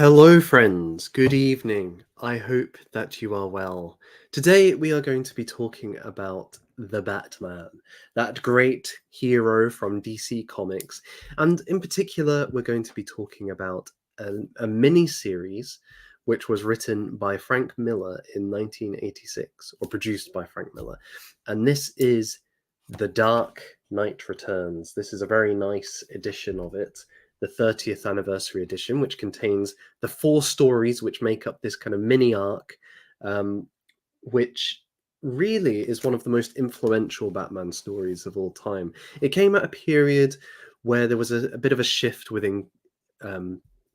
Hello, friends. Good evening. I hope that you are well. Today, we are going to be talking about the Batman, that great hero from DC Comics. And in particular, we're going to be talking about a mini series which was written by Frank Miller in 1986, or produced by Frank Miller. And this is The Dark Knight Returns. This is a very nice edition of it, the 30th anniversary edition, which contains the four stories which make up this kind of mini arc, which really is one of the most influential Batman stories of all time. It came at a period where there was a bit of a shift within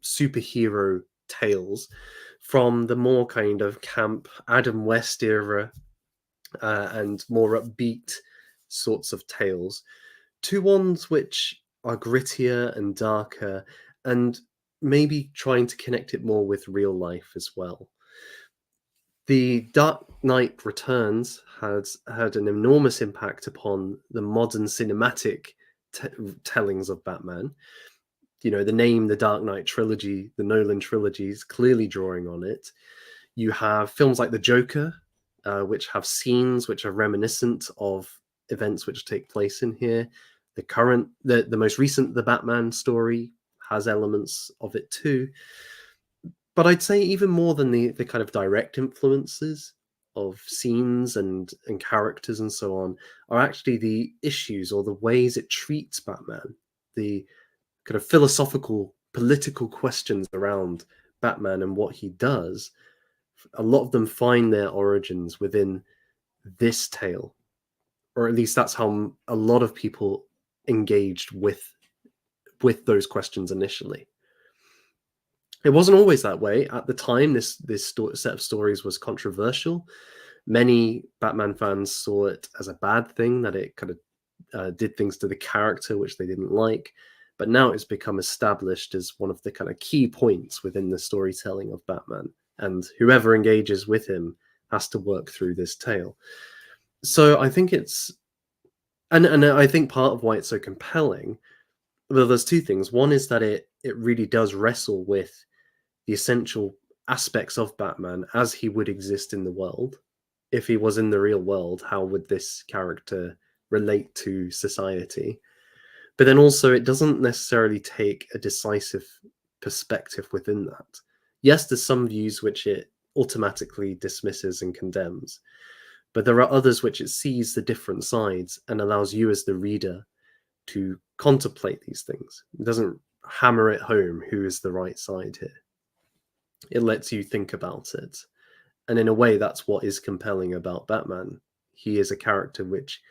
superhero tales from the more kind of camp Adam West era and more upbeat sorts of tales to ones which are grittier and darker and maybe trying to connect it more with real life as well. The Dark Knight Returns has had an enormous impact upon the modern cinematic tellings of Batman. You know, the name The Dark Knight Trilogy, the Nolan trilogy, is clearly drawing on it. You have films like The Joker, which have scenes which are reminiscent of events which take place in here. The most recent The Batman story has elements of it too. But I'd say even more than the kind of direct influences of scenes and characters and so on are actually the issues or the ways it treats Batman, the kind of philosophical, political questions around Batman and what he does. A lot of them find their origins within this tale, or at least that's how a lot of people engaged with those questions initially. It wasn't always that way at the time. This set of stories was controversial. Many Batman fans saw it as a bad thing, that it kind of did things to the character which they didn't like. But now it's become established as one of the kind of key points within the storytelling of Batman, and whoever engages with him has to work through this tale. So I think it's, and I think part of why it's so compelling, well, there's two things. One is that it really does wrestle with the essential aspects of Batman as he would exist in the world. If he was in the real world, how would this character relate to society? But then also, it doesn't necessarily take a decisive perspective within that. Yes, there's some views which it automatically dismisses and condemns, but there are others which it sees the different sides and allows you as the reader to contemplate these things. It doesn't hammer it home who is the right side here. It lets you think about it. And in a way, that's what is compelling about Batman. He is a character which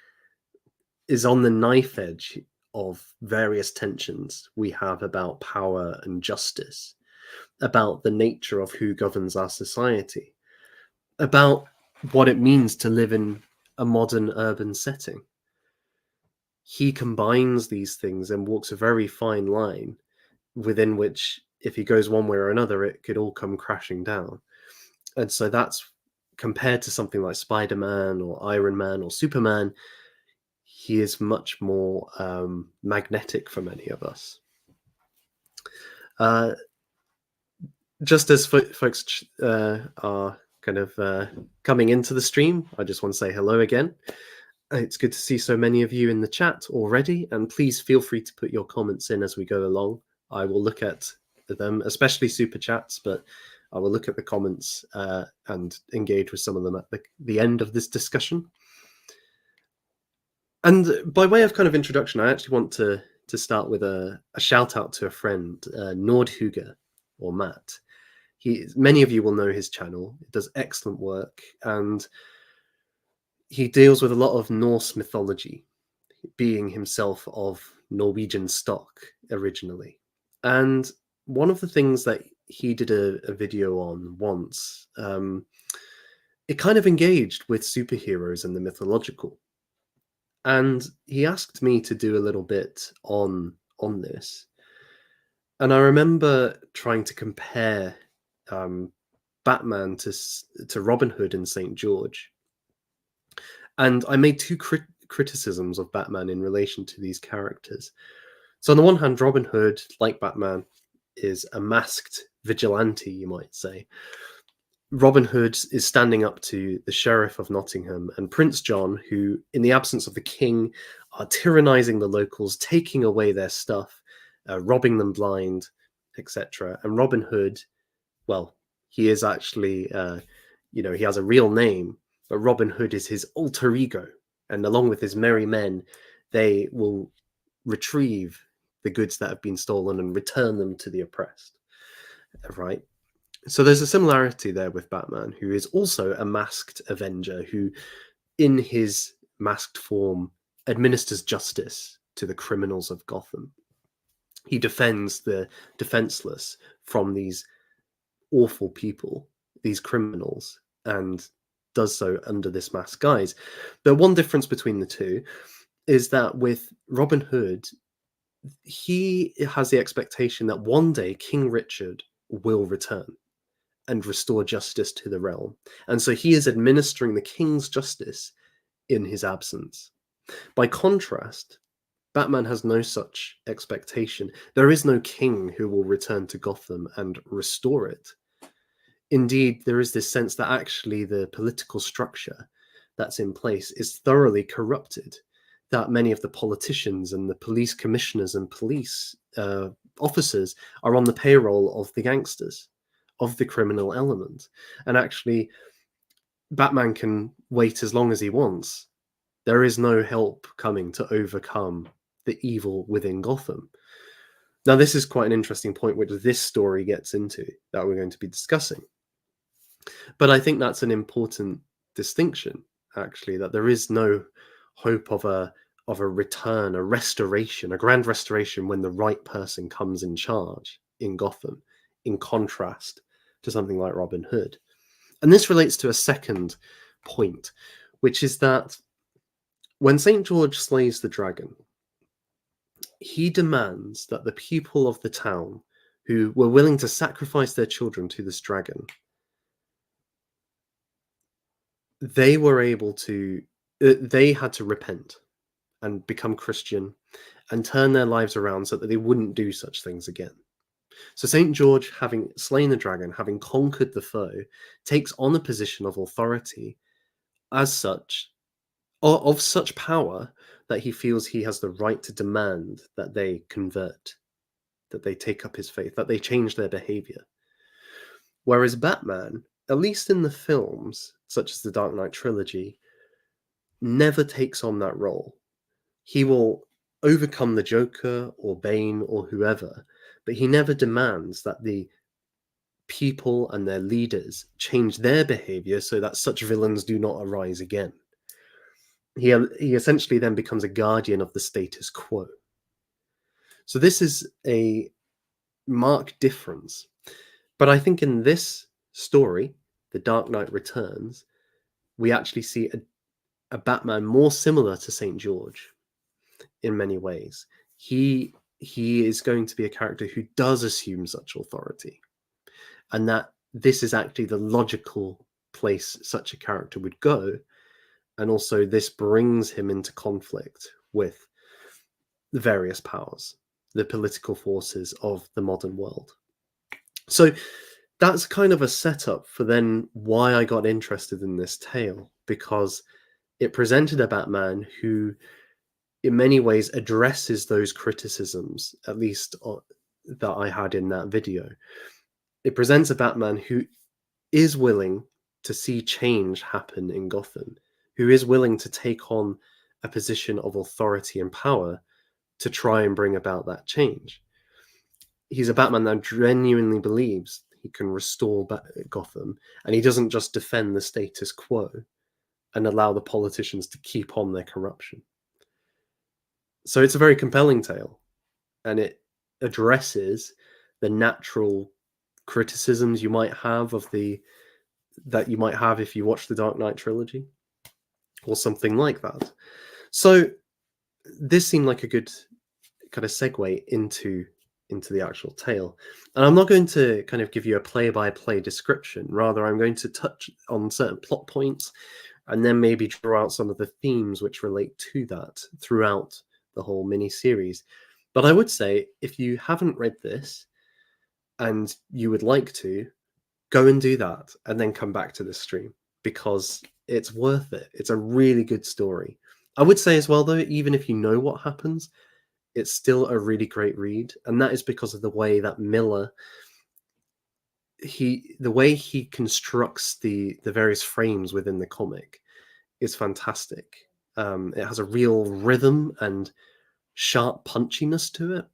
is on the knife edge of various tensions we have about power and justice, about the nature of who governs our society, about what it means to live in a modern urban setting. He combines these things and walks a very fine line within which, if he goes one way or another, it could all come crashing down. And so that's, compared to something like Spider-Man or Iron Man or Superman, he is much more magnetic for many of us. Just as folks are kind of coming into the stream, I just want to say hello again. It's good to see so many of you in the chat already, and please feel free to put your comments in as we go along. I will look at them, especially super chats, but I will look at the comments and engage with some of them at the end of this discussion. And by way of kind of introduction, I actually want to start with a shout out to a friend, Nordhuger, or Matt. Many of you will know his channel. It does excellent work, and he deals with a lot of Norse mythology, being himself of Norwegian stock originally. And one of the things that he did a video on once, it kind of engaged with superheroes and the mythological. And he asked me to do a little bit on this. And I remember trying to compare Batman to Robin Hood and St. George. And I made two criticisms of Batman in relation to these characters. So on the one hand, Robin Hood, like Batman, is a masked vigilante, you might say. Robin Hood is standing up to the Sheriff of Nottingham and Prince John, who, in the absence of the king, are tyrannizing the locals, taking away their stuff, robbing them blind, etc. And Robin Hood, well, he is actually, he has a real name, but Robin Hood is his alter ego. And along with his merry men, they will retrieve the goods that have been stolen and return them to the oppressed. Right? So there's a similarity there with Batman, who is also a masked avenger who, in his masked form, administers justice to the criminals of Gotham. He defends the defenseless from these awful people, these criminals, and does so under this masked guise. The one difference between the two is that with Robin Hood, he has the expectation that one day King Richard will return and restore justice to the realm. And so he is administering the king's justice in his absence. By contrast, Batman has no such expectation. There is no king who will return to Gotham and restore it. Indeed, there is this sense that actually the political structure that's in place is thoroughly corrupted, that many of the politicians and the police commissioners and police officers are on the payroll of the gangsters, of the criminal element. And actually, Batman can wait as long as he wants. There is no help coming to overcome the evil within Gotham. Now, this is quite an interesting point which this story gets into that we're going to be discussing. But I think that's an important distinction, actually, that there is no hope of a return, a restoration, a grand restoration when the right person comes in charge in Gotham, in contrast to something like Robin Hood. And this relates to a second point, which is that when St. George slays the dragon, he demands that the people of the town who were willing to sacrifice their children to this dragon, they were able to, they had to repent and become Christian and turn their lives around so that they wouldn't do such things again. So St. George, having slain the dragon, having conquered the foe, takes on a position of authority as such, of such power that he feels he has the right to demand that they convert, that they take up his faith, that they change their behavior. Whereas Batman, at least in the films, such as the Dark Knight trilogy, never takes on that role. He will overcome the Joker or Bane or whoever, but he never demands that the people and their leaders change their behavior so that such villains do not arise again. He essentially then becomes a guardian of the status quo. So this is a marked difference. But I think in this story, The Dark Knight Returns, we actually see a Batman more similar to St. George in many ways. He is going to be a character who does assume such authority, and that this is actually the logical place such a character would go. And also this brings him into conflict with the various powers, the political forces of the modern world. So that's kind of a setup for then why I got interested in this tale, because it presented a Batman who in many ways addresses those criticisms, at least that I had in that video. It presents a Batman who is willing to see change happen in Gotham, who is willing to take on a position of authority and power to try and bring about that change. He's a Batman that genuinely believes he can restore Gotham, and he doesn't just defend the status quo and allow the politicians to keep on their corruption. So it's a very compelling tale, and it addresses the natural criticisms you might have that you might have if you watch the Dark Knight trilogy or something like that. So this seemed like a good kind of segue into the actual tale. And I'm not going to kind of give you a play-by-play description. Rather, I'm going to touch on certain plot points and then maybe draw out some of the themes which relate to that throughout the whole mini-series. But I would say, if you haven't read this, and you would like to, go and do that and then come back to this stream because it's worth it. It's a really good story. I would say as well, though, even if you know what happens, it's still a really great read, and that is because of the way that Miller the way he constructs the various frames within the comic is fantastic. It has a real rhythm and sharp punchiness to it.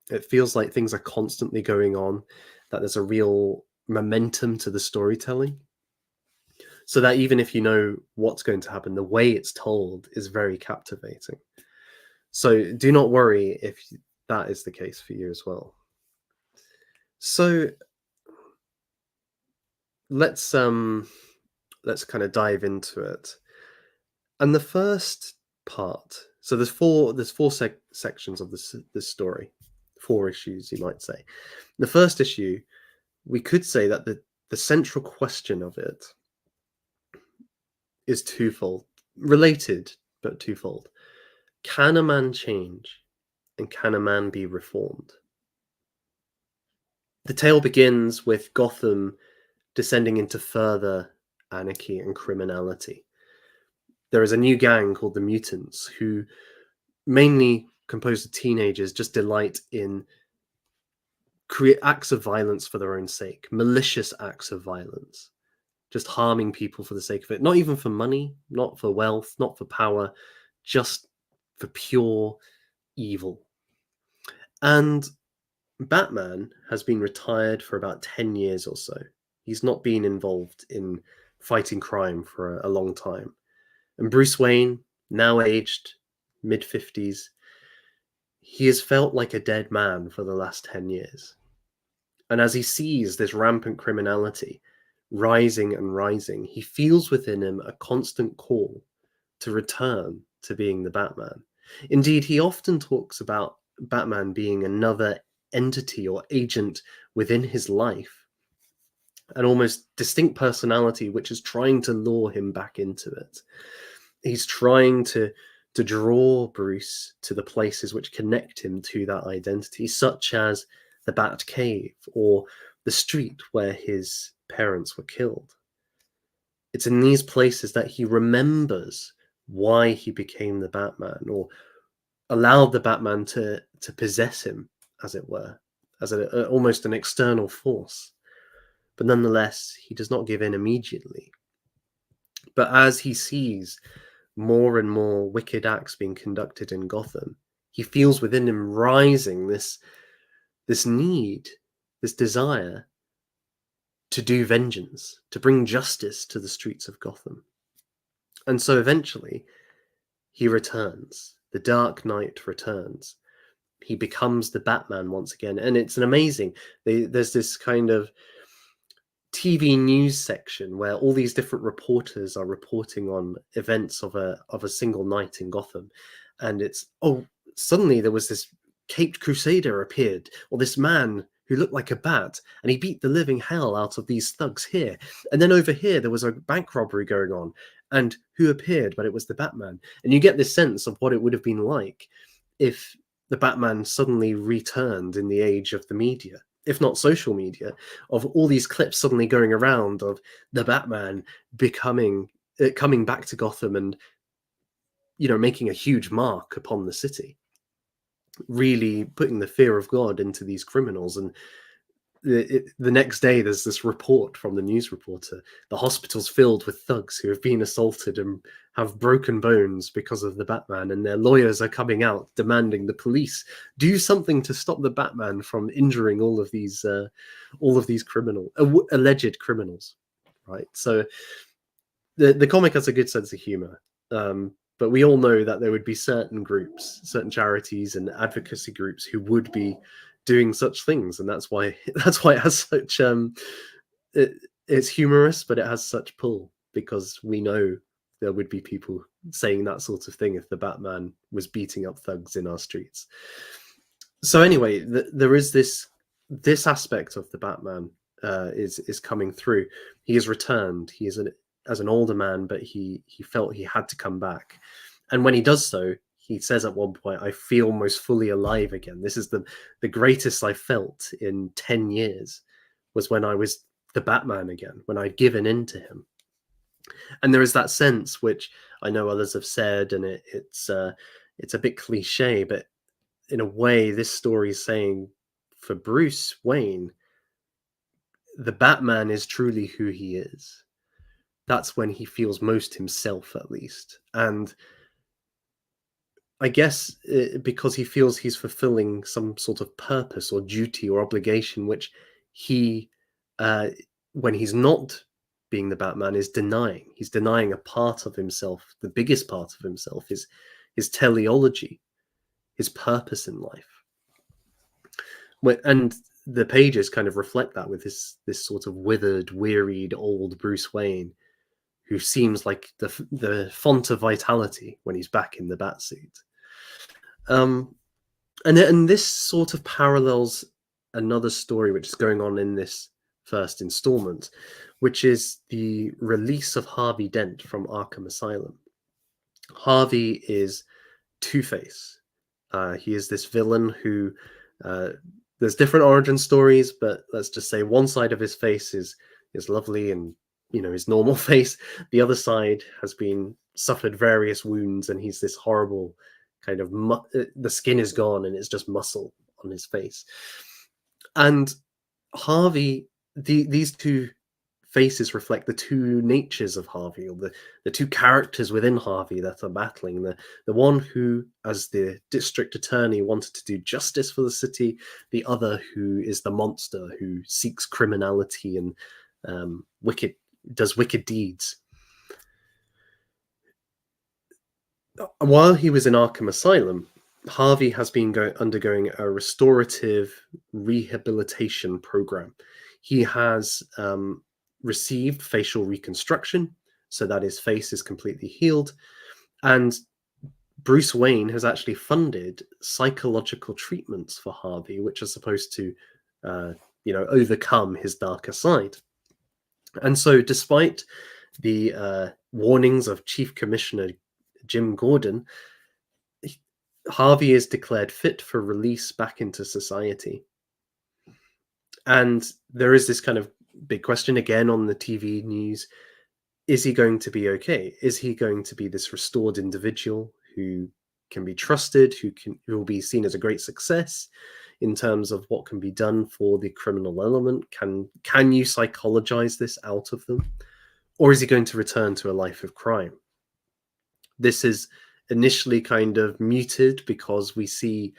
It feels like things are constantly going on, that there's a real momentum to the storytelling. So that even if you know what's going to happen, the way it's told is very captivating. So do not worry if that is the case for you as well. So let's kind of dive into it. And the first part, so there's four sections of this story, four issues you might say. The first issue, we could say that the central question of it is twofold, related but twofold. Can a man change, and can a man be reformed? The tale begins with Gotham descending into further anarchy and criminality. There is a new gang called the Mutants who, mainly composed of teenagers, just delight in create acts of violence for their own sake, malicious acts of violence, just harming people for the sake of it, not even for money, not for wealth, not for power, just for pure evil. And Batman has been retired for about 10 years or so. He's not been involved in fighting crime for a long time. And Bruce Wayne, now aged mid 50s, he has felt like a dead man for the last 10 years. And as he sees this rampant criminality rising and rising, he feels within him a constant call to return to being the Batman. Indeed, he often talks about Batman being another entity or agent within his life, an almost distinct personality which is trying to lure him back into it. He's trying to draw Bruce to the places which connect him to that identity, such as the Bat Cave or the street where his parents were killed. It's in these places that he remembers why he became the Batman, or allowed the Batman to possess him, as it were, as almost an external force. But nonetheless, he does not give in immediately. But as he sees more and more wicked acts being conducted in Gotham, he feels within him rising this need, this desire to do vengeance, to bring justice to the streets of Gotham. And so eventually, he returns. The Dark Knight returns. He becomes the Batman once again. And it's an amazing, there's this kind of TV news section where all these different reporters are reporting on events of a single night in Gotham. And it's, oh, suddenly there was this caped crusader appeared, or this man who looked like a bat, and he beat the living hell out of these thugs here. And then over here, there was a bank robbery going on, and who appeared? But it was the Batman. And you get this sense of what it would have been like if the Batman suddenly returned in the age of the media, if not social media, of all these clips suddenly going around of the Batman coming back to Gotham and making a huge mark upon the city, really putting the fear of God into these criminals. And the next day, there's this report from the news reporter: the hospital's filled with thugs who have been assaulted and have broken bones because of the Batman, and their lawyers are coming out demanding the police do something to stop the Batman from injuring all of these alleged criminals, right? So the comic has a good sense of humor. But we all know that there would be certain groups, certain charities and advocacy groups who would be doing such things, and that's why it has such it's humorous, but it has such pull, because we know there would be people saying that sort of thing if the Batman was beating up thugs in our streets. So anyway, there is this aspect of the Batman is coming through. He has returned. He is as an older man, but he felt he had to come back. And when he does so, he says at one point, "I feel most fully alive again. This is the greatest I felt in 10 years was when I was the Batman again, when I'd given in to him." And there is that sense which I know others have said, and it's a bit cliche, but in a way, this story is saying for Bruce Wayne, the Batman is truly who he is. That's when he feels most himself, at least. And I guess because he feels he's fulfilling some sort of purpose or duty or obligation, which he, uh, when he's not being the Batman, is denying. He's denying a part of himself, the biggest part of himself, his teleology, his purpose in life. And the pages kind of reflect that with this sort of withered, wearied old Bruce Wayne, who seems like the font of vitality when he's back in the Batsuit. Um, and this sort of parallels another story which is going on in this first installment, which is the release of Harvey Dent from Arkham Asylum. Harvey is Two-Face. He is this villain who uh, there's different origin stories, but let's just say one side of his face is lovely and his normal face. The other side has been suffered various wounds, and he's this horrible kind of the skin is gone and it's just muscle on his face. And Harvey, these two faces reflect the two natures of Harvey, or the two characters within Harvey that are battling. The one who, as the district attorney, wanted to do justice for the city, the other who is the monster who seeks criminality and does wicked deeds. While he was in Arkham Asylum, Harvey has been undergoing a restorative rehabilitation program. He has received facial reconstruction so that his face is completely healed. And Bruce Wayne has actually funded psychological treatments for Harvey, which are supposed to, overcome his darker side. And so, despite the warnings of Chief Commissioner Jim Gordon, Harvey is declared fit for release back into society. And there is this kind of big question again on the TV news. Is he going to be okay? Is he going to be this restored individual who can be trusted, who will be seen as a great success in terms of what can be done for the criminal element? Can you psychologize this out of them? Or is he going to return to a life of crime? This is initially kind of muted because we see,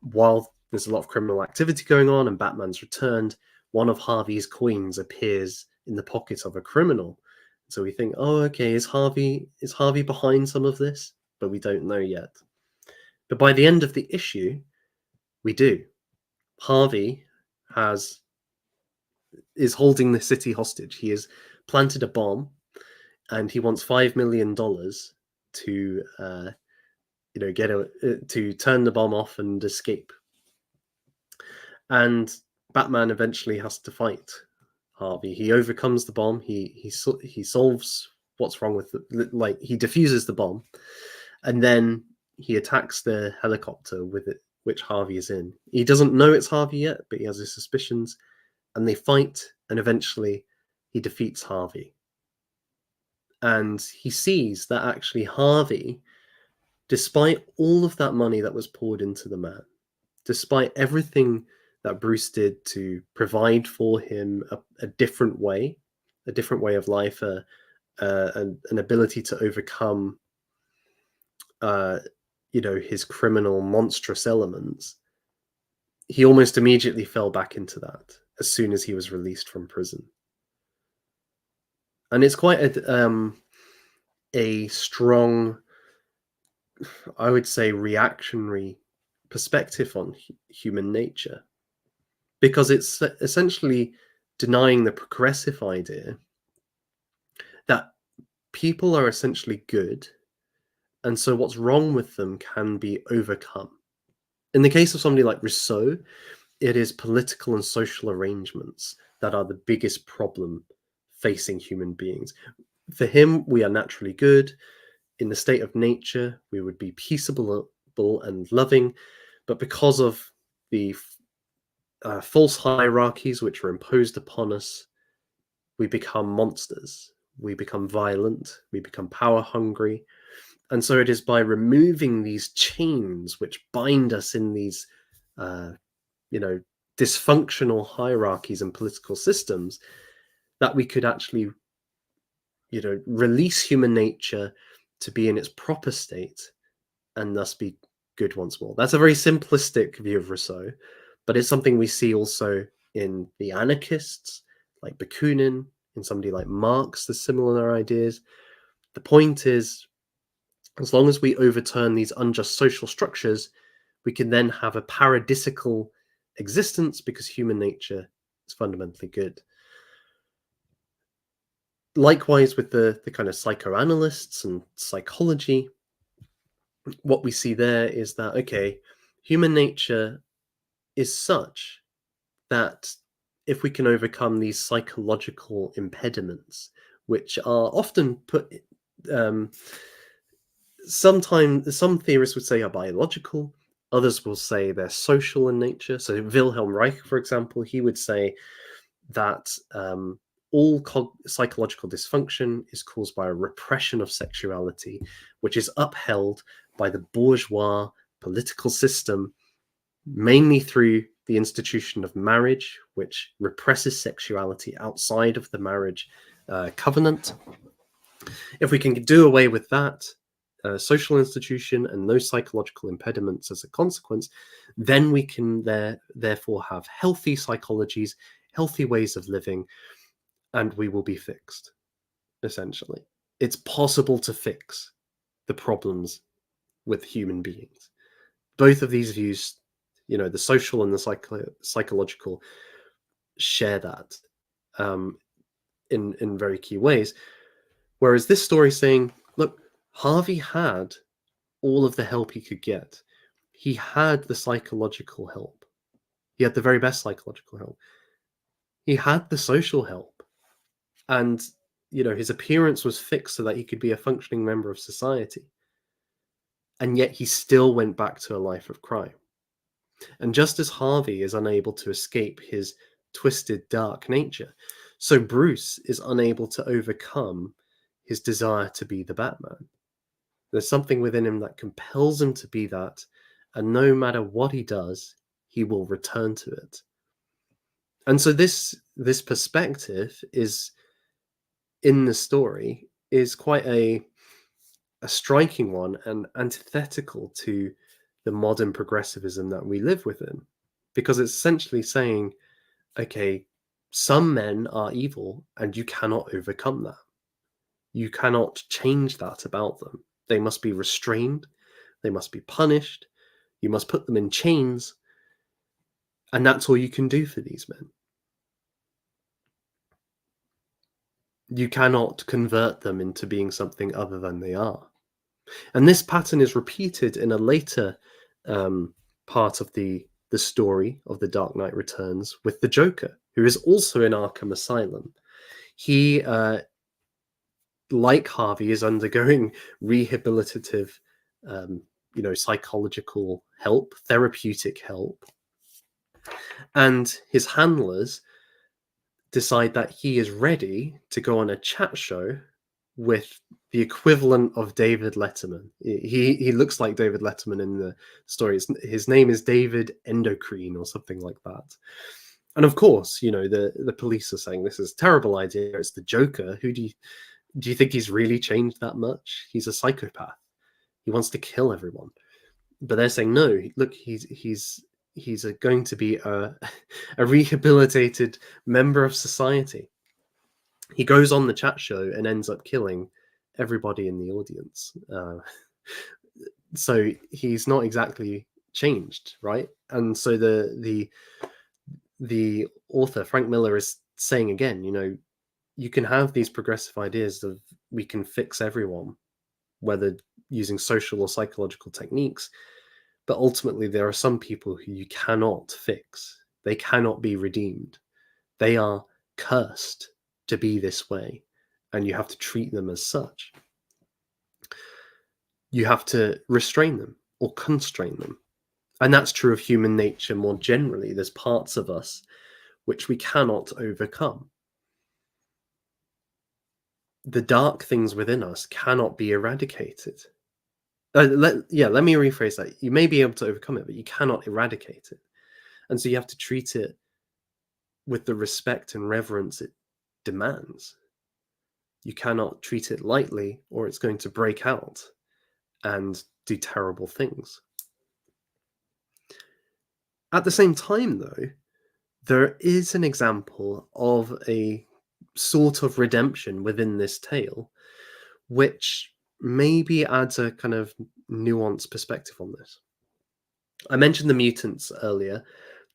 while there's a lot of criminal activity going on and Batman's returned, one of Harvey's coins appears in the pocket of a criminal. So we think, oh, okay, is Harvey behind some of this? But we don't know yet. But by the end of the issue, we do. Harvey is holding the city hostage. He has planted a bomb, and he wants $5 million to to turn the bomb off and escape. And Batman eventually has to fight Harvey. He overcomes the bomb. He solves what's wrong with it. He defuses the bomb, and then he attacks the helicopter with it, which Harvey is in. He doesn't know it's Harvey yet, but he has his suspicions, and they fight, and eventually he defeats Harvey. And he sees that actually Harvey, despite all of that money that was poured into the man, despite everything that Bruce did to provide for him a different way of life, an ability to overcome, his criminal, monstrous elements, he almost immediately fell back into that as soon as he was released from prison. And it's quite a strong, I would say, reactionary perspective on human nature, because it's essentially denying the progressive idea that people are essentially good, and so what's wrong with them can be overcome. In the case of somebody like Rousseau, it is political and social arrangements that are the biggest problem facing human beings. For him, we are naturally good. in the state of nature, we would be peaceable and loving, but because of the false hierarchies which are imposed upon us, we become monsters. We become violent. We become power hungry. And so it is by removing these chains which bind us in these, uh, you know, dysfunctional hierarchies and political systems that we could actually, release human nature to be in its proper state and thus be good once more. That's a very simplistic view of Rousseau, but it's something we see also in the anarchists like Bakunin, in somebody like Marx, the similar ideas. The point is, as long as we overturn these unjust social structures, we can then have a paradisical existence because human nature is fundamentally good. Likewise, with the kind of psychoanalysts and psychology, what we see there is that, okay, human nature is such that if we can overcome these psychological impediments, which are often put, um, sometimes some theorists would say are biological, others will say they're social in nature. So Wilhelm Reich, for example, he would say that all psychological dysfunction is caused by a repression of sexuality, which is upheld by the bourgeois political system, mainly through the institution of marriage, which represses sexuality outside of the marriage covenant. If we can do away with that social institution and those psychological impediments as a consequence, then we can therefore have healthy psychologies, healthy ways of living, and we will be fixed, essentially. It's possible to fix the problems with human beings. Both of these views, the social and the psychological, share that in very key ways. Whereas this story is saying, look, Harvey had all of the help he could get. He had the psychological help. He had the very best psychological help. He had the social help. And, his appearance was fixed so that he could be a functioning member of society. And yet he still went back to a life of crime. And just as Harvey is unable to escape his twisted, dark nature, so Bruce is unable to overcome his desire to be the Batman. There's something within him that compels him to be that, and no matter what he does, he will return to it. And so this perspective is in the story is quite a striking one and antithetical to the modern progressivism that we live within, because it's essentially saying, okay, some men are evil and you cannot overcome that. You cannot change that about them. They must be restrained. They must be punished. You must put them in chains. And that's all you can do for these men. You cannot convert them into being something other than they are. And this pattern is repeated in a later part of the story of The Dark Knight Returns with the Joker, who is also in Arkham Asylum. He, like Harvey, is undergoing rehabilitative, psychological help, therapeutic help. And his handlers decide that he is ready to go on a chat show with the equivalent of David Letterman. He looks like David Letterman in the story. His name is David Endocrine or something like that. And of course, the police are saying this is a terrible idea. It's the Joker. Who do you think he's really changed that much? He's a psychopath. He wants to kill everyone. But they're saying no. Look, he's going to be a rehabilitated member of society. He goes on the chat show and ends up killing everybody in the audience. So he's not exactly changed, right? And so the author Frank Miller is saying again, you can have these progressive ideas of we can fix everyone, whether using social or psychological techniques, but ultimately there are some people who you cannot fix. They cannot be redeemed. They are cursed to be this way, and you have to treat them as such. you have to restrain them or constrain them. And that's true of human nature more generally. There's parts of us which we cannot overcome. The dark things within us cannot be eradicated. Let me rephrase that. You may be able to overcome it, but you cannot eradicate it. And so you have to treat it with the respect and reverence it demands. You cannot treat it lightly, or it's going to break out and do terrible things. At the same time, though, there is an example of a sort of redemption within this tale, which maybe adds a kind of nuanced perspective on this. I mentioned the mutants earlier,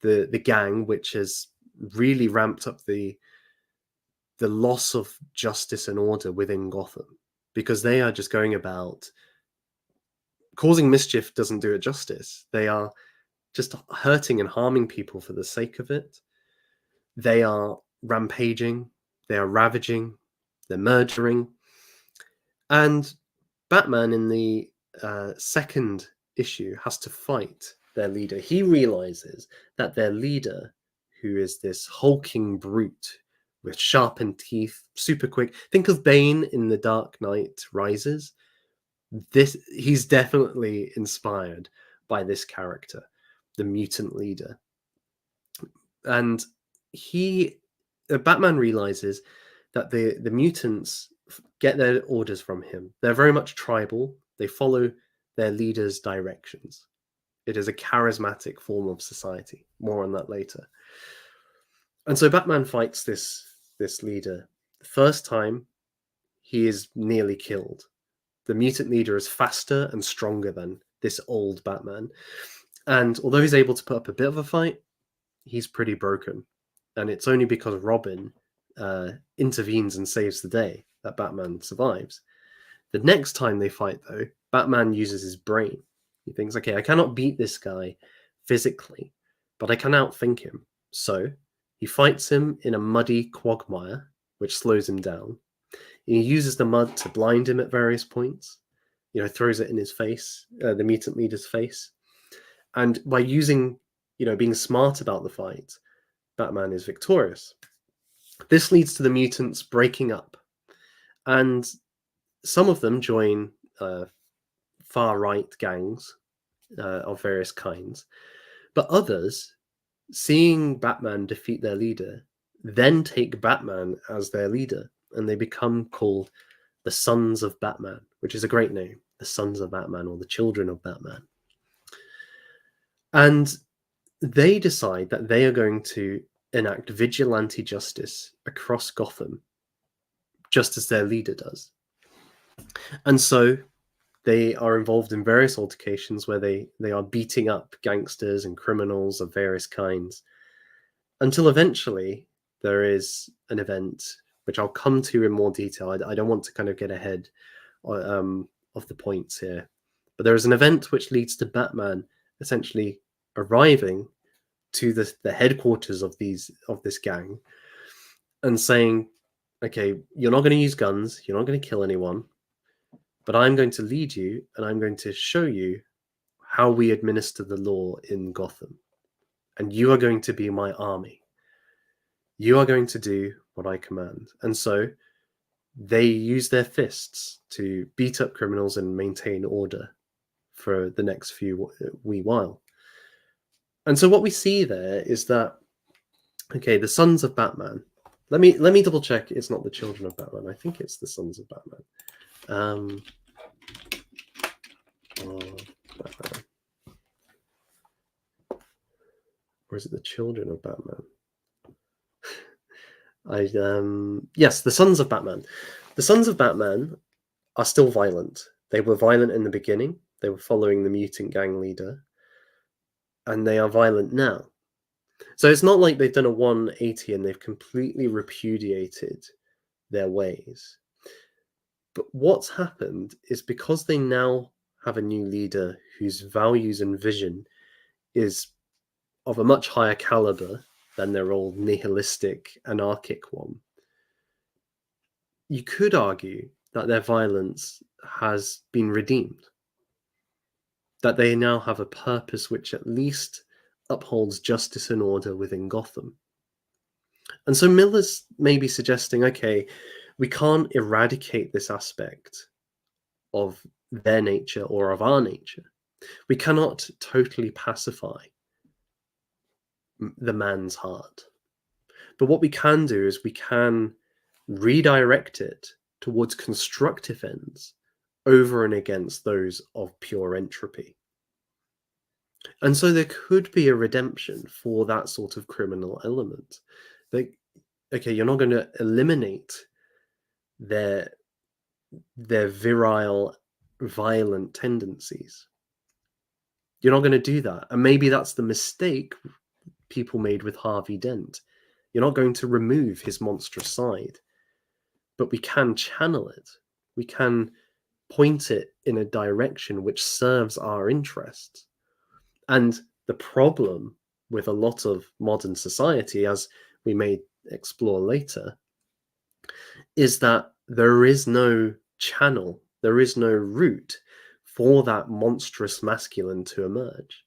the gang, which has really ramped up the loss of justice and order within Gotham, because they are just going about causing mischief. Doesn't do it justice. They are just hurting and harming people for the sake of it. They are rampaging, they are ravaging, they're murdering. And Batman in the second issue has to fight their leader. He realizes that their leader, who is this hulking brute with sharpened teeth, super quick. Think of Bane in The Dark Knight Rises. He's definitely inspired by this character, the mutant leader. And he Batman realizes that the mutants get their orders from him. They're very much tribal. They follow their leader's directions. It is a charismatic form of society. More on that later. And so Batman fights this leader. The first time, he is nearly killed. The mutant leader is faster and stronger than this old Batman. And although he's able to put up a bit of a fight, he's pretty broken. And it's only because Robin intervenes and saves the day that Batman survives. The next time they fight, though, Batman uses his brain. He thinks, okay, I cannot beat this guy physically, but I can outthink him. So he fights him in a muddy quagmire, which slows him down. He uses the mud to blind him at various points. Throws it in his face, the mutant leader's face. And by using, being smart about the fight, Batman is victorious. This leads to the mutants breaking up. And some of them join far-right gangs of various kinds. But others, seeing Batman defeat their leader, then take Batman as their leader. And they become called the Sons of Batman, which is a great name. The Sons of Batman, or the Children of Batman. And they decide that they are going to enact vigilante justice across Gotham, just as their leader does. And so they are involved in various altercations where they are beating up gangsters and criminals of various kinds, until eventually there is an event, which I'll come to in more detail. I don't want to kind of get ahead of the points here. But there is an event which leads to Batman essentially arriving to the headquarters of this gang and saying, okay, you're not going to use guns, you're not going to kill anyone, but I'm going to lead you and I'm going to show you how we administer the law in Gotham. And you are going to be my army. You are going to do what I command. And so they use their fists to beat up criminals and maintain order for the next wee while. And so what we see there is that, okay, the Sons of Batman. Let me double check. It's not the Children of Batman. I think it's the Sons of Batman. Batman. Or is it the Children of Batman? Yes, the Sons of Batman. The Sons of Batman are still violent. They were violent in the beginning. They were following the mutant gang leader, and they are violent now. So it's not like they've done a 180 and they've completely repudiated their ways. But what's happened is because they now have a new leader whose values and vision is of a much higher caliber than their old nihilistic, anarchic one, you could argue that their violence has been redeemed. that they now have a purpose which at least upholds justice and order within Gotham. And so Miller's maybe suggesting, okay, we can't eradicate this aspect of their nature or of our nature. We cannot totally pacify the man's heart. But what we can do is we can redirect it towards constructive ends over and against those of pure entropy. And so there could be a redemption for that sort of criminal element. That, okay, you're not going to eliminate their virile, violent tendencies. You're not going to do that. And maybe that's the mistake people made with Harvey Dent. You're not going to remove his monstrous side, but we can channel it. We can point it in a direction which serves our interests. And the problem with a lot of modern society, as we may explore later, is that there is no channel, there is no route for that monstrous masculine to emerge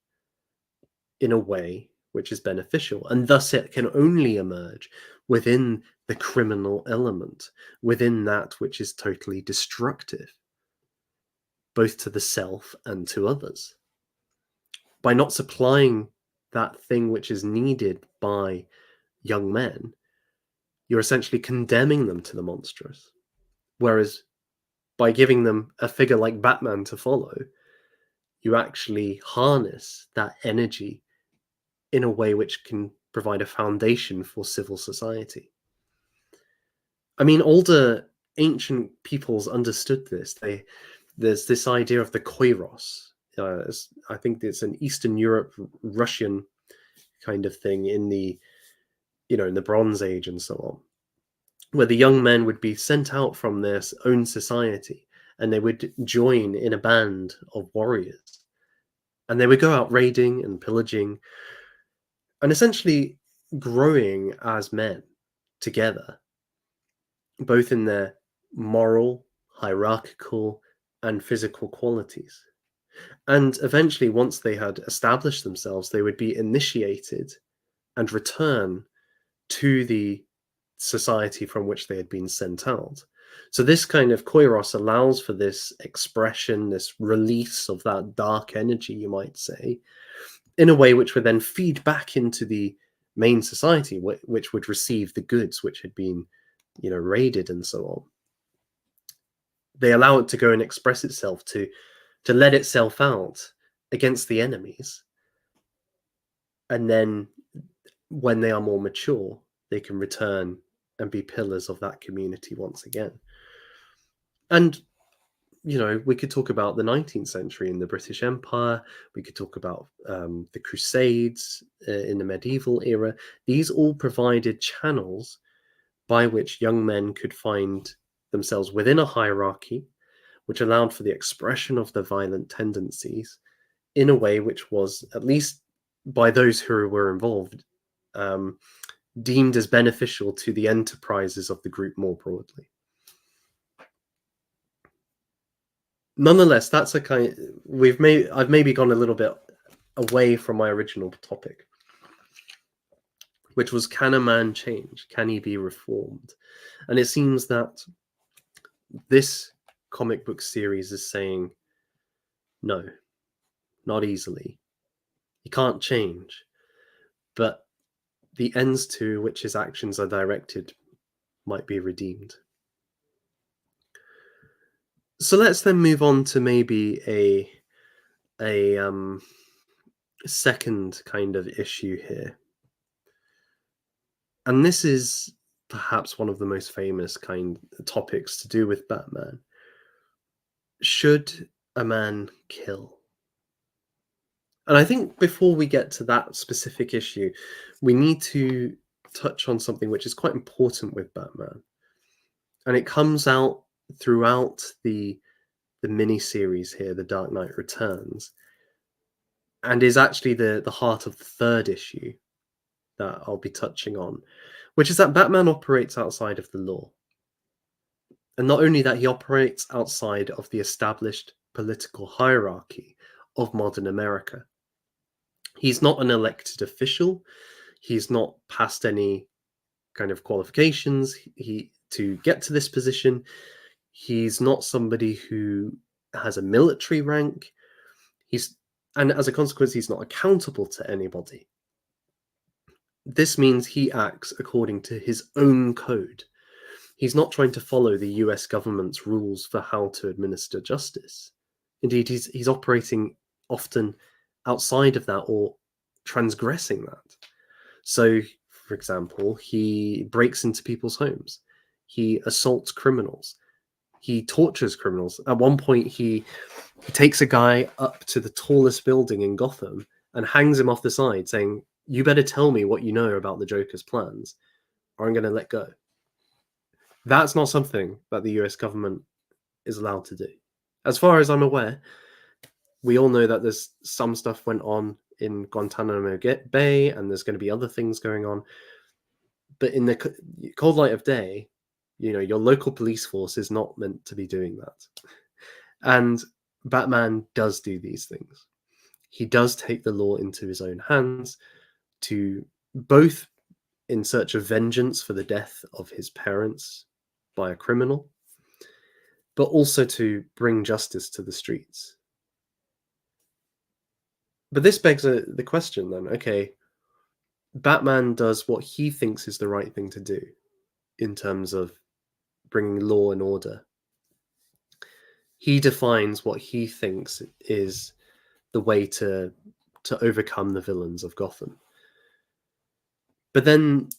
in a way which is beneficial. And thus it can only emerge within the criminal element, within that which is totally destructive, both to the self and to others. By not supplying that thing which is needed by young men, you're essentially condemning them to the monstrous. Whereas by giving them a figure like Batman to follow, you actually harness that energy in a way which can provide a foundation for civil society. I mean, older ancient peoples understood this. There's this idea of the koiros. I think it's an Eastern Europe, Russian kind of thing in the in the Bronze Age and so on, where the young men would be sent out from their own society and they would join in a band of warriors, and they would go out raiding and pillaging and essentially growing as men together, both in their moral, hierarchical, and physical qualities. And eventually, once they had established themselves, they would be initiated and return to the society from which they had been sent out. So this kind of koiros allows for this expression, this release of that dark energy, you might say, in a way which would then feed back into the main society, which would receive the goods which had been, raided and so on. They allow it to go and express itself, to let itself out against the enemies, and then when they are more mature, they can return and be pillars of that community once again. And we could talk about the 19th century in the British Empire. We could talk about the Crusades in the medieval era. These all provided channels by which young men could find themselves within a hierarchy, which allowed for the expression of the violent tendencies in a way which was, at least by those who were involved, deemed as beneficial to the enterprises of the group more broadly. Nonetheless, that's a kind. I've maybe gone a little bit away from my original topic, which was, can a man change? Can he be reformed? And it seems that this comic book series is saying, no, not easily. He can't change, but the ends to which his actions are directed might be redeemed. So let's then move on to maybe a second kind of issue here. And this is perhaps one of the most famous topics to do with Batman. Should a man kill? And I think before we get to that specific issue, we need to touch on something which is quite important with Batman. And it comes out throughout the mini-series here, The Dark Knight Returns, and is actually the heart of the third issue that I'll be touching on, which is that Batman operates outside of the law. And not only that, he operates outside of the established political hierarchy of modern America. He's not an elected official. He's not passed any kind of qualifications he to get to this position. He's not somebody who has a military rank. He's and as a consequence, he's not accountable to anybody. This means he acts according to his own code. He's not trying to follow the US government's rules for how to administer justice. Indeed, he's operating often outside of that or transgressing that. So, for example, he breaks into people's homes, he assaults criminals, he tortures criminals. At one point, he takes a guy up to the tallest building in Gotham and hangs him off the side, saying, "You better tell me what you know about the Joker's plans, or I'm going to let go." That's not something that the US government is allowed to do. As far as I'm aware, we all know that there's some stuff went on in Guantanamo Bay, and there's going to be other things going on. But in the cold light of day, your local police force is not meant to be doing that. And Batman does do these things. He does take the law into his own hands to both in search of vengeance for the death of his parents by a criminal, but also to bring justice to the streets. But this begs the question then, okay, Batman does what he thinks is the right thing to do in terms of bringing law and order. He defines what he thinks is the way to overcome the villains of Gotham. But then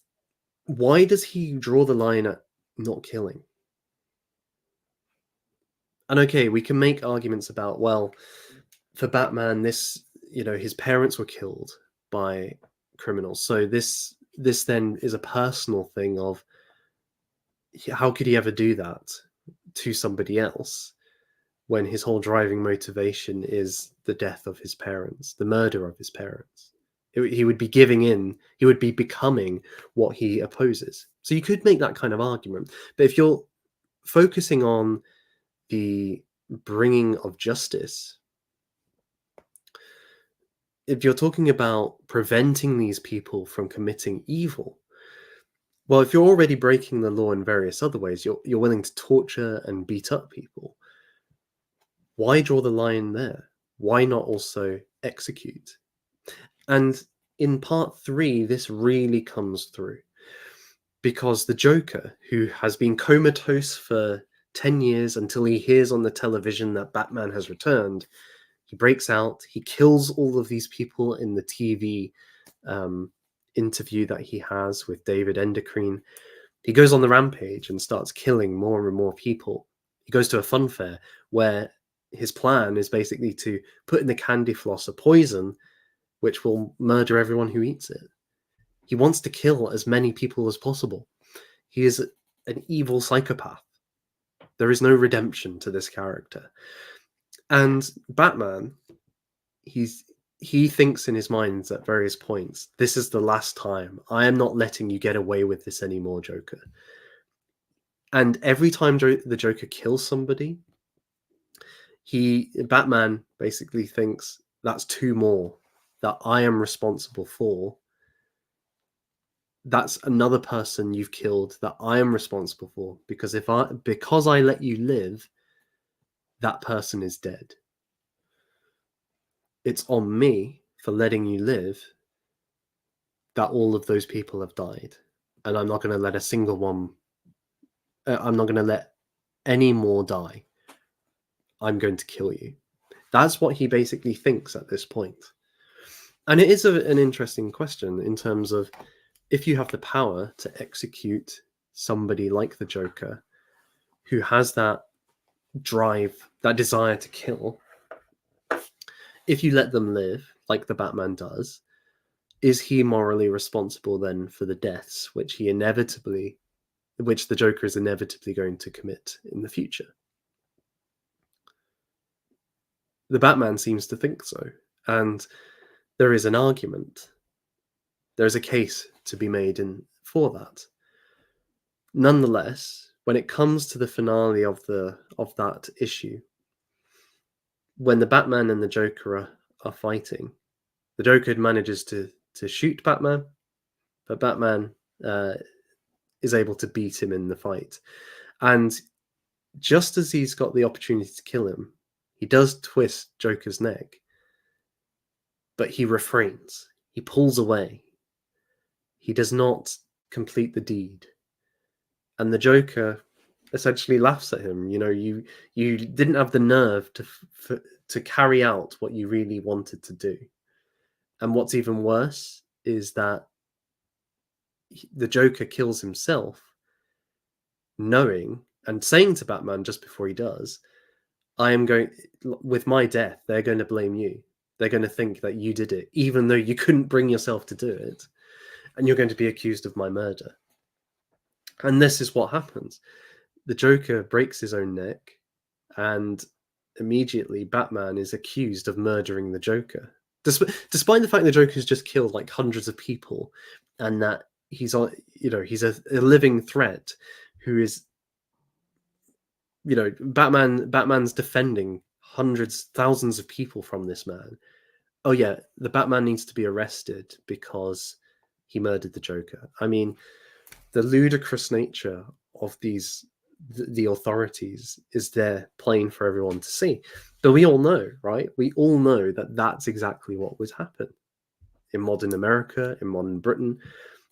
why does he draw the line at not killing? And okay, we can make arguments about, well, for Batman, his parents were killed by criminals. So this then is a personal thing of how could he ever do that to somebody else when his whole driving motivation is the death of his parents, the murder of his parents. He would be giving in, he would be becoming what he opposes. So you could make that kind of argument. But if you're focusing on the bringing of justice, if you're talking about preventing these people from committing evil, well, if you're already breaking the law in various other ways, you're willing to torture and beat up people. Why draw the line there? Why not also execute? And in part 3, this really comes through. Because the Joker, who has been comatose for 10 years until he hears on the television that Batman has returned, he breaks out, he kills all of these people in the TV interview that he has with David Endocrine. He goes on the rampage and starts killing more and more people. He goes to a fun fair where his plan is basically to put in the candy floss a poison which will murder everyone who eats it. He wants to kill as many people as possible. He is an evil psychopath. There is no redemption to this character. And Batman, he thinks in his mind at various points, this is the last time. I am not letting you get away with this anymore, Joker. And every time the Joker kills somebody, Batman basically thinks that's two more that I am responsible for. That's another person you've killed that I am responsible for, because because I let you live, that person is dead. It's on me for letting you live that all of those people have died, and I'm not going to let a single one. I'm not going to let any more die. I'm going to kill you. That's what he basically thinks at this point. And it is an interesting question in terms of if you have the power to execute somebody like the Joker who has that drive, that desire to kill, if you let them live like the Batman does, is he morally responsible then for the deaths which the Joker is inevitably going to commit in the future? The Batman seems to think so, and there is an argument. There's a case to be made for that. Nonetheless, when it comes to the finale of that issue, when the Batman and the Joker are fighting, the Joker manages to shoot Batman, but Batman uh, is able to beat him in the fight. And just as he's got the opportunity to kill him, he does twist Joker's neck, but he refrains. He pulls away. He does not complete the deed. And the Joker essentially laughs at him. You didn't have the nerve to carry out what you really wanted to do. And what's even worse is that the Joker kills himself, knowing and saying to Batman just before he does, I am going, with my death, they're going to blame you. They're going to think that you did it, even though you couldn't bring yourself to do it. And you're going to be accused of my murder. And this is what happens. The Joker breaks his own neck, and immediately Batman is accused of murdering the Joker. Despite the fact the Joker's just killed like hundreds of people, and that he's he's a living threat who is, Batman's defending hundreds, thousands of people from this man. Oh yeah, the Batman needs to be arrested because he murdered the Joker. I mean, the ludicrous nature of the authorities is there plain for everyone to see. But we all know, right? We all know that that's exactly what would happen in modern America, in modern Britain.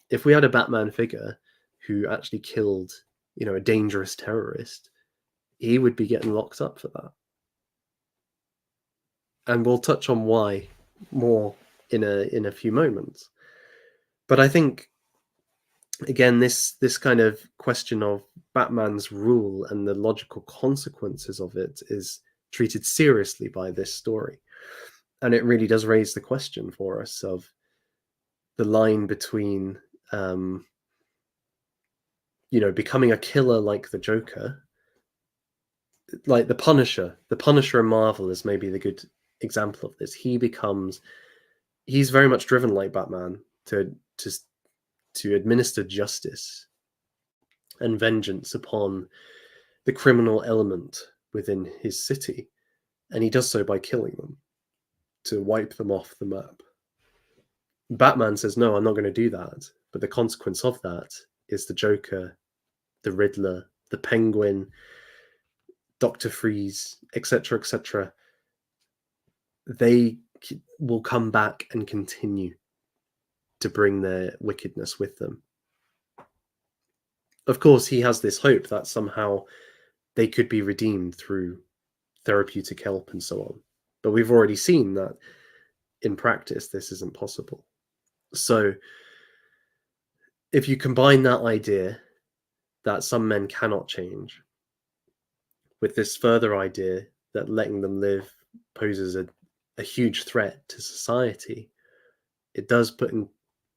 If we had a Batman figure who actually killed, a dangerous terrorist, he would be getting locked up for that. And we'll touch on why more in a few moments. But I think, again, this kind of question of Batman's rule and the logical consequences of it is treated seriously by this story. And it really does raise the question for us of the line between becoming a killer like the Joker, like the Punisher. The Punisher in Marvel is maybe the good example of this. He's very much driven like Batman to administer justice and vengeance upon the criminal element within his city, and he does so by killing them to wipe them off the map. Batman says, no, I'm not going to do that, but the consequence of that is the Joker, the Riddler, the Penguin, Dr. Freeze, etc., they will come back and continue to bring their wickedness with them. Of course, he has this hope that somehow they could be redeemed through therapeutic help and so on. But we've already seen that in practice, this isn't possible. So if you combine that idea that some men cannot change with this further idea that letting them live poses a huge threat to society, it does put in,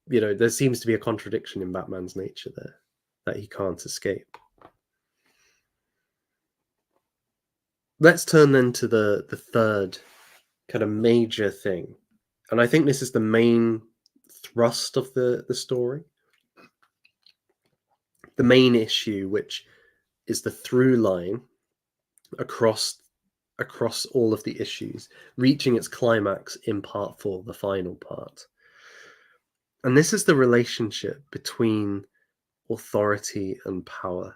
there seems to be a contradiction in Batman's nature there that he can't escape. Let's turn then to the third kind of major thing. And I think this is the main thrust of the story. The main issue, which is the through line across all of the issues, reaching its climax in part 4, the final part. And this is the relationship between authority and power.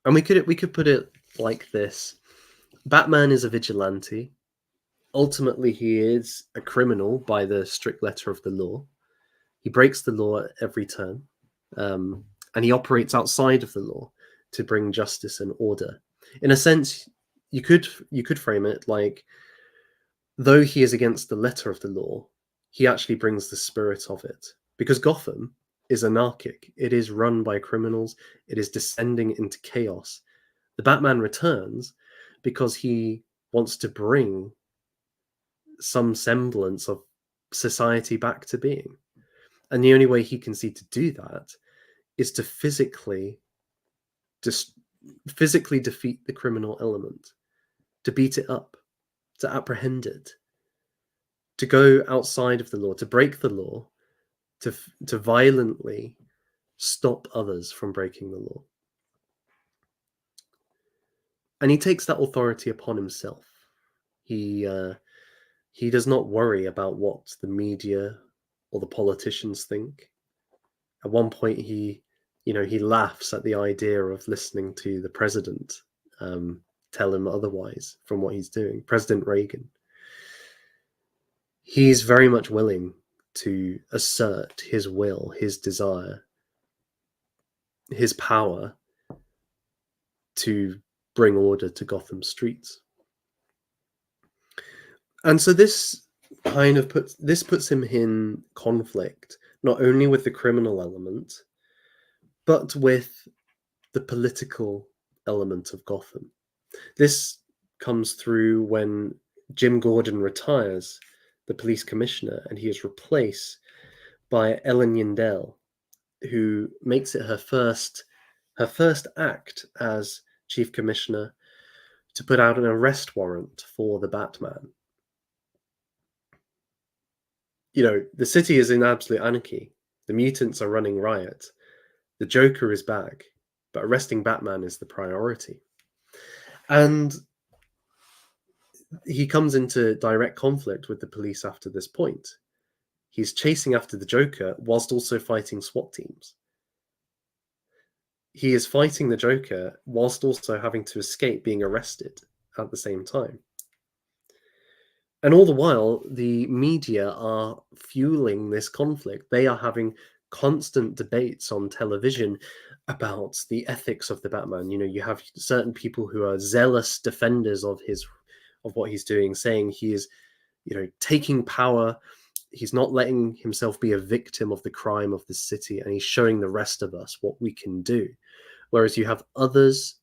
And we could put it like this. Batman is a vigilante. Ultimately, he is a criminal by the strict letter of the law. He breaks the law at every turn, and he operates outside of the law to bring justice and order. In a sense, you could frame it like, though he is against the letter of the law, he actually brings the spirit of it. Because Gotham is anarchic. It is run by criminals. It is descending into chaos. The Batman returns because he wants to bring some semblance of society back to being. And the only way he can see to do that is to physically defeat the criminal element, to beat it up, to apprehend it, to go outside of the law, to break the law, to violently stop others from breaking the law. And he takes that authority upon himself. He uh, he does not worry about what the media or the politicians think. At one point, he laughs at the idea of listening to the president um, tell him otherwise from what he's doing. President Reagan. He's very much willing to assert his will, his desire, his power to bring order to Gotham streets. And so this puts him in conflict not only with the criminal element, but with the political element of Gotham. This comes through when Jim Gordon retires, the police commissioner, and he is replaced by Ellen Yindel, who makes it her first act as chief commissioner to put out an arrest warrant for the Batman. The city is in absolute anarchy. The mutants are running riot. The Joker is back, but arresting Batman is the priority. And he comes into direct conflict with the police after this point. He's chasing after the Joker whilst also fighting SWAT teams. He is fighting the Joker whilst also having to escape being arrested at the same time. And all the while, the media are fueling this conflict. They are having constant debates on television about the ethics of the Batman. You have certain people who are zealous defenders of what he's doing, saying he is, taking power. He's not letting himself be a victim of the crime of the city, and he's showing the rest of us what we can do. Whereas you have others,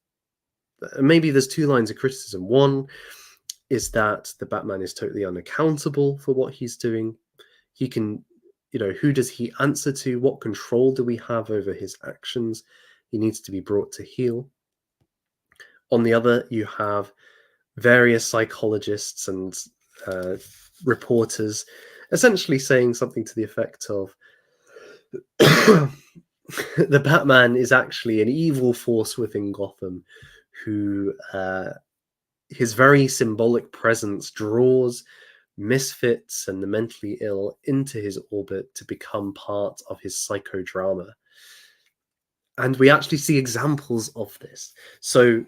maybe there's two lines of criticism. One is that the Batman is totally unaccountable for what he's doing. He can, who does he answer to? What control do we have over his actions? He needs to be brought to heel. On the other, you have various psychologists and reporters essentially saying something to the effect of the Batman is actually an evil force within Gotham who his very symbolic presence draws misfits and the mentally ill into his orbit to become part of his psychodrama. And we actually see examples of this. So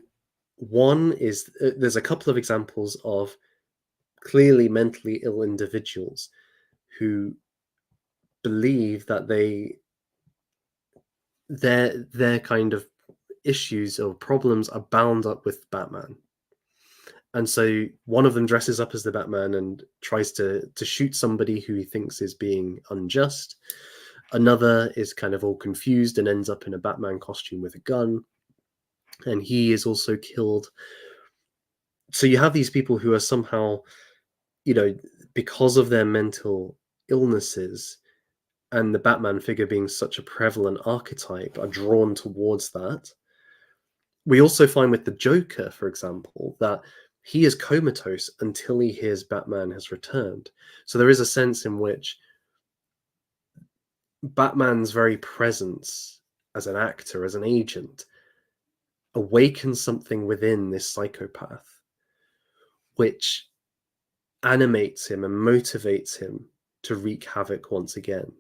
one is there's a couple of examples of clearly mentally ill individuals who believe that their kind of issues or problems are bound up with Batman. And so one of them dresses up as the Batman and tries to shoot somebody who he thinks is being unjust. Another is kind of all confused and ends up in a Batman costume with a gun. And he is also killed. So you have these people who are somehow, because of their mental illnesses and the Batman figure being such a prevalent archetype, are drawn towards that. We also find with the Joker, for example, that he is comatose until he hears Batman has returned. So there is a sense in which Batman's very presence as an actor, as an agent, awakens something within this psychopath, which animates him and motivates him to wreak havoc once again.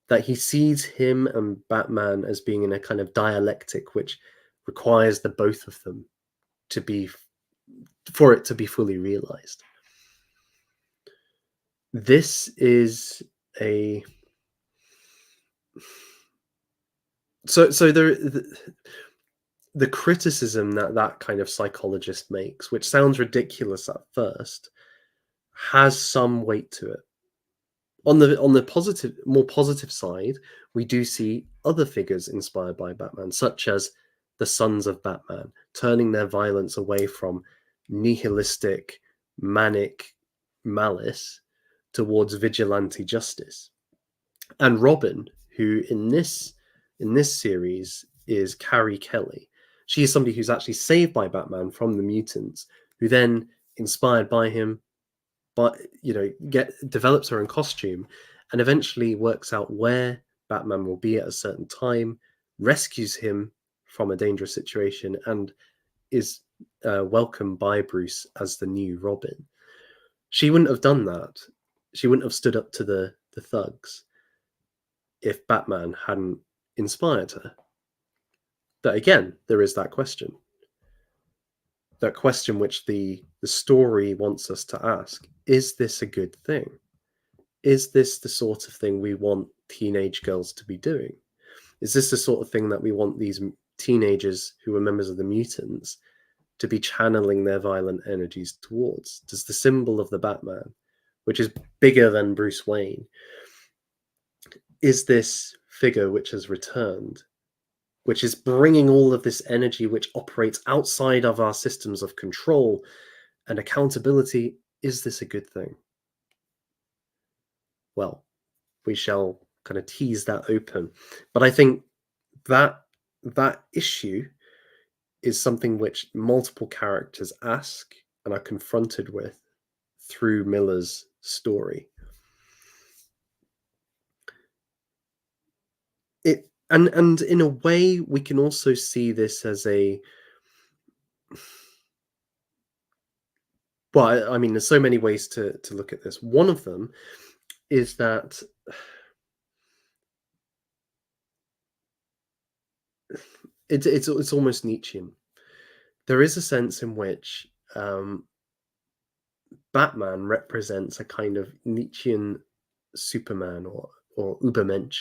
That he sees him and Batman as being in a kind of dialectic which requires the both of them for it to be fully realized. This is a so the criticism that kind of psychologist makes, which sounds ridiculous at first, has some weight to it. On the positive, more positive side, we do see other figures inspired by Batman, such as the Sons of Batman, turning their violence away from nihilistic, manic malice towards vigilante justice. And Robin, who in this series is Carrie Kelly, she is somebody who's actually saved by Batman from the mutants, who then, inspired by him, but develops her own costume and eventually works out where Batman will be at a certain time, rescues him from a dangerous situation, and is welcomed by Bruce as the new Robin. She wouldn't have done that. She wouldn't have stood up to the thugs if Batman hadn't inspired her. But again, there is that question which the story wants us to ask: is this a good thing? Is this the sort of thing we want teenage girls to be doing? Is this the sort of thing that we want these teenagers who are members of the mutants to be channeling their violent energies towards? Does the symbol of the Batman, which is bigger than Bruce Wayne, is this figure which has returned, which is bringing all of this energy which operates outside of our systems of control and accountability? Is this a good thing? Well, we shall kind of tease that open. But I think that that issue is something which multiple characters ask and are confronted with through Miller's story. And in a way, we can also see this as a, well, I mean, there's so many ways to look at this. One of them is that it's almost Nietzschean. There is a sense in which Batman represents a kind of Nietzschean Superman or Übermensch,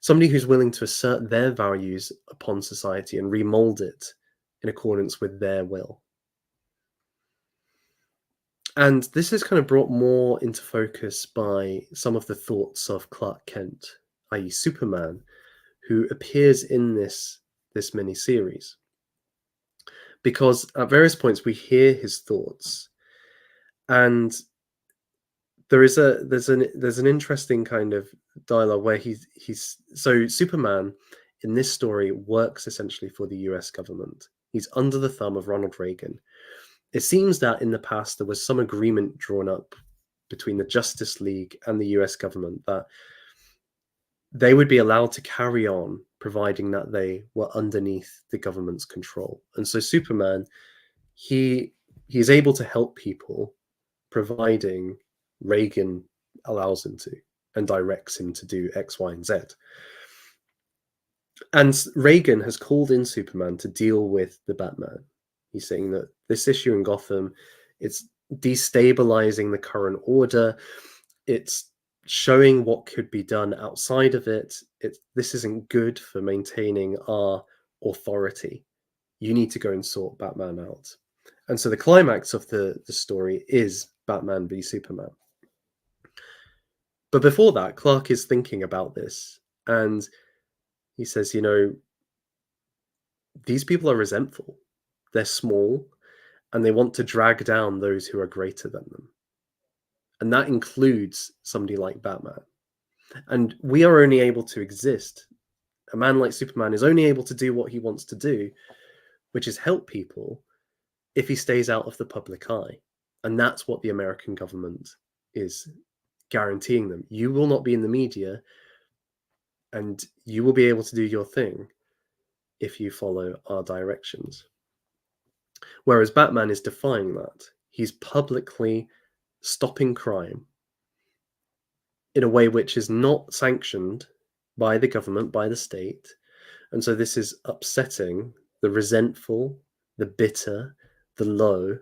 somebody who's willing to assert their values upon society and remold it in accordance with their will. And this is kind of brought more into focus by some of the thoughts of Clark Kent, i.e., Superman, who appears in this mini series. Because at various points we hear his thoughts, and there's an interesting kind of dialogue where he's so Superman in this story works essentially for the US government. He's under the thumb of Ronald Reagan. It seems that in the past there was some agreement drawn up between the Justice League and the US government that they would be allowed to carry on providing that they were underneath the government's control. And so Superman, he's able to help people providing Reagan allows him to and directs him to do X, Y, and Z. And Reagan has called in Superman to deal with the Batman. He's saying that this issue in Gotham, it's destabilizing the current order. It's showing what could be done outside of it. This isn't good for maintaining our authority. You need to go and sort Batman out. And so the climax of the story is Batman v Superman. But before that, Clark is thinking about this, and he says, these people are resentful. They're small, and they want to drag down those who are greater than them. And that includes somebody like Batman. And we are only able to exist. A man like Superman is only able to do what he wants to do, which is help people, if he stays out of the public eye. And that's what the American government is guaranteeing them. You will not be in the media, and you will be able to do your thing if you follow our directions. Whereas Batman is defying that. He's publicly stopping crime in a way which is not sanctioned by the government, by the state. And so this is upsetting the resentful, the bitter, the low,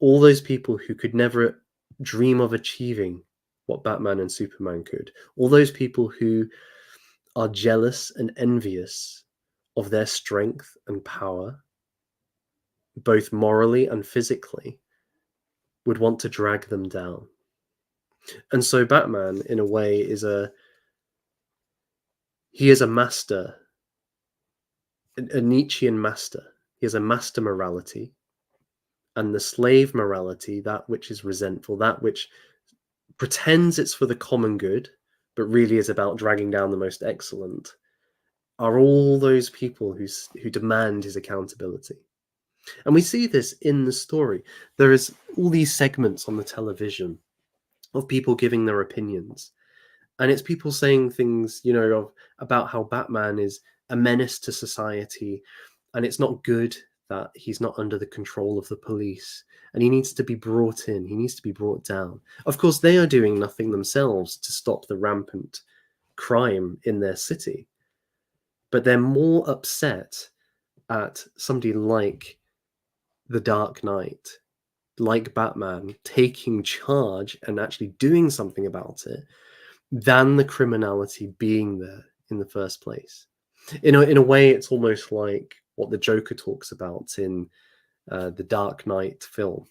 all those people who could never dream of achieving what Batman and Superman could. All those people who are jealous and envious of their strength and power, both morally and physically, would want to drag them down. And so Batman, in a way, is a master, a Nietzschean master. He is a master morality, and the slave morality, that which is resentful, that which pretends it's for the common good, but really is about dragging down the most excellent, are all those people who demand his accountability. And we see this in the story. There is all these segments on the television of people giving their opinions. And it's people saying things, about how Batman is a menace to society and it's not good that he's not under the control of the police, and he needs to be brought in, he needs to be brought down. Of course, they are doing nothing themselves to stop the rampant crime in their city, but they're more upset at somebody like the Dark Knight, like Batman, taking charge and actually doing something about it than the criminality being there in the first place. In a way, it's almost like what the Joker talks about in the Dark Knight film,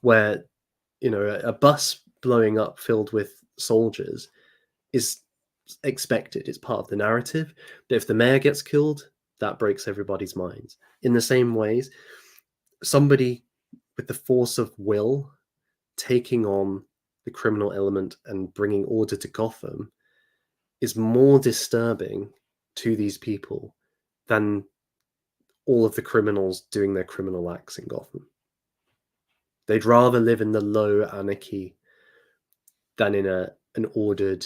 where a bus blowing up filled with soldiers is expected. It's part of the narrative. But if the mayor gets killed, that breaks everybody's minds. In the same ways, somebody with the force of will taking on the criminal element and bringing order to Gotham is more disturbing to these people than all of the criminals doing their criminal acts in Gotham. They'd rather live in the low anarchy than in an ordered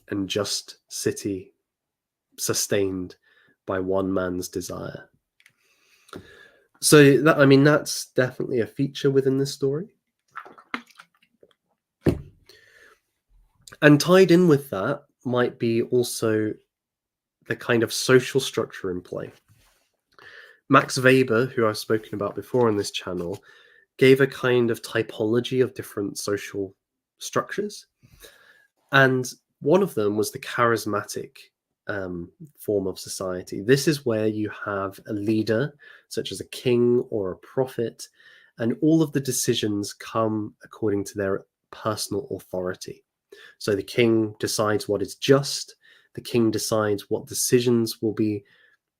and just city sustained by one man's desire. So that's definitely a feature within this story. And tied in with that might be also the kind of social structure in play. Max Weber, who I've spoken about before on this channel, gave a kind of typology of different social structures. And one of them was the charismatic form of society. This is where you have a leader, such as a king or a prophet, and all of the decisions come according to their personal authority. So the king decides what is just, the king decides what decisions will be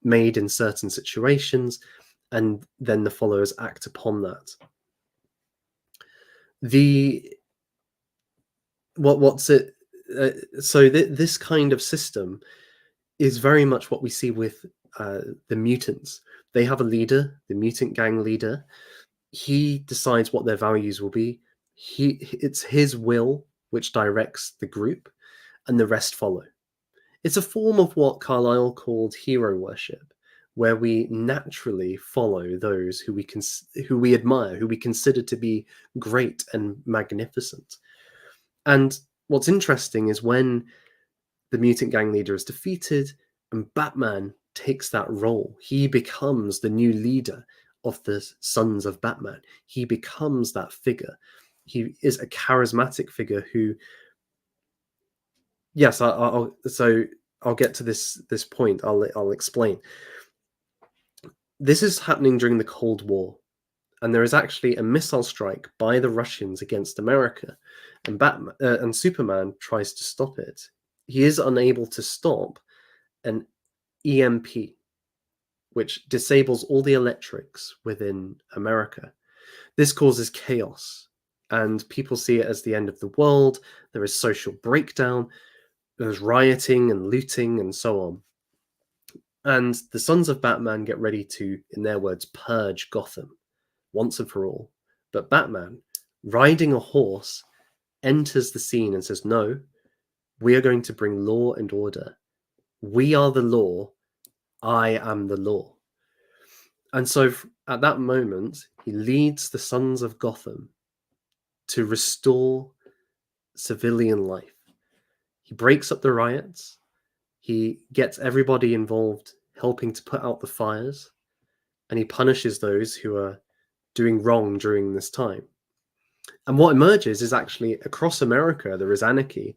made in certain situations, and then the followers act upon that. This kind of system is very much what we see with the mutants. They have a leader, the mutant gang leader. He decides what their values will be. It's his will which directs the group, and the rest follow. It's a form of what Carlyle called hero worship, where we naturally follow those who we admire, who we consider to be great and magnificent. And what's interesting is when the mutant gang leader is defeated and Batman takes that role, he becomes the new leader of the Sons of Batman. He becomes that figure. He is a charismatic figure who, yes, I'll get to this point. I'll explain. This is happening during the Cold War, and there is actually a missile strike by the Russians against America, and Batman and Superman tries to stop it. He is unable to stop an EMP, which disables all the electrics within America. This causes chaos, and people see it as the end of the world. There is social breakdown, there's rioting and looting and so on. And the Sons of Batman get ready to, in their words, purge Gotham once and for all. But Batman, riding a horse, enters the scene and says, no, we are going to bring law and order. We are the law. I am the law. And so at that moment, he leads the Sons of Gotham to restore civilian life. He breaks up the riots. He gets everybody involved helping to put out the fires, and he punishes those who are doing wrong during this time. And what emerges is actually across America, there is anarchy,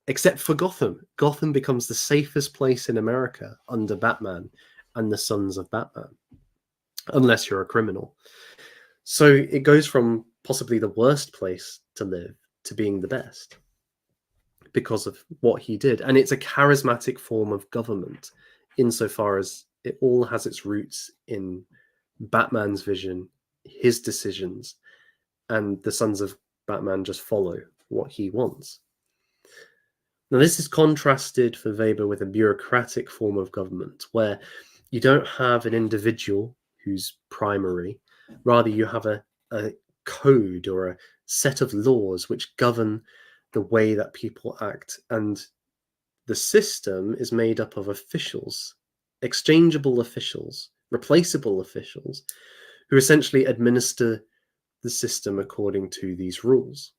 except for Gotham. Gotham becomes the safest place in America under Batman and the Sons of Batman, unless you're a criminal. So it goes from possibly the worst place to live to being the best because of what he did. And it's a charismatic form of government insofar as it all has its roots in Batman's vision, his decisions, and the Sons of Batman just follow what he wants. Now, this is contrasted for Weber with a bureaucratic form of government where you don't have an individual who's primary, rather you have a code or a set of laws which govern the way that people act, and the system is made up of officials, exchangeable officials replaceable officials who essentially administer the system according to these rules.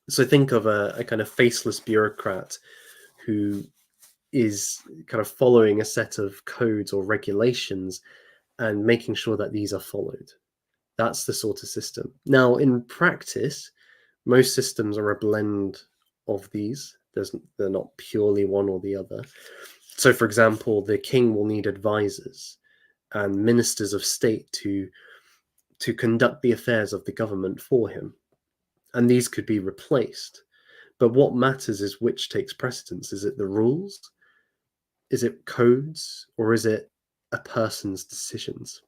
So think of a kind of faceless bureaucrat who is kind of following a set of codes or regulations and making sure that these are followed. That's the sort of system. Now, in practice, most systems are a blend of these. They're not purely one or the other. So, for example, the king will need advisors and ministers of state to conduct the affairs of the government for him. And these could be replaced. But what matters is which takes precedence. Is it the rules? Is it codes? Or is it a person's decisions?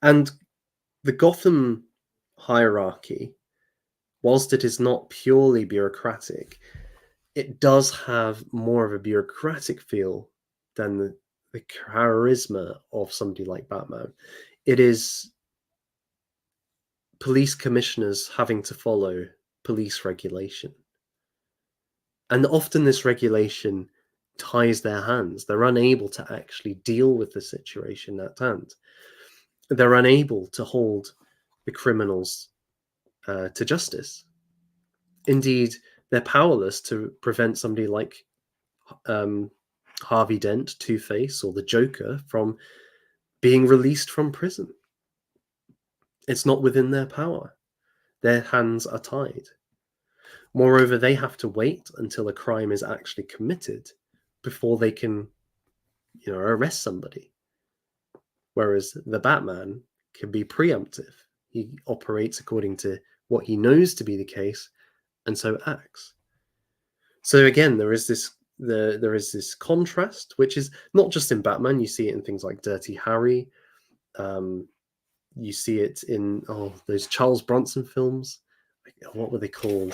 And the Gotham hierarchy, whilst it is not purely bureaucratic, it does have more of a bureaucratic feel than the charisma of somebody like Batman. It is police commissioners having to follow police regulation. And often this regulation ties their hands. They're unable to actually deal with the situation at hand. They're unable to hold the criminals to justice. Indeed, they're powerless to prevent somebody like Harvey Dent, Two-Face, or the Joker from being released from prison. It's not within their power. Their hands are tied. Moreover, they have to wait until a crime is actually committed before they can, arrest somebody. Whereas the Batman can be preemptive. He operates according to what he knows to be the case, and so acts. So again, there is this contrast, which is not just in Batman. You see it in things like Dirty Harry. You see it in those Charles Bronson films. What were they called?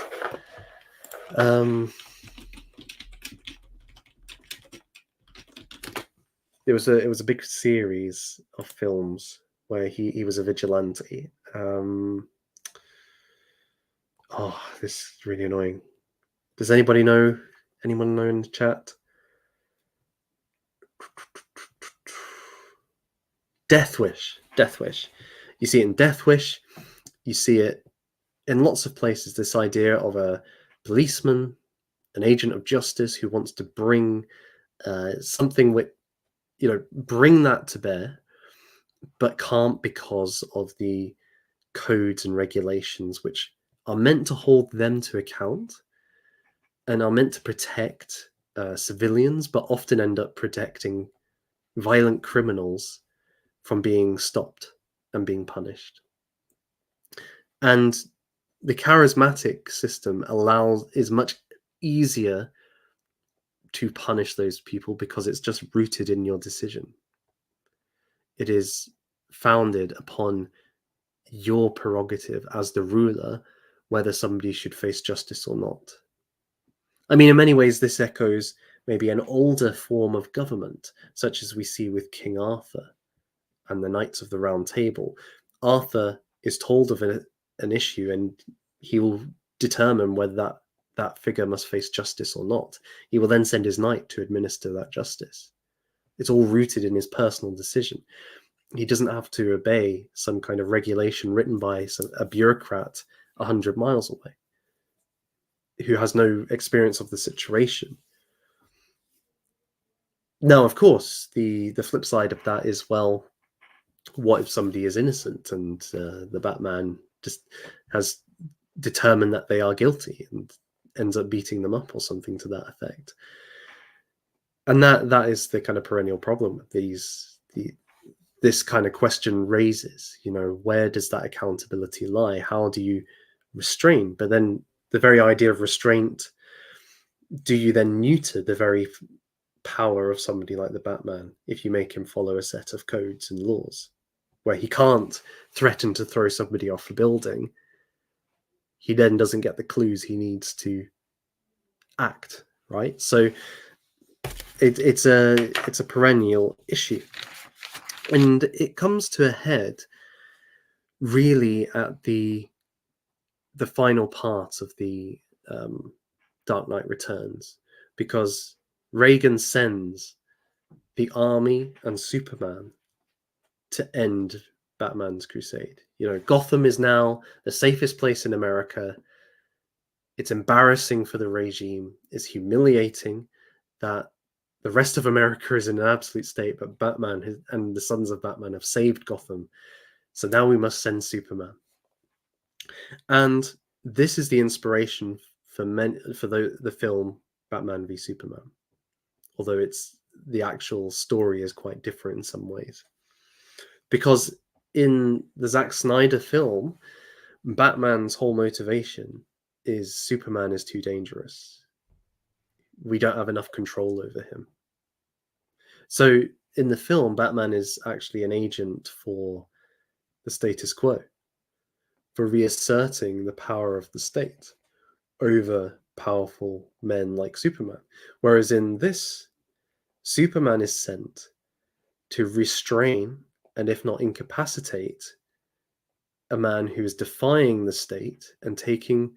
It was a big series of films where he was a vigilante. This is really annoying. Does anybody know? Anyone know in the chat? Death Wish. Death Wish. You see it in Death Wish. You see it in lots of places. This idea of a policeman, an agent of justice who wants to bring something with, bring that to bear, but can't because of the codes and regulations which are meant to hold them to account and are meant to protect civilians, but often end up protecting violent criminals from being stopped and being punished. And the charismatic system is much easier to punish those people because it's just rooted in your decision. It is founded upon your prerogative as the ruler whether somebody should face justice or not. I mean, in many ways, this echoes maybe an older form of government, such as we see with King Arthur and the Knights of the Round Table. Arthur is told of an issue and he will determine whether that figure must face justice or not. He will then send his knight to administer that justice. It's all rooted in his personal decision. He doesn't have to obey some kind of regulation written by a bureaucrat 100 miles away who has no experience of the situation. Now, of course, the flip side of that is, well, what if somebody is innocent and the Batman just has determined that they are guilty and ends up beating them up or something to that effect? And that is the kind of perennial problem that this kind of question raises. Where does that accountability lie? How do you restrain? But then the very idea of restraint, do you then neuter the very power of somebody like the Batman if you make him follow a set of codes and laws where he can't threaten to throw somebody off a building? He then doesn't get the clues he needs to act, right? So it's a perennial issue, and it comes to a head really at the final part of the Dark Knight Returns, because Reagan sends the army and Superman to end Batman's crusade. You know, Gotham is now the safest place in America. It's embarrassing for the regime. It's humiliating that the rest of America is in an absolute state, but Batman and the sons of Batman have saved Gotham. So now we must send Superman. And this is the inspiration for the film Batman v Superman. Although it's the actual story is quite different in some ways. Because in the Zack Snyder film, Batman's whole motivation is Superman is too dangerous. We don't have enough control over him. So in the film, Batman is actually an agent for the status quo, for reasserting the power of the state over powerful men like Superman. Whereas in this, Superman is sent to restrain and, if not incapacitate, a man who is defying the state and taking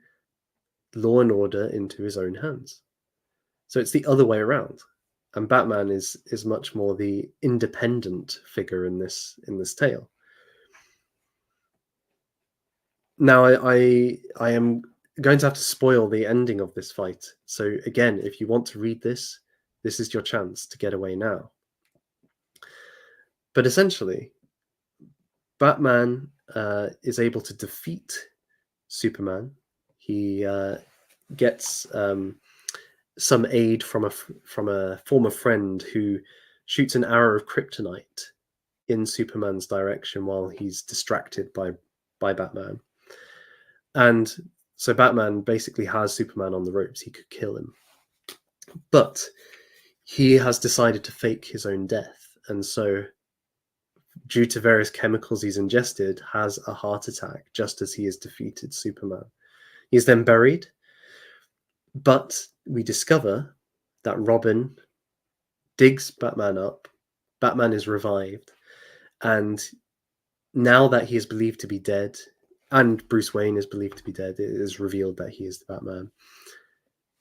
law and order into his own hands. So it's the other way around. And Batman is much more the independent figure in this tale. Now I am going to have to spoil the ending of this fight. So again, if you want to read this, this is your chance to get away now. But essentially, Batman is able to defeat Superman. He gets some aid from a former friend who shoots an arrow of kryptonite in Superman's direction while he's distracted by Batman. And so Batman basically has Superman on the ropes. He could kill him. But he has decided to fake his own death. And so, due to various chemicals he's ingested, has a heart attack just as he has defeated Superman. He's then buried. But we discover that Robin digs Batman up. Batman is revived. And now that he is believed to be dead, and Bruce Wayne is believed to be dead, it is revealed that he is the Batman.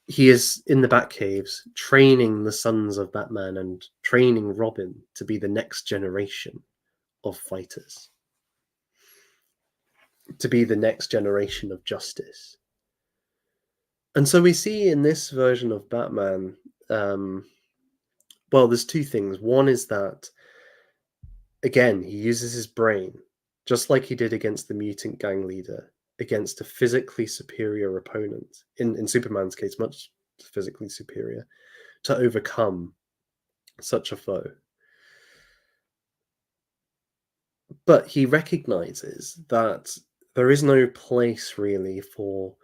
He is in the Batcaves training the sons of Batman and training Robin to be the next generation of fighters, to be the next generation of justice. And so we see in this version of Batman, well, there's two things. One is that, again, he uses his brain, just like he did against the mutant gang leader, against a physically superior opponent, in Superman's case, much physically superior, to overcome such a foe. But he recognizes that there is no place really for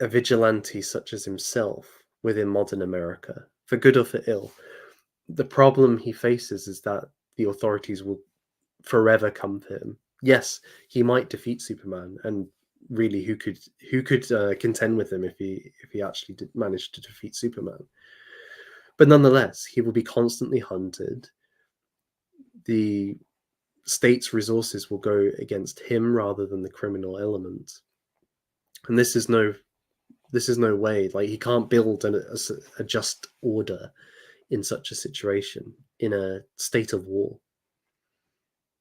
a vigilante such as himself within modern America, for good or for ill. The problem he faces is that the authorities will forever come for him. Yes, he might defeat Superman, and really, who could contend with him if he actually did manage to defeat Superman? But nonetheless, he will be constantly hunted. The state's resources will go against him rather than the criminal element, and this is no way. Like, he can't build a just order in such a situation, in a state of war.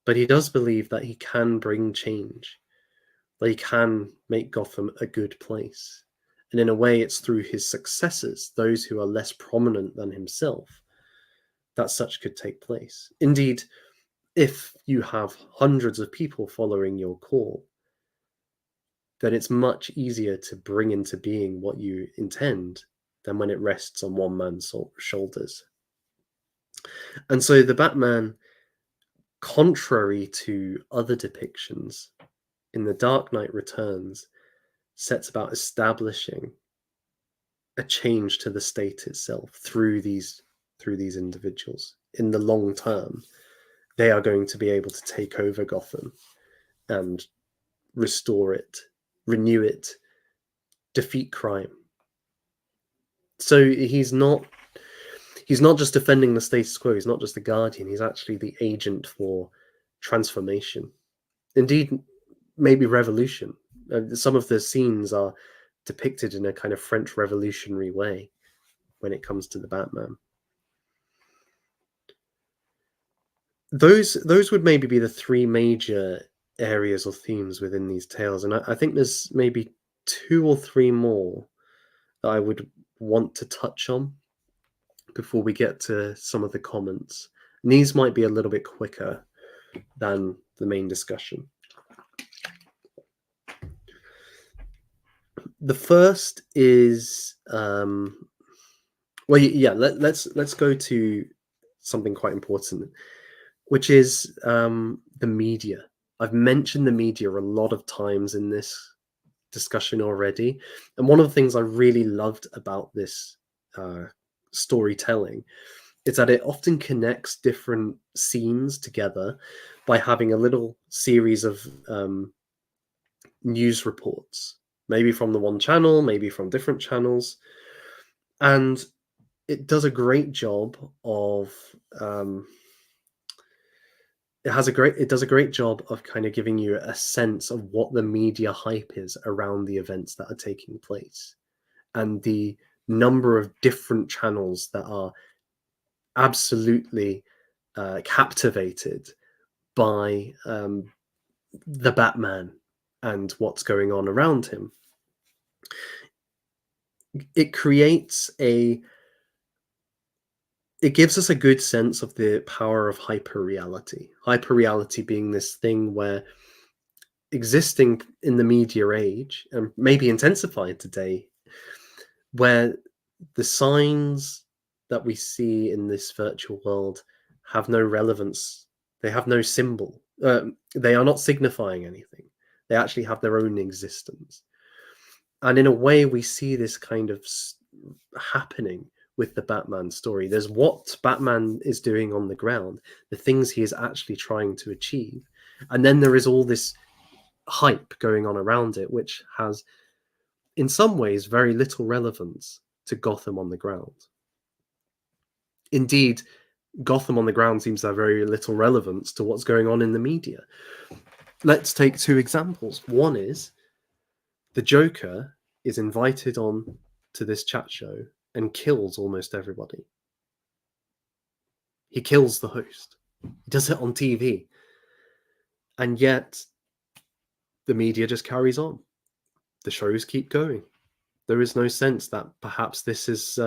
But he does believe that he can bring change, that he can make Gotham a good place. And in a way, it's through his successors, those who are less prominent than himself, that such could take place. Indeed, if you have hundreds of people following your call, then it's much easier to bring into being what you intend than when it rests on one man's shoulders. And so the Batman, contrary to other depictions in The Dark Knight Returns, sets about establishing a change to the state itself through these individuals. In the long term, they are going to be able to take over Gotham and restore it, renew it, defeat crime. So he's not just defending the status quo. He's not just the guardian. He's actually the agent for transformation. Indeed, maybe revolution. Some of the scenes are depicted in a kind of French revolutionary way when it comes to the Batman. Those would maybe be the three major areas or themes within these tales, and I think there's maybe two or three more that I would want to touch on before we get to some of the comments. And these might be a little bit quicker than the main discussion. The first is well, yeah. Let's go to something quite important, which is the media. I've mentioned the media a lot of times in this discussion already, and one of the things I really loved about this uh, storytelling is that it often connects different scenes together by having a little series of news reports, maybe from the one channel, maybe from different channels, and it does a great job of um, it does a great job of kind of giving you a sense of what the media hype is around the events that are taking place, and the number of different channels that are absolutely captivated by the Batman and what's going on around him. It creates a it gives us a good sense of the power of hyperreality. Hyperreality being this thing where existing in the media age, and maybe intensified today, where the signs that we see in this virtual world have no relevance. They have no symbol. They are not signifying anything. They actually have their own existence. And in a way, we see this kind of happening with the Batman story. There's what Batman is doing on the ground, the things he is actually trying to achieve. And then there is all this hype going on around it, which has, in some ways, very little relevance to Gotham on the ground. Indeed, Gotham on the ground seems to have very little relevance to what's going on in the media. Let's take two examples. One is the Joker is invited on to this chat show and kills almost everybody. He kills the host. He does it on TV. And yet the media just carries on. The shows keep going. There is no sense that perhaps this is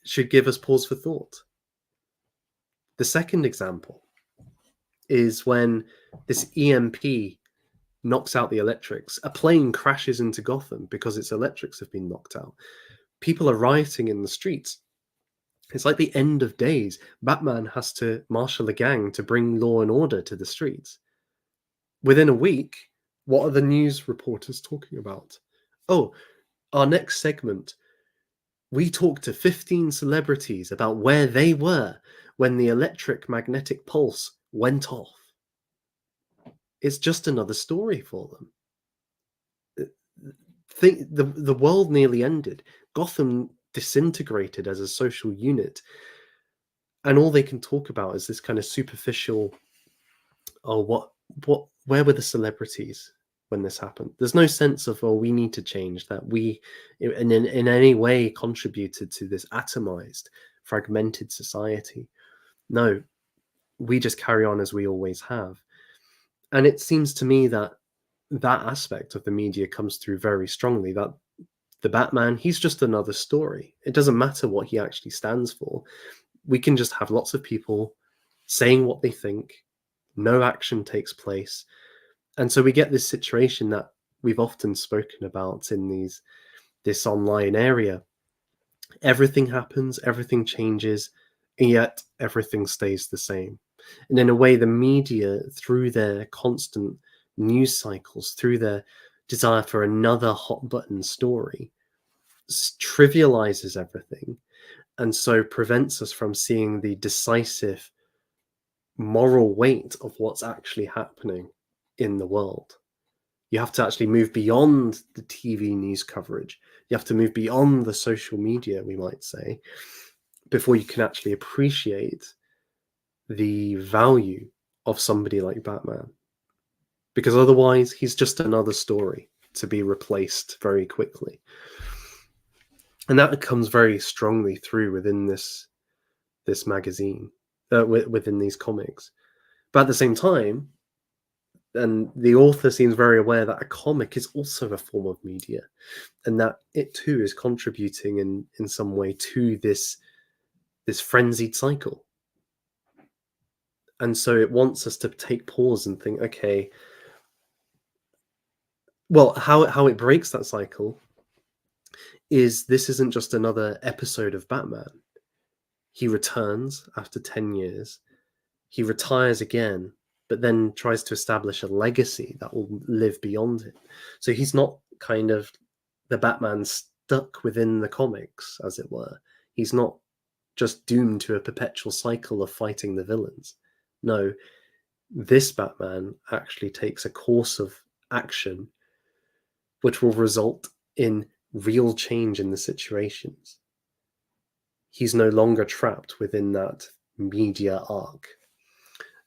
should give us pause for thought. The second example is when this EMP knocks out the electrics. A plane crashes into Gotham because its electrics have been knocked out. People are rioting in the streets. It's like the end of days. Batman has to marshal a gang to bring law and order to the streets. Within a week, what are the news reporters talking about? Oh, our next segment, we talked to 15 celebrities about where they were when the electric magnetic pulse went off. It's just another story for them. The world nearly ended. Gotham disintegrated as a social unit, and all they can talk about is this kind of superficial. Oh, what? Where were the celebrities when this happened? There's no sense of, oh, we need to change that. We, in any way, contributed to this atomized, fragmented society. No, we just carry on as we always have. And it seems to me that that aspect of the media comes through very strongly, that the Batman, he's just another story. It doesn't matter what he actually stands for. We can just have lots of people saying what they think, no action takes place. And so we get this situation that we've often spoken about in this online area. Everything happens, everything changes, and yet everything stays the same. And in a way, the media, through their constant news cycles, through their desire for another hot button story, trivializes everything, and so prevents us from seeing the decisive moral weight of what's actually happening in the world. You have to actually move beyond the TV news coverage. You have to move beyond the social media, we might say, before you can actually appreciate the value of somebody like Batman. Because otherwise, he's just another story to be replaced very quickly. And that comes very strongly through within this magazine. within these comics. But at the same time, and the author seems very aware that a comic is also a form of media, and that it too is contributing in some way to this frenzied cycle. And so it wants us to take pause and think, okay, well, how it breaks that cycle is this isn't just another episode of Batman. He returns after 10 years, he retires again, but then tries to establish a legacy that will live beyond him. So he's not kind of the Batman stuck within the comics, as it were. He's not just doomed to a perpetual cycle of fighting the villains. No, this Batman actually takes a course of action which will result in real change in the situations. He's no longer trapped within that media arc.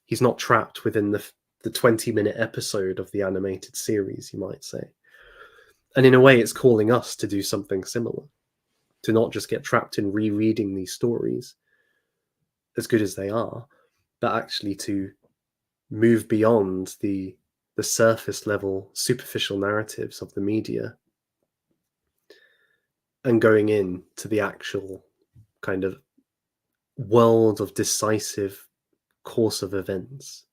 He's not trapped within the 20-minute episode of the animated series, you might say. And in a way, it's calling us to do something similar, to not just get trapped in rereading these stories, as good as they are, but actually to move beyond the surface level, superficial narratives of the media and going into the actual kind of world of decisive course of events,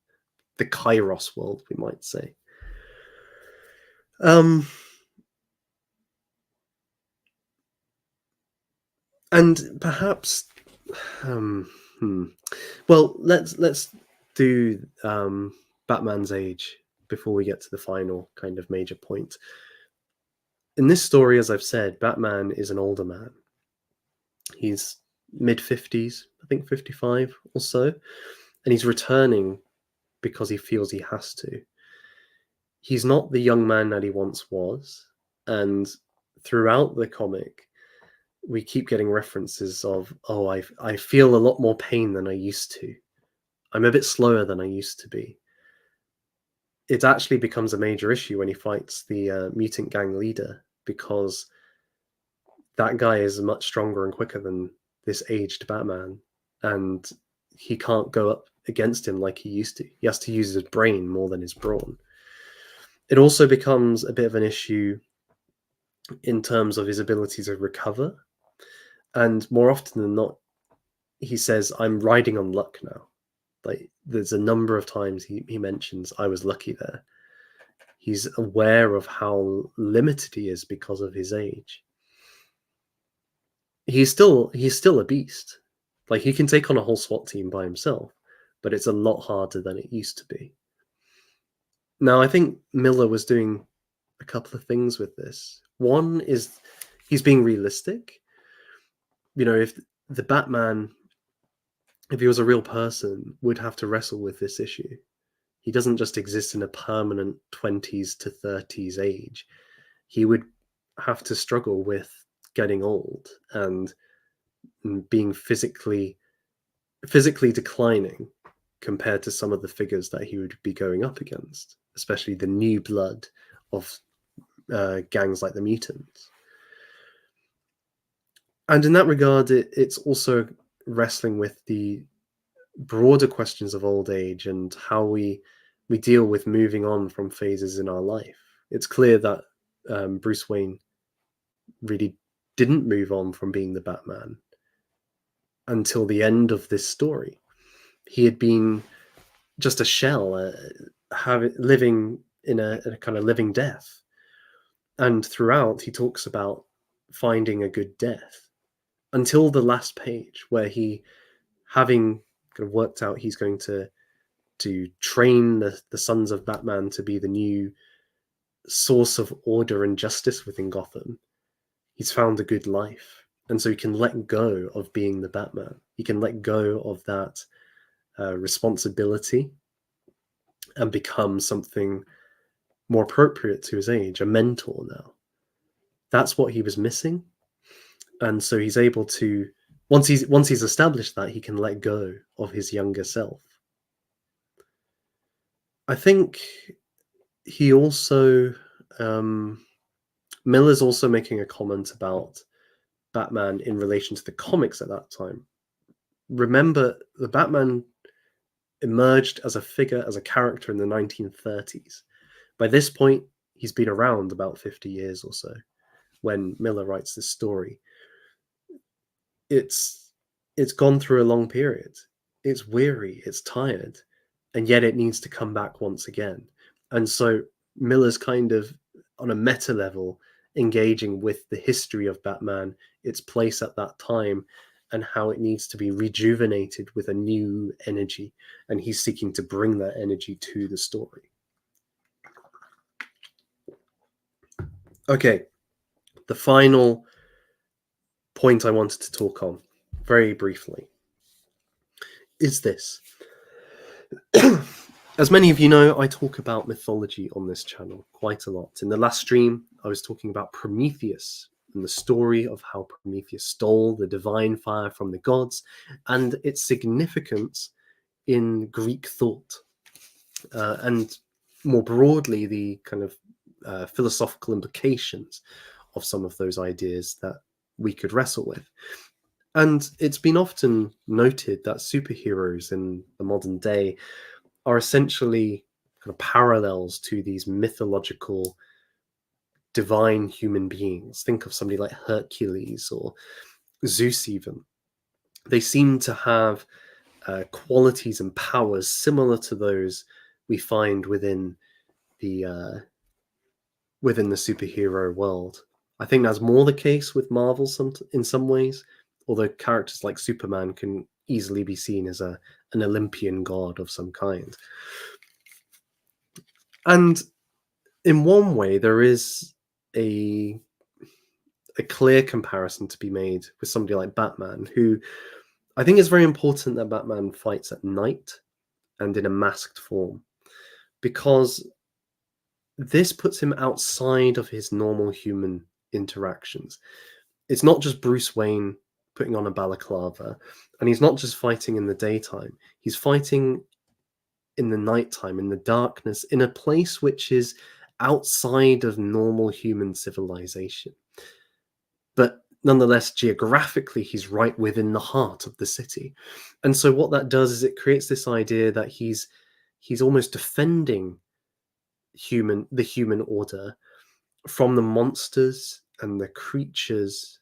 the Kairos world, we might say. Um, and perhaps, um, hmm. Well, let's do Batman's age before we get to the final kind of major point. In this story, as I've said, Batman is an older man. He's mid-50s, I think 55 or so, and he's returning because he feels he has to. He's not the young man that he once was, and throughout the comic, we keep getting references of, oh, I feel a lot more pain than I used to. I'm a bit slower than I used to be. It actually becomes a major issue when he fights the mutant gang leader, because that guy is much stronger and quicker than this aged Batman, and he can't go up against him like he used to. He has to use his brain more than his brawn. It also becomes a bit of an issue in terms of his ability to recover, and more often than not, he says, "I'm riding on luck now." Like, there's a number of times he mentions, "I was lucky there." He's aware of how limited he is because of his age. He's still a beast. Like, he can take on a whole SWAT team by himself, but it's a lot harder than it used to be. Now, I think Miller was doing a couple of things with this. One is he's being realistic. You know, if the Batman, if he was a real person, would have to wrestle with this issue. He doesn't just exist in a permanent 20s to 30s age. He would have to struggle with getting old and being physically declining compared to some of the figures that he would be going up against, especially the new blood of gangs like the mutants. And in that regard, it's also wrestling with the broader questions of old age and how we deal with moving on from phases in our life. It's clear that Bruce Wayne really didn't move on from being the Batman until the end of this story. He had been just a shell, living in a kind of living death. And throughout, he talks about finding a good death until the last page, where he, having kind of worked out he's going to train the sons of Batman to be the new source of order and justice within Gotham, he's found a good life. And so he can let go of being the Batman. He can let go of that responsibility and become something more appropriate to his age, a mentor now. That's what he was missing. And so he's able to, once he's established that, he can let go of his younger self. I think he also, Miller's also making a comment about Batman in relation to the comics at that time, remember the Batman emerged as a figure, as a character in the 1930s. By this point, he's been around about 50 years or so when Miller writes this story. It's it's gone through a long period. It's weary, it's tired, and yet it needs to come back once again. And so Miller's kind of on a meta level engaging with the history of Batman, its place at that time, and how it needs to be rejuvenated with a new energy. And he's seeking to bring that energy to the story. Okay, the final point I wanted to talk on very briefly is this. As many of you know, I talk about mythology on this channel quite a lot. In the last stream, I was talking about Prometheus and the story of how Prometheus stole the divine fire from the gods and its significance in Greek thought. And more broadly, the kind of philosophical implications of some of those ideas that we could wrestle with. And it's been often noted that superheroes in the modern day are essentially kind of parallels to these mythological divine human beings. Think of somebody like Hercules or Zeus, even. They seem to have qualities and powers similar to those we find within the superhero world. I think that's more the case with Marvel in some ways, although characters like Superman can easily be seen as an Olympian god of some kind. And in one way, there is a clear comparison to be made with somebody like Batman, who I think it's very important that Batman fights at night and in a masked form, because this puts him outside of his normal human interactions. It's not just Bruce Wayne putting on a balaclava, and he's not just fighting in the daytime. He's fighting in the nighttime, in the darkness, in a place which is outside of normal human civilization. But nonetheless, geographically, he's right within the heart of the city. And so what that does is it creates this idea that he's almost defending the human order from the monsters and the creatures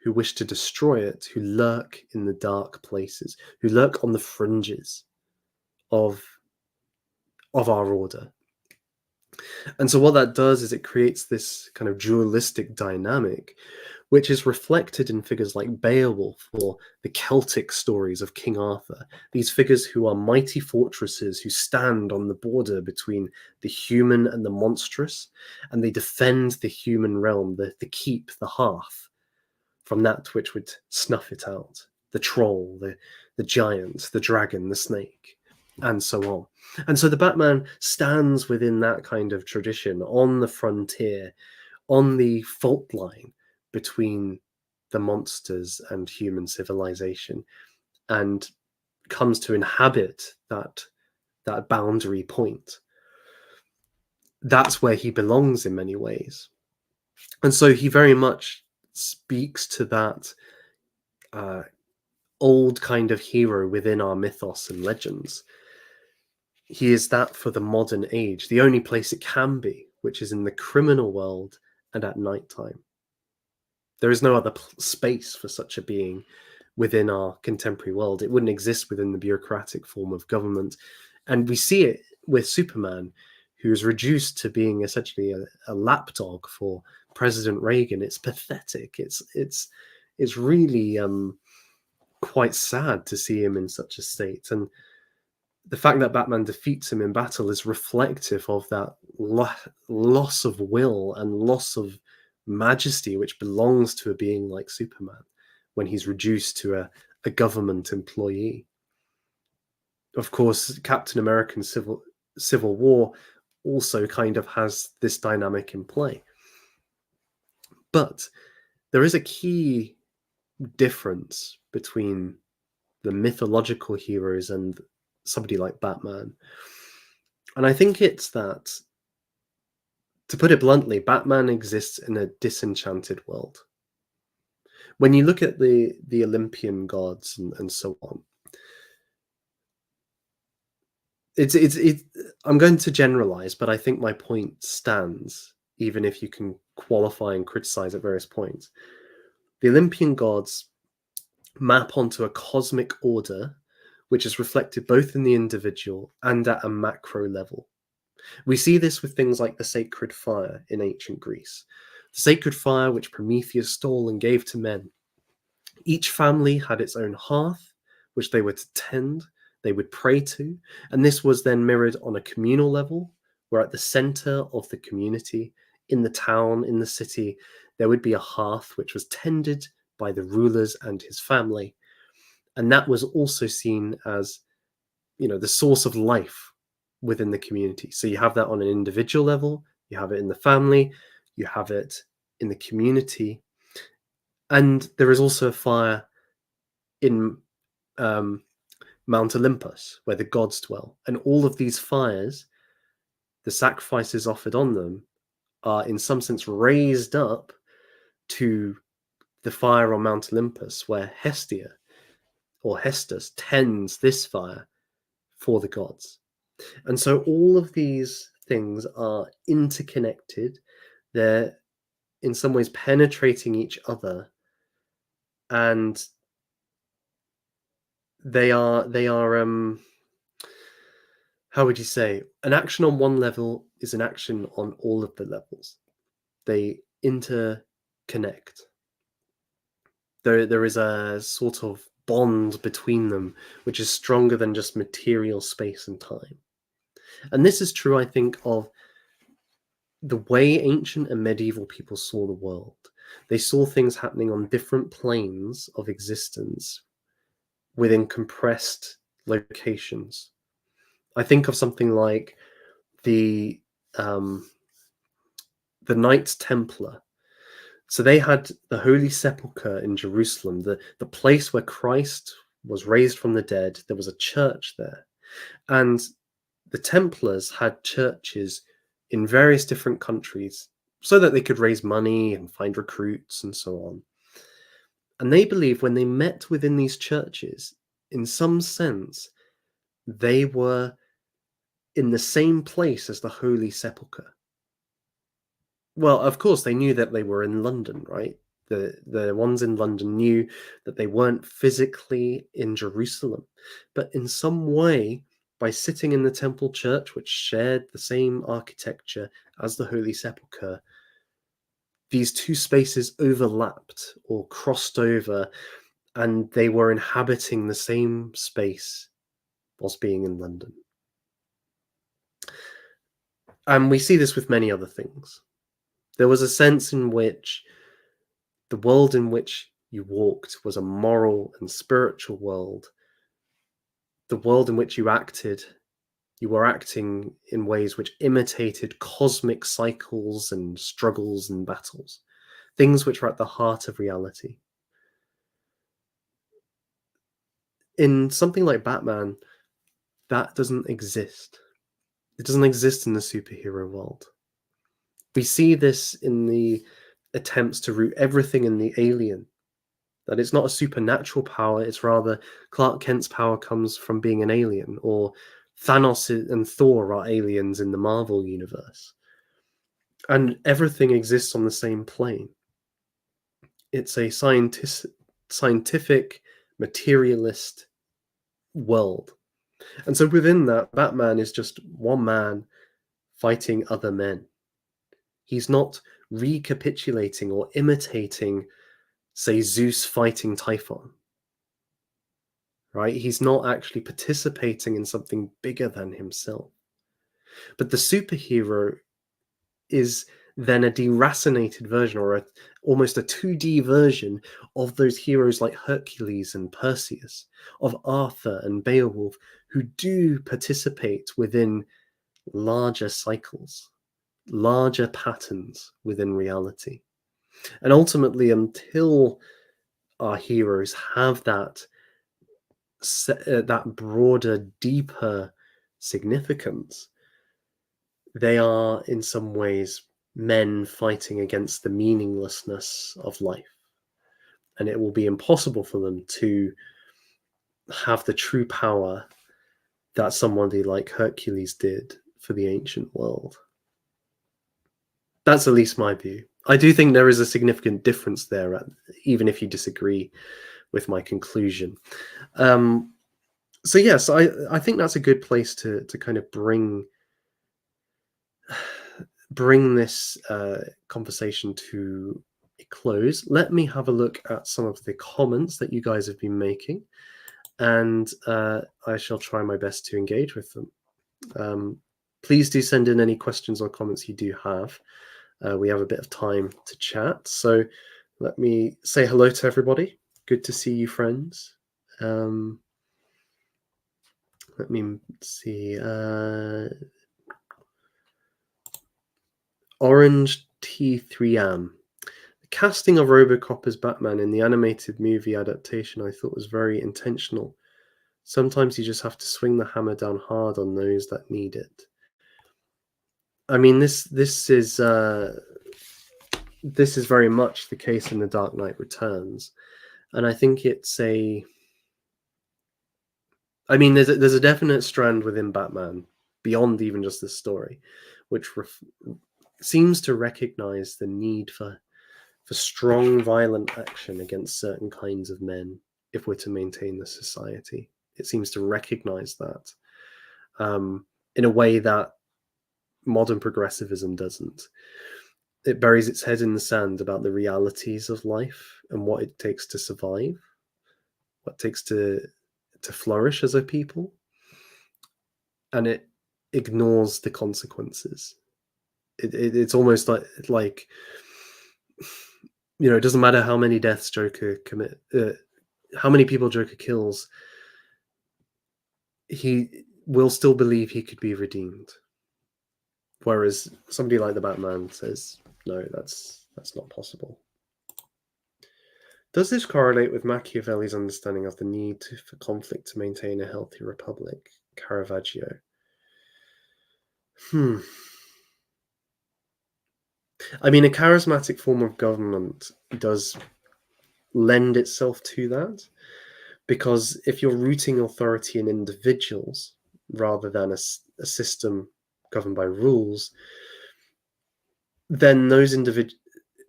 who wish to destroy it, who lurk in the dark places, who lurk on the fringes of our order. And so what that does is it creates this kind of dualistic dynamic, which is reflected in figures like Beowulf or the Celtic stories of King Arthur. These figures who are mighty fortresses who stand on the border between the human and the monstrous, and they defend the human realm, the keep, the hearth, from that which would snuff it out. The troll, the giant, the dragon, the snake, and so on. And so the Batman stands within that kind of tradition on the frontier, on the fault line between the monsters and human civilization, and comes to inhabit that boundary point. That's where he belongs in many ways. And so he very much speaks to that old kind of hero within our mythos and legends. He is that for the modern age, the only place it can be, which is in the criminal world and at nighttime. There is no other space for such a being within our contemporary world. It wouldn't exist within the bureaucratic form of government. And we see it with Superman, who is reduced to being essentially a lapdog for President Reagan. It's pathetic. It's really quite sad to see him in such a state. And the fact that Batman defeats him in battle is reflective of that loss of will and loss of majesty which belongs to a being like Superman when he's reduced to a government employee. Of course, Captain American Civil War also kind of has this dynamic in play. But there is a key difference between the mythological heroes and somebody like Batman. And I think it's that, to put it bluntly, Batman exists in a disenchanted world. When you look at the Olympian gods and so on, It's I'm going to generalize, but I think my point stands, even if you can qualify and criticize at various points. The Olympian gods map onto a cosmic order which is reflected both in the individual and at a macro level. We see this with things like the sacred fire in ancient Greece. The sacred fire which Prometheus stole and gave to men. Each family had its own hearth, which they were to tend, they would pray to, and this was then mirrored on a communal level, where at the center of the community, in the town, in the city, there would be a hearth which was tended by the rulers and his family. And that was also seen as, the source of life within the community. So you have that on an individual level, you have it in the family, you have it in the community, and there is also a fire in Mount Olympus, where the gods dwell. And all of these fires, the sacrifices offered on them, are in some sense raised up to the fire on Mount Olympus, where Hestia or Hestus tends this fire for the gods. And so all of these things are interconnected. They're in some ways penetrating each other, and they are how would you say, an action on one level is an action on all of the levels. They interconnect. There is a sort of bond between them which is stronger than just material space and time. And this is true, I think, of the way ancient and medieval people saw the world. They saw things happening on different planes of existence within compressed locations. I think of something like the um, the Knights Templar. So they had the Holy Sepulchre in Jerusalem, the place where Christ was raised from the dead. There was a church there. And the Templars had churches in various different countries so that they could raise money and find recruits and so on. And they believed when they met within these churches, in some sense, they were in the same place as the Holy Sepulchre. Well, of course, they knew that they were in London, right? The ones in London knew that they weren't physically in Jerusalem, but in some way, by sitting in the temple church, which shared the same architecture as the Holy Sepulchre, these two spaces overlapped or crossed over, and they were inhabiting the same space whilst being in London. And we see this with many other things. There was a sense in which the world in which you walked was a moral and spiritual world. The world in which you were acting in ways which imitated cosmic cycles and struggles and battles, things which are at the heart of reality. In something like Batman, that doesn't exist. It doesn't exist in the superhero world. We see this in the attempts to root everything in the Alien. That it's not a supernatural power, it's rather Clark Kent's power comes from being an alien, or Thanos and Thor are aliens in the Marvel universe. And everything exists on the same plane. It's a scientific, materialist world. And so within that, Batman is just one man fighting other men. He's not recapitulating or imitating, say, Zeus fighting Typhon. Right? He's not actually participating in something bigger than himself. But the superhero is then a deracinated version, or almost a 2D version of those heroes like Hercules and Perseus, of Arthur and Beowulf, who do participate within larger cycles, larger patterns within reality. And ultimately, until our heroes have that broader, deeper significance, they are in some ways men fighting against the meaninglessness of life. And it will be impossible for them to have the true power that somebody like Hercules did for the ancient world. That's at least my view. I do think there is a significant difference there, even if you disagree with my conclusion. Um, so yes, I think that's a good place to kind of bring this conversation to a close. Let me have a look at some of the comments that you guys have been making, and I shall try my best to engage with them. Please do send in any questions or comments you do have. We have a bit of time to chat, so let me say hello to everybody. Good to see you, friends. Let me see. Orange T3M. The casting of Robocop as Batman in the animated movie adaptation I thought was very intentional. Sometimes you just have to swing the hammer down hard on those that need it. I mean, this is very much the case in The Dark Knight Returns, and I think it's a. I mean, there's a definite strand within Batman beyond even just this story, which seems to recognize the need for strong, violent action against certain kinds of men if we're to maintain the society. It seems to recognize that in a way that modern progressivism doesn't. It buries its head in the sand about the realities of life and what it takes to survive, what it takes to flourish as a people, and it ignores the consequences. It's almost like it doesn't matter how many deaths Joker how many people Joker kills, he will still believe he could be redeemed. Whereas somebody like the Batman says, no, that's not possible. Does this correlate with Machiavelli's understanding of the need for conflict to maintain a healthy republic? Caravaggio. I mean, a charismatic form of government does lend itself to that, because if you're rooting authority in individuals rather than a system governed by rules, then it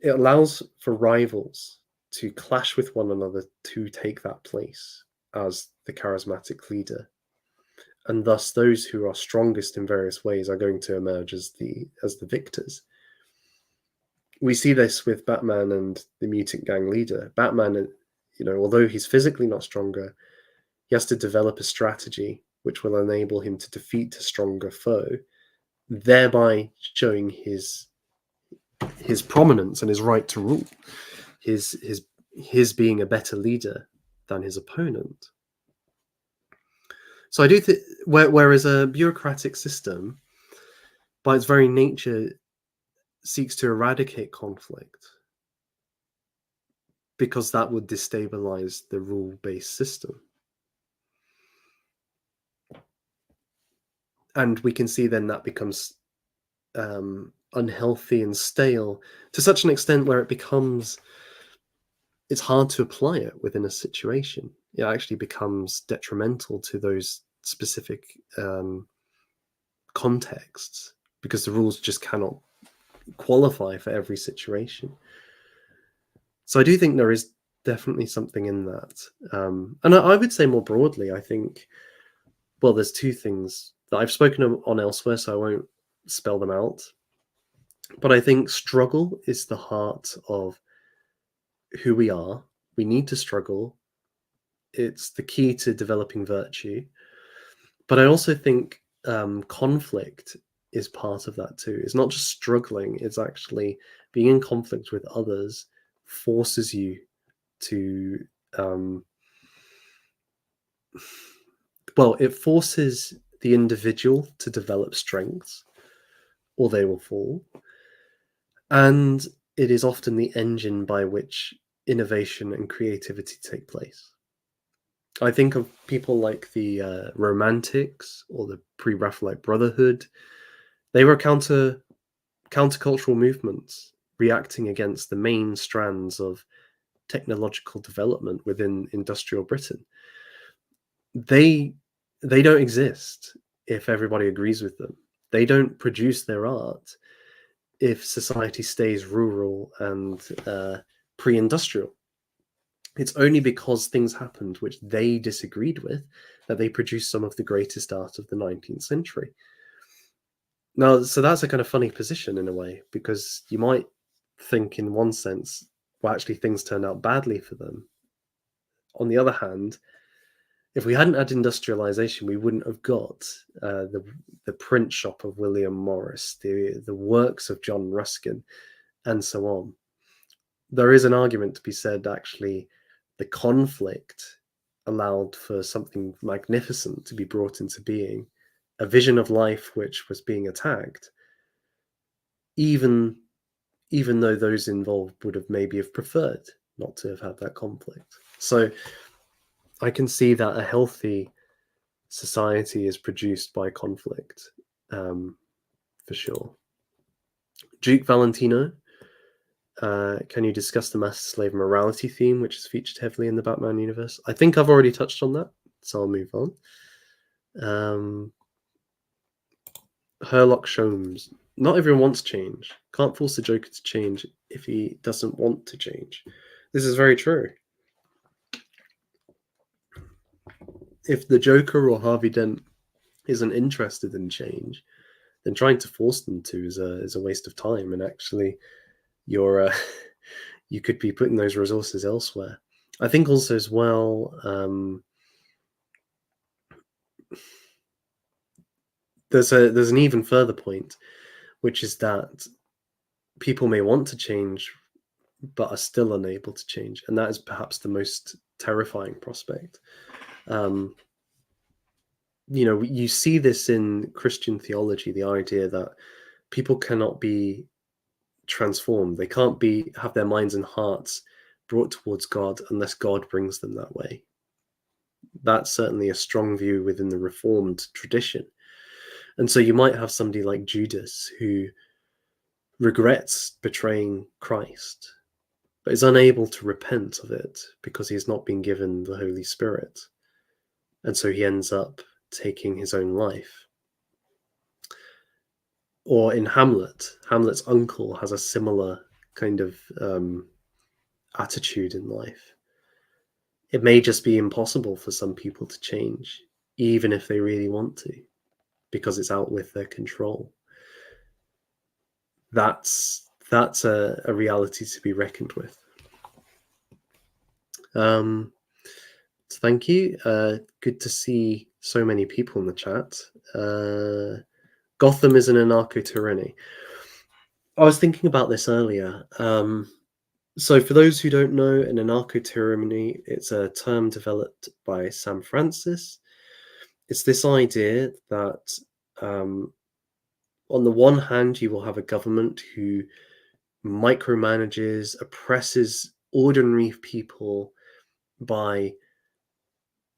allows for rivals to clash with one another to take that place as the charismatic leader, and thus those who are strongest in various ways are going to emerge as the victors. We see this with Batman and the mutant gang leader. Batman, although he's physically not stronger, he has to develop a strategy which will enable him to defeat a stronger foe, thereby showing his prominence and his right to rule, his being a better leader than his opponent. So I do think, whereas a bureaucratic system, by its very nature, seeks to eradicate conflict, because that would destabilize the rule-based system. And we can see then that becomes unhealthy and stale to such an extent where it's hard to apply it within a situation. It actually becomes detrimental to those specific contexts, because the rules just cannot qualify for every situation. So I do think there is definitely something in that. And I would say more broadly, I think, well, there's two things that I've spoken on elsewhere, so I won't spell them out. But I think struggle is the heart of who we are. We need to struggle. It's the key to developing virtue. But I also think conflict is part of that too. It's not just struggling, it's actually being in conflict with others forces you to it forces the individual to develop strengths, or they will fall. And it is often the engine by which innovation and creativity take place. I think of people like the Romantics or the pre-Raphaelite Brotherhood. They were countercultural movements reacting against the main strands of technological development within industrial Britain. They They don't exist if everybody agrees with them. They don't produce their art if society stays rural and pre-industrial. It's only because things happened which they disagreed with that they produced some of the greatest art of the 19th century. Now, so that's a kind of funny position in a way, because you might think in one sense, well, actually things turned out badly for them. On the other hand, if we hadn't had industrialization, we wouldn't have got the print shop of William Morris, the works of John Ruskin, and so on. There is an argument to be said, actually, the conflict allowed for something magnificent to be brought into being, a vision of life which was being attacked, even even though those involved would have maybe have preferred not to have had that conflict. So I can see that a healthy society is produced by conflict, for sure. Duke Valentino, can you discuss the master slave morality theme, which is featured heavily in the Batman universe? I think I've already touched on that, so I'll move on. Herlock Sholmes. Not everyone wants change. Can't force the Joker to change if he doesn't want to change. This is very true. If the Joker or Harvey Dent isn't interested in change, then trying to force them to is a waste of time. And actually, you're you could be putting those resources elsewhere. I think also as well, there's an even further point, which is that people may want to change but are still unable to change, and that is perhaps the most terrifying prospect. You see this in Christian theology, the idea that people cannot be transformed. They can't have their minds and hearts brought towards God unless God brings them that way. That's certainly a strong view within the Reformed tradition. And so you might have somebody like Judas who regrets betraying Christ, but is unable to repent of it because he has not been given the Holy Spirit. And so he ends up taking his own life. Or in Hamlet, Hamlet's uncle has a similar kind of attitude in life. It may just be impossible for some people to change, even if they really want to, because it's out with their control. That's a reality to be reckoned with. Thank you. Good to see so many people in the chat. Gotham is an anarcho-tyranny. I was thinking about this earlier. So for those who don't know, an anarcho-tyranny, it's a term developed by Sam Francis. It's this idea that on the one hand, you will have a government who micromanages, oppresses ordinary people by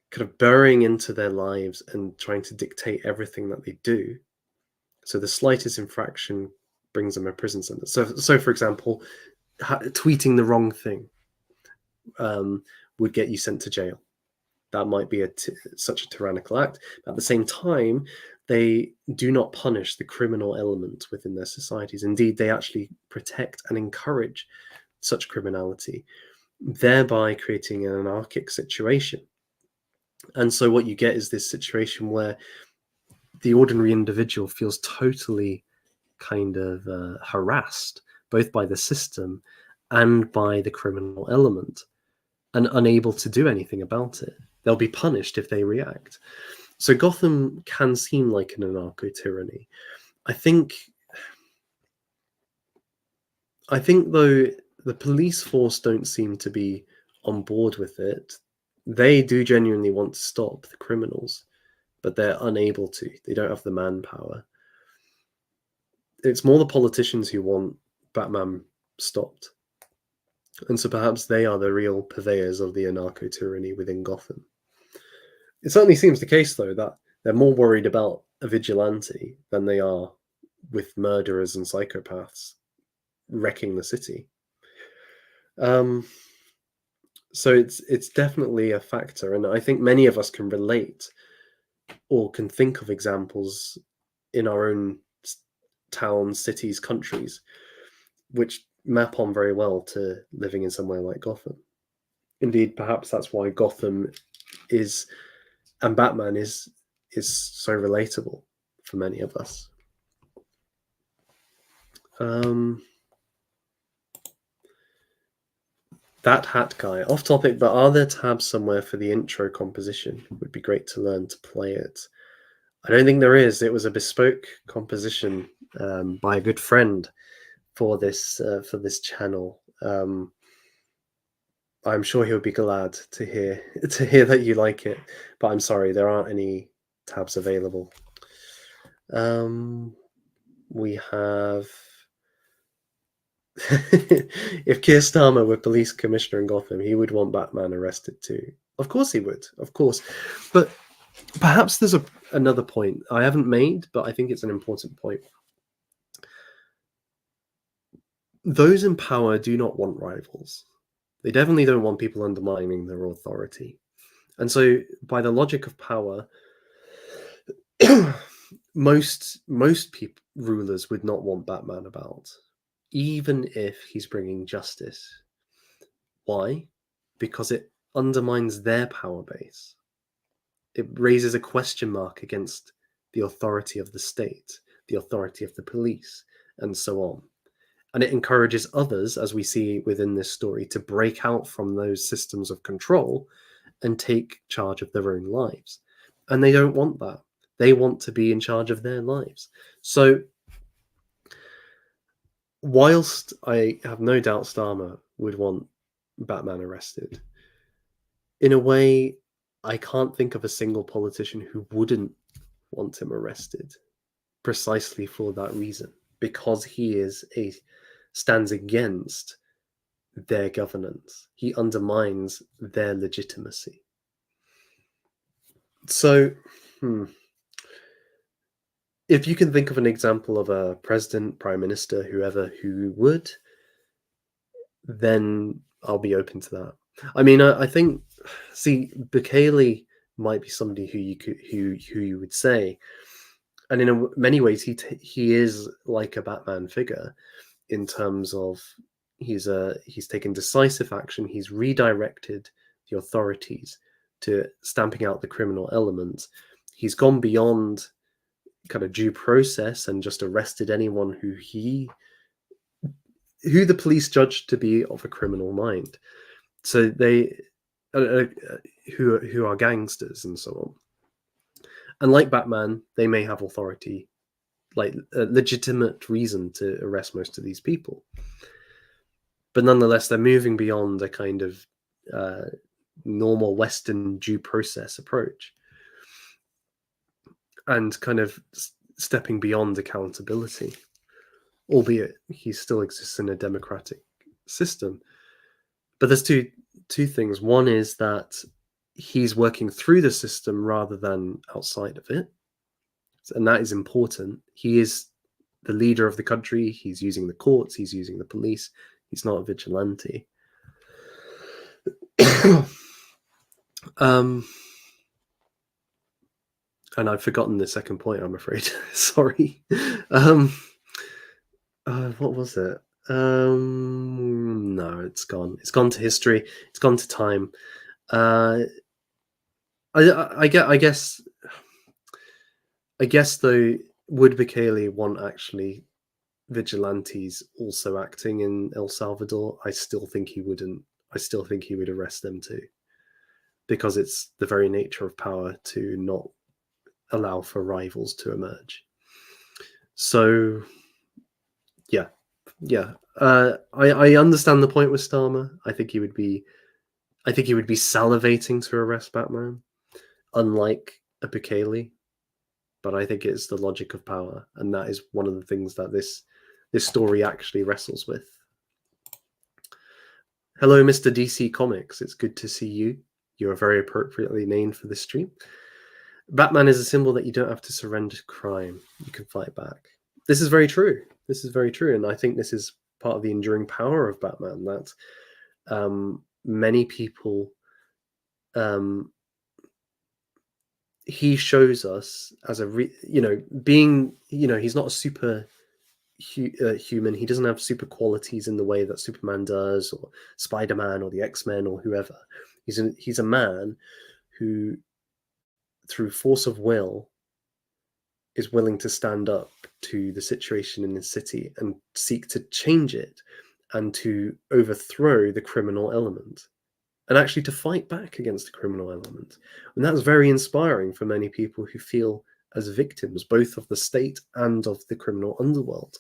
kind of burrowing into their lives and trying to dictate everything that they do. So the slightest infraction brings them a prison sentence. So for example, tweeting the wrong thing would get you sent to jail. That might be such a tyrannical act. At the same time, they do not punish the criminal element within their societies. Indeed, they actually protect and encourage such criminality, thereby creating an anarchic situation. And so what you get is this situation where the ordinary individual feels totally kind of harassed, both by the system and by the criminal element, and unable to do anything about it. They'll be punished if they react. So Gotham can seem like an anarcho-tyranny. I think though the police force don't seem to be on board with it. They do genuinely want to stop the criminals, but they're unable to. They don't have the manpower. It's more the politicians who want Batman stopped. And so perhaps they are the real purveyors of the anarcho-tyranny within Gotham. It certainly seems the case, though, that they're more worried about a vigilante than they are with murderers and psychopaths wrecking the city. So it's definitely a factor, and I think many of us can relate or can think of examples in our own towns, cities, countries, which map on very well to living in somewhere like Gotham. Indeed, perhaps that's why Gotham is and Batman is so relatable for many of us. Um, that hat guy, off topic, but are there tabs somewhere for the intro composition? Would be great to learn to play it. I don't think there is. It was a bespoke composition by a good friend for this channel. I'm sure he'll be glad to hear that you like it, but I'm sorry, there aren't any tabs available. We have if Keir Starmer were police commissioner in Gotham, he would want Batman arrested too. Of course he would, of course. But perhaps there's another point I haven't made, but I think it's an important point. Those in power do not want rivals. They definitely don't want people undermining their authority. And so, by the logic of power, most people, rulers would not want Batman about, even if he's bringing justice. Why? Because it undermines their power base. It raises a question mark against the authority of the state, the authority of the police, and so on. And it encourages others, as we see within this story, to break out from those systems of control and take charge of their own lives. And they don't want that. They want to be in charge of their lives. So, whilst I have no doubt Starmer would want Batman arrested, in a way, I can't think of a single politician who wouldn't want him arrested precisely for that reason, because he stands against their governance. He undermines their legitimacy. So, if you can think of an example of a president, prime minister, whoever who would, then I'll be open to that. I mean, I think, see, Bukele might be somebody who you would say, and in many ways, he is like a Batman figure in terms of he's taken decisive action. He's redirected the authorities to stamping out the criminal element. He's gone beyond kind of due process and just arrested anyone who the police judged to be of a criminal mind. So they who are gangsters and so on. And like Batman, they may have authority, like a legitimate reason to arrest most of these people. But nonetheless, they're moving beyond a kind of normal Western due process approach and kind of stepping beyond accountability, albeit he still exists in a democratic system. But there's two things. One is that he's working through the system rather than outside of it, and that is important. He is the leader of the country. He's using the courts. He's using the police. He's not a vigilante. And I've forgotten the second point, I'm afraid. Sorry. What was it? No, it's gone. It's gone to history. It's gone to time. I guess though, would Bukele want actually vigilantes also acting in El Salvador? I still think he wouldn't. I still think he would arrest them too, because it's the very nature of power to not allow for rivals to emerge. So, yeah. I understand the point with Starmer. I think he would be salivating to arrest Batman, unlike a Bukele. But I think it's the logic of power, and that is one of the things that this story actually wrestles with. Hello, Mr. DC Comics. It's good to see you. You are very appropriately named for this stream. Batman is a symbol that you don't have to surrender to crime. You can fight back. This is very true. And I think this is part of the enduring power of Batman, that many people he shows us as being, he's not a human. He doesn't have super qualities in the way that Superman does, or Spider-Man, or the X-Men, or whoever. He's a man who, through force of will, is willing to stand up to the situation in the city and seek to change it, and to overthrow the criminal element, and actually to fight back against the criminal element. And that's very inspiring for many people who feel as victims both of the state and of the criminal underworld.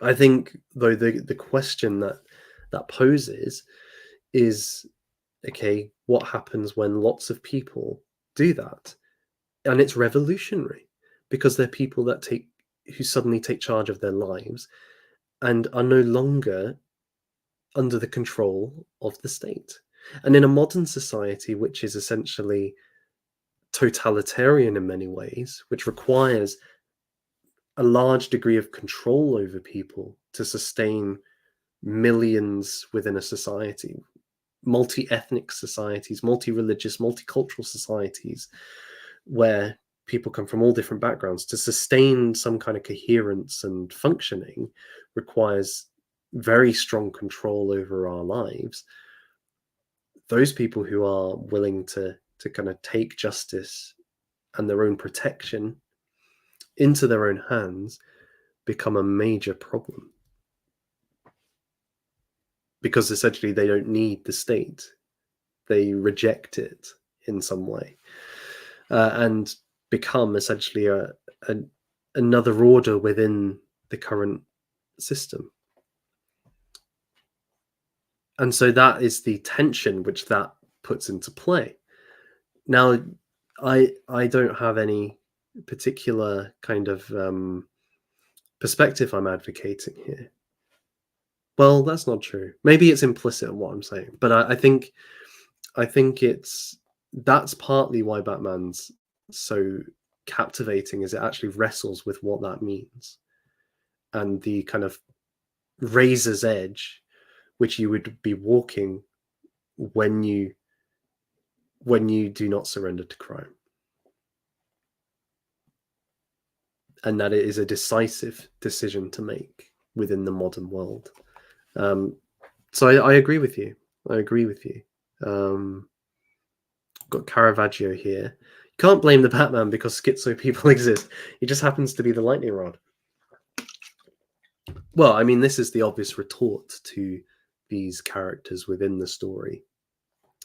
I think, though, the question that poses is, okay, what happens when lots of people do that? And it's revolutionary, because they're people who suddenly take charge of their lives and are no longer under the control of the state. And in a modern society, which is essentially totalitarian in many ways, which requires a large degree of control over people to sustain millions within a society, multi-ethnic societies, multi-religious, multicultural societies, where people come from all different backgrounds, to sustain some kind of coherence and functioning requires very strong control over our lives. Those people who are willing to kind of take justice and their own protection into their own hands become a major problem, because essentially they don't need the state. They reject it in some way, and become essentially a another order within the current system. And so that is the tension which that puts into play. Now, I don't have any particular kind of perspective I'm advocating here. Well, that's not true. Maybe it's implicit in what I'm saying, but I think that's partly why Batman's so captivating, is it actually wrestles with what that means, and the kind of razor's edge which you would be walking when you do not surrender to crime, and that it is a decisive decision to make within the modern world. Um, so I agree with you. I agree with you. Got Caravaggio here. You can't blame the Batman because schizo people exist. He just happens to be the lightning rod. Well, I mean, this is the obvious retort to these characters within the story,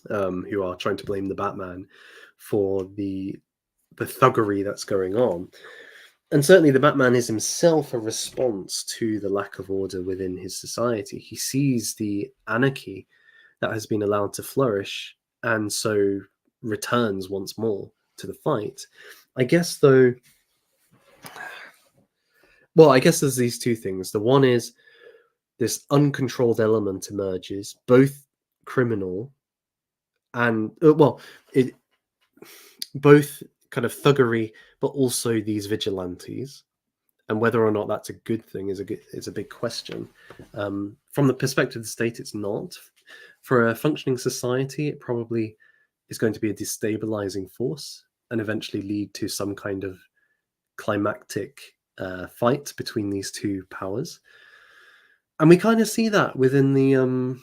who are trying to blame the Batman for the thuggery that's going on. And certainly the Batman is himself a response to the lack of order within his society. He sees the anarchy that has been allowed to flourish, and so returns once more to the fight. I guess, though, well, I guess there's these two things. The one is this uncontrolled element emerges, both criminal and, it both kind of thuggery, but also these vigilantes. And whether or not that's a good thing is a big question. From the perspective of the state, it's not. For a functioning society, it probably is going to be a destabilizing force and eventually lead to some kind of climactic fight between these two powers. And we kind of see that within the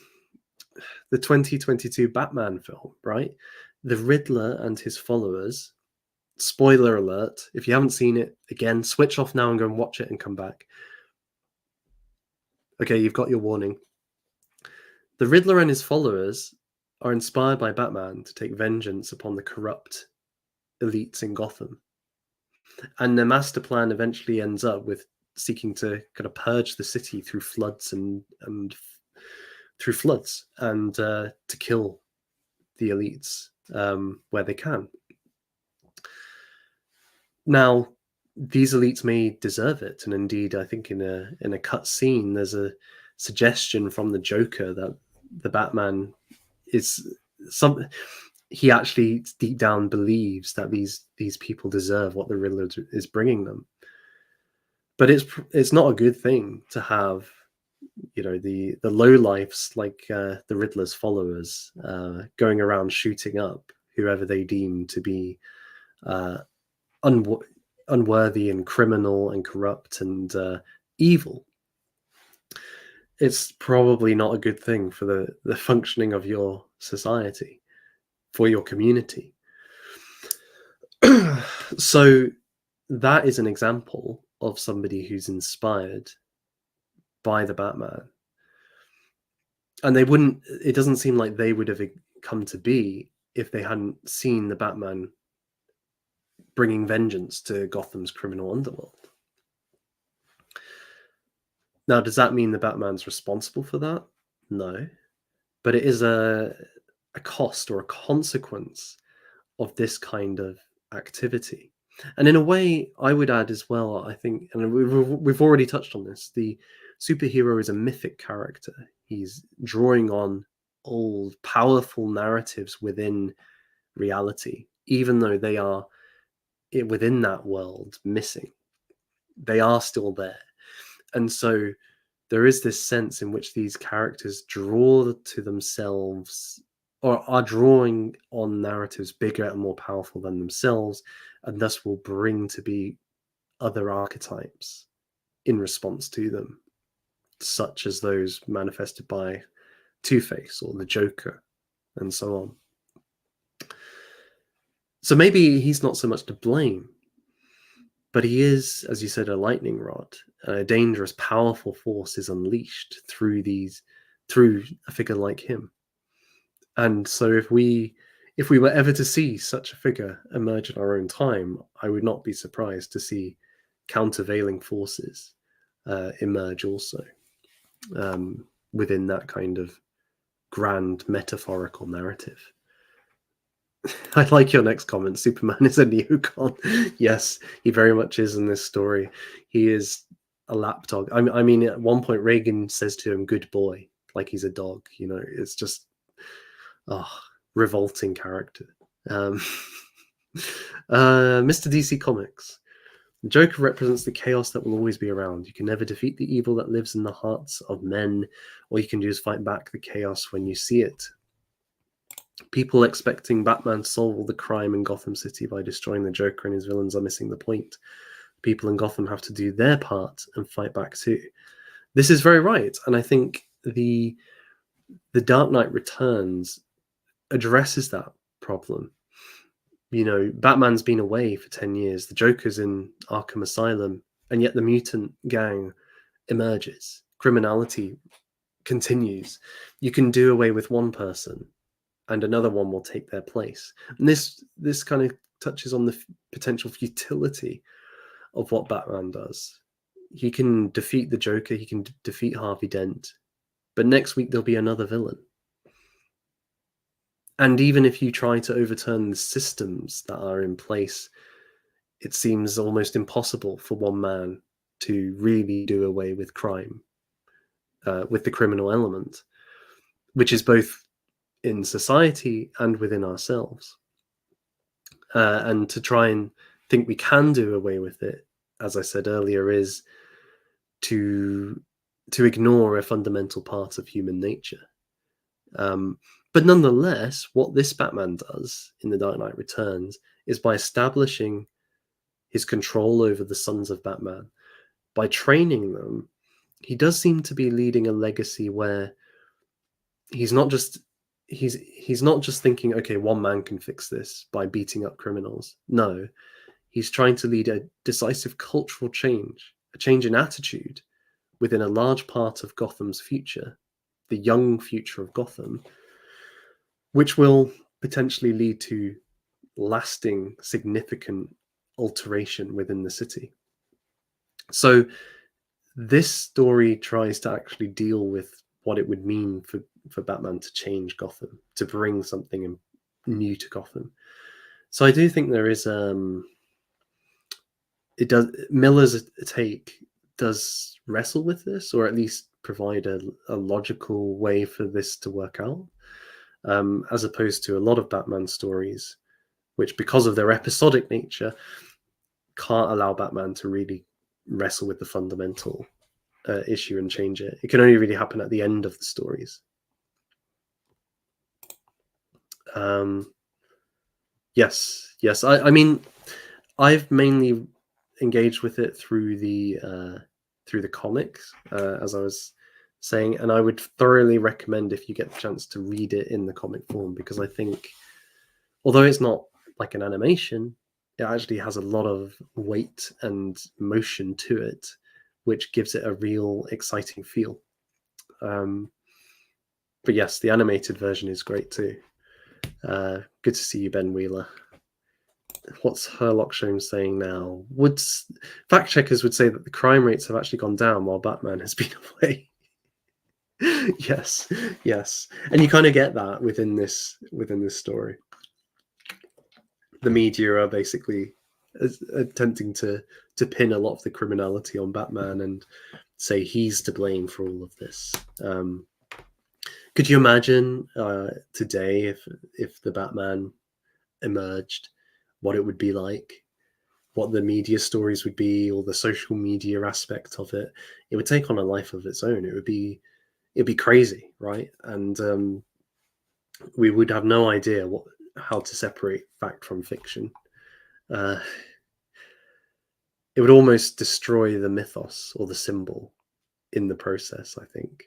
2022 Batman film, right? The Riddler and his followers. Spoiler alert, if you haven't seen it, again, switch off now and go and watch it and come back. Okay, you've got your warning. The Riddler and his followers are inspired by Batman to take vengeance upon the corrupt elites in Gotham. And their master plan eventually ends up with seeking to kind of purge the city through floods and to kill the elites where they can. Now, these elites may deserve it, and indeed, I think in a cut scene, there's a suggestion from the Joker that the Batman is some. He actually deep down believes that these people deserve what the Riddler is bringing them. But it's not a good thing to have, the lowlifes like the Riddler's followers going around shooting up whoever they deem to be uh, unworthy and criminal and corrupt and evil. It's probably not a good thing for the functioning of your society, for your community. So that is an example of somebody who's inspired by the Batman. And it doesn't seem like they would have come to be if they hadn't seen the Batman bringing vengeance to Gotham's criminal underworld. Now, does that mean the Batman's responsible for that? No. But it is a cost or a consequence of this kind of activity. And in a way, I would add as well, I think, and we've already touched on this, the superhero is a mythic character. He's drawing on old, powerful narratives within reality, even though they are within that world missing. They are still there. And so there is this sense in which these characters draw to themselves or are drawing on narratives bigger and more powerful than themselves, and thus will bring to be other archetypes in response to them, such as those manifested by Two-Face or the Joker, and so on. So maybe he's not so much to blame, but he is, as you said, a lightning rod. A dangerous, powerful force is unleashed through a figure like him. And so if we were ever to see such a figure emerge in our own time, I would not be surprised to see countervailing forces emerge also within that kind of grand metaphorical narrative. I like your next comment. Superman is a neocon. Yes, he very much is in this story. He is a lapdog. I mean, at one point, Reagan says to him, "Good boy," like he's a dog. You know, it's just revolting character. Mr. DC Comics. The Joker represents the chaos that will always be around. You can never defeat the evil that lives in the hearts of men. All you can do is fight back the chaos when you see it. People expecting Batman to solve all the crime in Gotham City by destroying the Joker and his villains are missing the point. People in Gotham have to do their part and fight back too. This is very right, and I think the Dark Knight Returns addresses that problem. You know, Batman's been away for 10 years, the Joker's in Arkham Asylum, and yet the mutant gang emerges. Criminality continues. You can do away with one person and another one will take their place. And this kind of touches on the potential futility of what Batman does. He can defeat the Joker, he can defeat Harvey Dent, but next week there'll be another villain. And even if you try to overturn the systems that are in place, it seems almost impossible for one man to really do away with crime, with the criminal element, which is both in society and within ourselves. And to try and think we can do away with it, as I said earlier, is to ignore a fundamental part of human nature. But nonetheless, what this Batman does in The Dark Knight Returns is by establishing his control over the sons of Batman, by training them, he does seem to be leading a legacy where he's not just thinking, okay, one man can fix this by beating up criminals. No, he's trying to lead a decisive cultural change, a change in attitude within a large part of Gotham's future, the young future of Gotham, which will potentially lead to lasting, significant alteration within the city. So this story tries to actually deal with what it would mean for Batman to change Gotham, to bring something new to Gotham. So I do think there is Miller's take does wrestle with this, or at least provide a logical way for this to work out, as opposed to a lot of Batman stories, which, because of their episodic nature, can't allow Batman to really wrestle with the fundamental issue and change it. It can only really happen at the end of the stories. Yes, yes. I mean, I've mainly engaged with it through the comics, as I was saying, and I would thoroughly recommend if you get the chance to read it in the comic form because I think although it's not like an animation, it actually has a lot of weight and motion to it, which gives it a real exciting feel. Um, but yes, the animated version is great too. Good to see you, Ben Wheeler. What's Herlock Sholmes saying now? Fact checkers would say that the crime rates have actually gone down while Batman has been away. Yes, yes, and you kind of get that within this story. The media are basically attempting to pin a lot of the criminality on Batman and say he's to blame for all of this. Could you imagine today if the Batman emerged, what it would be like, what the media stories would be, or the social media aspect of it? It would take on a life of its own. It'd be crazy, right? And we would have no idea how to separate fact from fiction. Uh, it would almost destroy the mythos or the symbol in the process, I think.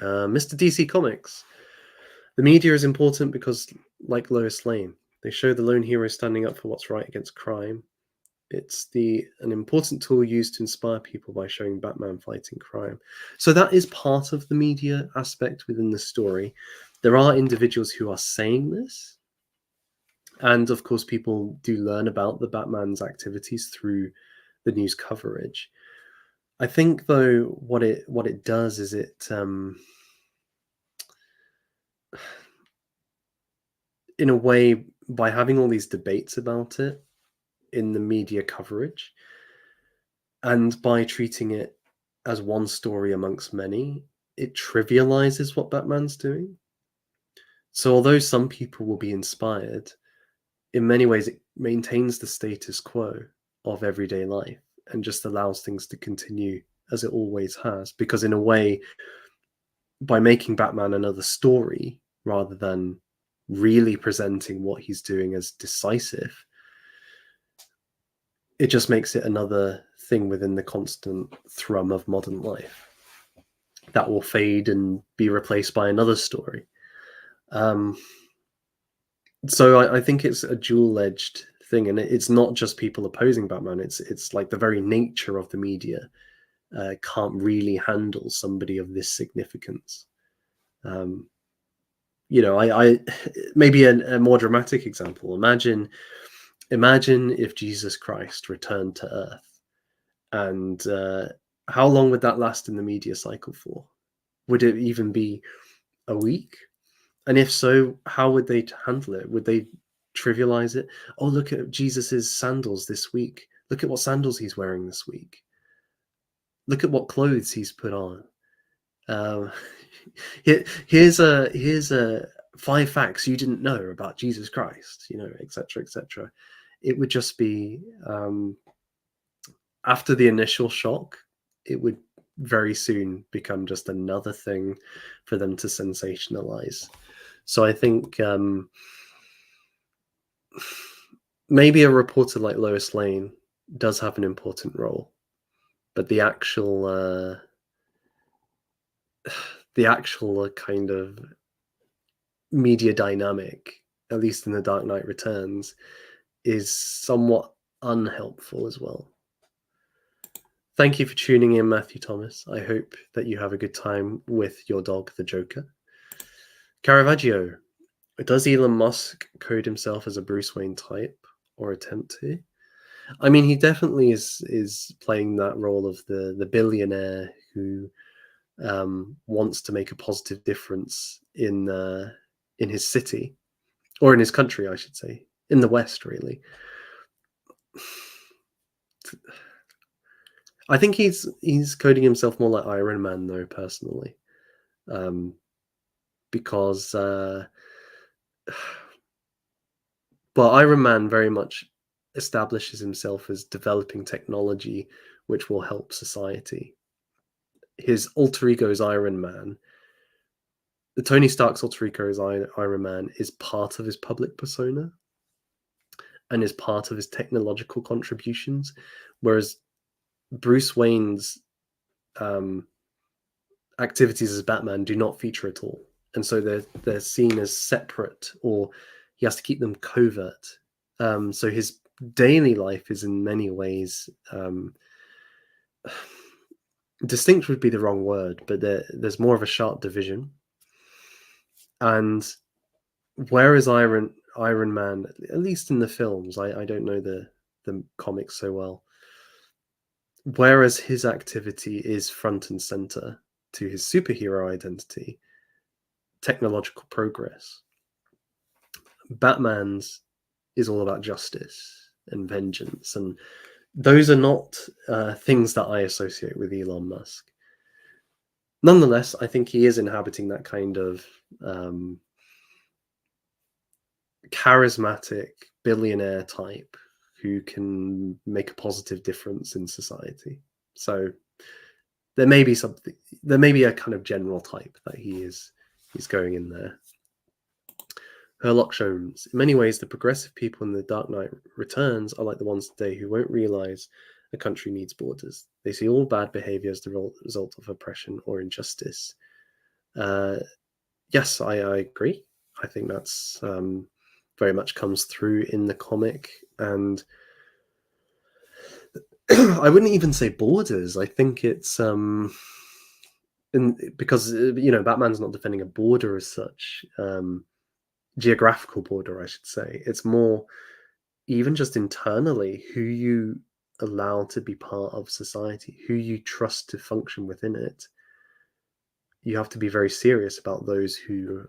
Mr. DC Comics. The media is important because, like Lois Lane, they show the lone hero standing up for what's right against crime. It's an important tool used to inspire people by showing Batman fighting crime. So that is part of the media aspect within the story. There are individuals who are saying this, and of course, people do learn about the Batman's activities through the news coverage. I think, though, what it does is it, in a way, by having all these debates about it in the media coverage, and by treating it as one story amongst many, it trivializes what Batman's doing. So, although some people will be inspired, in many ways, it maintains the status quo of everyday life and just allows things to continue as it always has. Because, in a way, by making Batman another story rather than really presenting what he's doing as decisive, it just makes it another thing within the constant thrum of modern life that will fade and be replaced by another story. Um, so I think it's a dual-edged thing, and it's not just people opposing Batman. It's like the very nature of the media can't really handle somebody of this significance. Um, I maybe a more dramatic example. Imagine if Jesus Christ returned to Earth, and how long would that last in the media cycle for? Would it even be a week? And if so, how would they handle it? Would they trivialize it? Oh, look at Jesus's sandals this week. Look at what sandals he's wearing this week. Look at what clothes he's put on. Um, here's a 5 facts you didn't know about Jesus Christ. Etc. etc. It would just be after the initial shock, it would very soon become just another thing for them to sensationalize. So I think maybe a reporter like Lois Lane does have an important role, but the actual kind of media dynamic, at least in The Dark Knight Returns, is somewhat unhelpful as well. Thank you for tuning in, Matthew Thomas. I hope that you have a good time with your dog, the Joker. Caravaggio, does Elon Musk code himself as a Bruce Wayne type or attempt to? I mean, he definitely is playing that role of the billionaire who wants to make a positive difference in his city, or in his country, I should say, in the West, really. I think he's coding himself more like Iron Man, though, personally, um, because well, Iron Man very much establishes himself as developing technology which will help society. His alter ego is Iron Man, Tony Stark's alter ego as Iron Man is part of his public persona and is part of his technological contributions, whereas Bruce Wayne's um, activities as Batman do not feature at all, and so they're seen as separate, or he has to keep them covert. So his daily life is in many ways distinct would be the wrong word, but there's more of a sharp division. And whereas Iron Man, at least in the films, I don't know the comics so well. Whereas his activity is front and center to his superhero identity, technological progress. Batman's is all about justice and vengeance, and those are not things that I associate with Elon Musk. Nonetheless, I think he is inhabiting that kind of charismatic billionaire type who can make a positive difference in society. So there may be something, there may be a kind of general type that he's going in there. Herlock Sholmes. In many ways, the progressive people in The Dark Knight Returns are like the ones today who won't realize a country needs borders. They see all bad behavior as the result of oppression or injustice. Yes, I agree. I think that's very much comes through in the comic, and I wouldn't even say borders. I think it's because Batman's not defending a border as such, geographical border, I should say. It's more even just internally who you allow to be part of society, who you trust to function within it. You have to be very serious about those who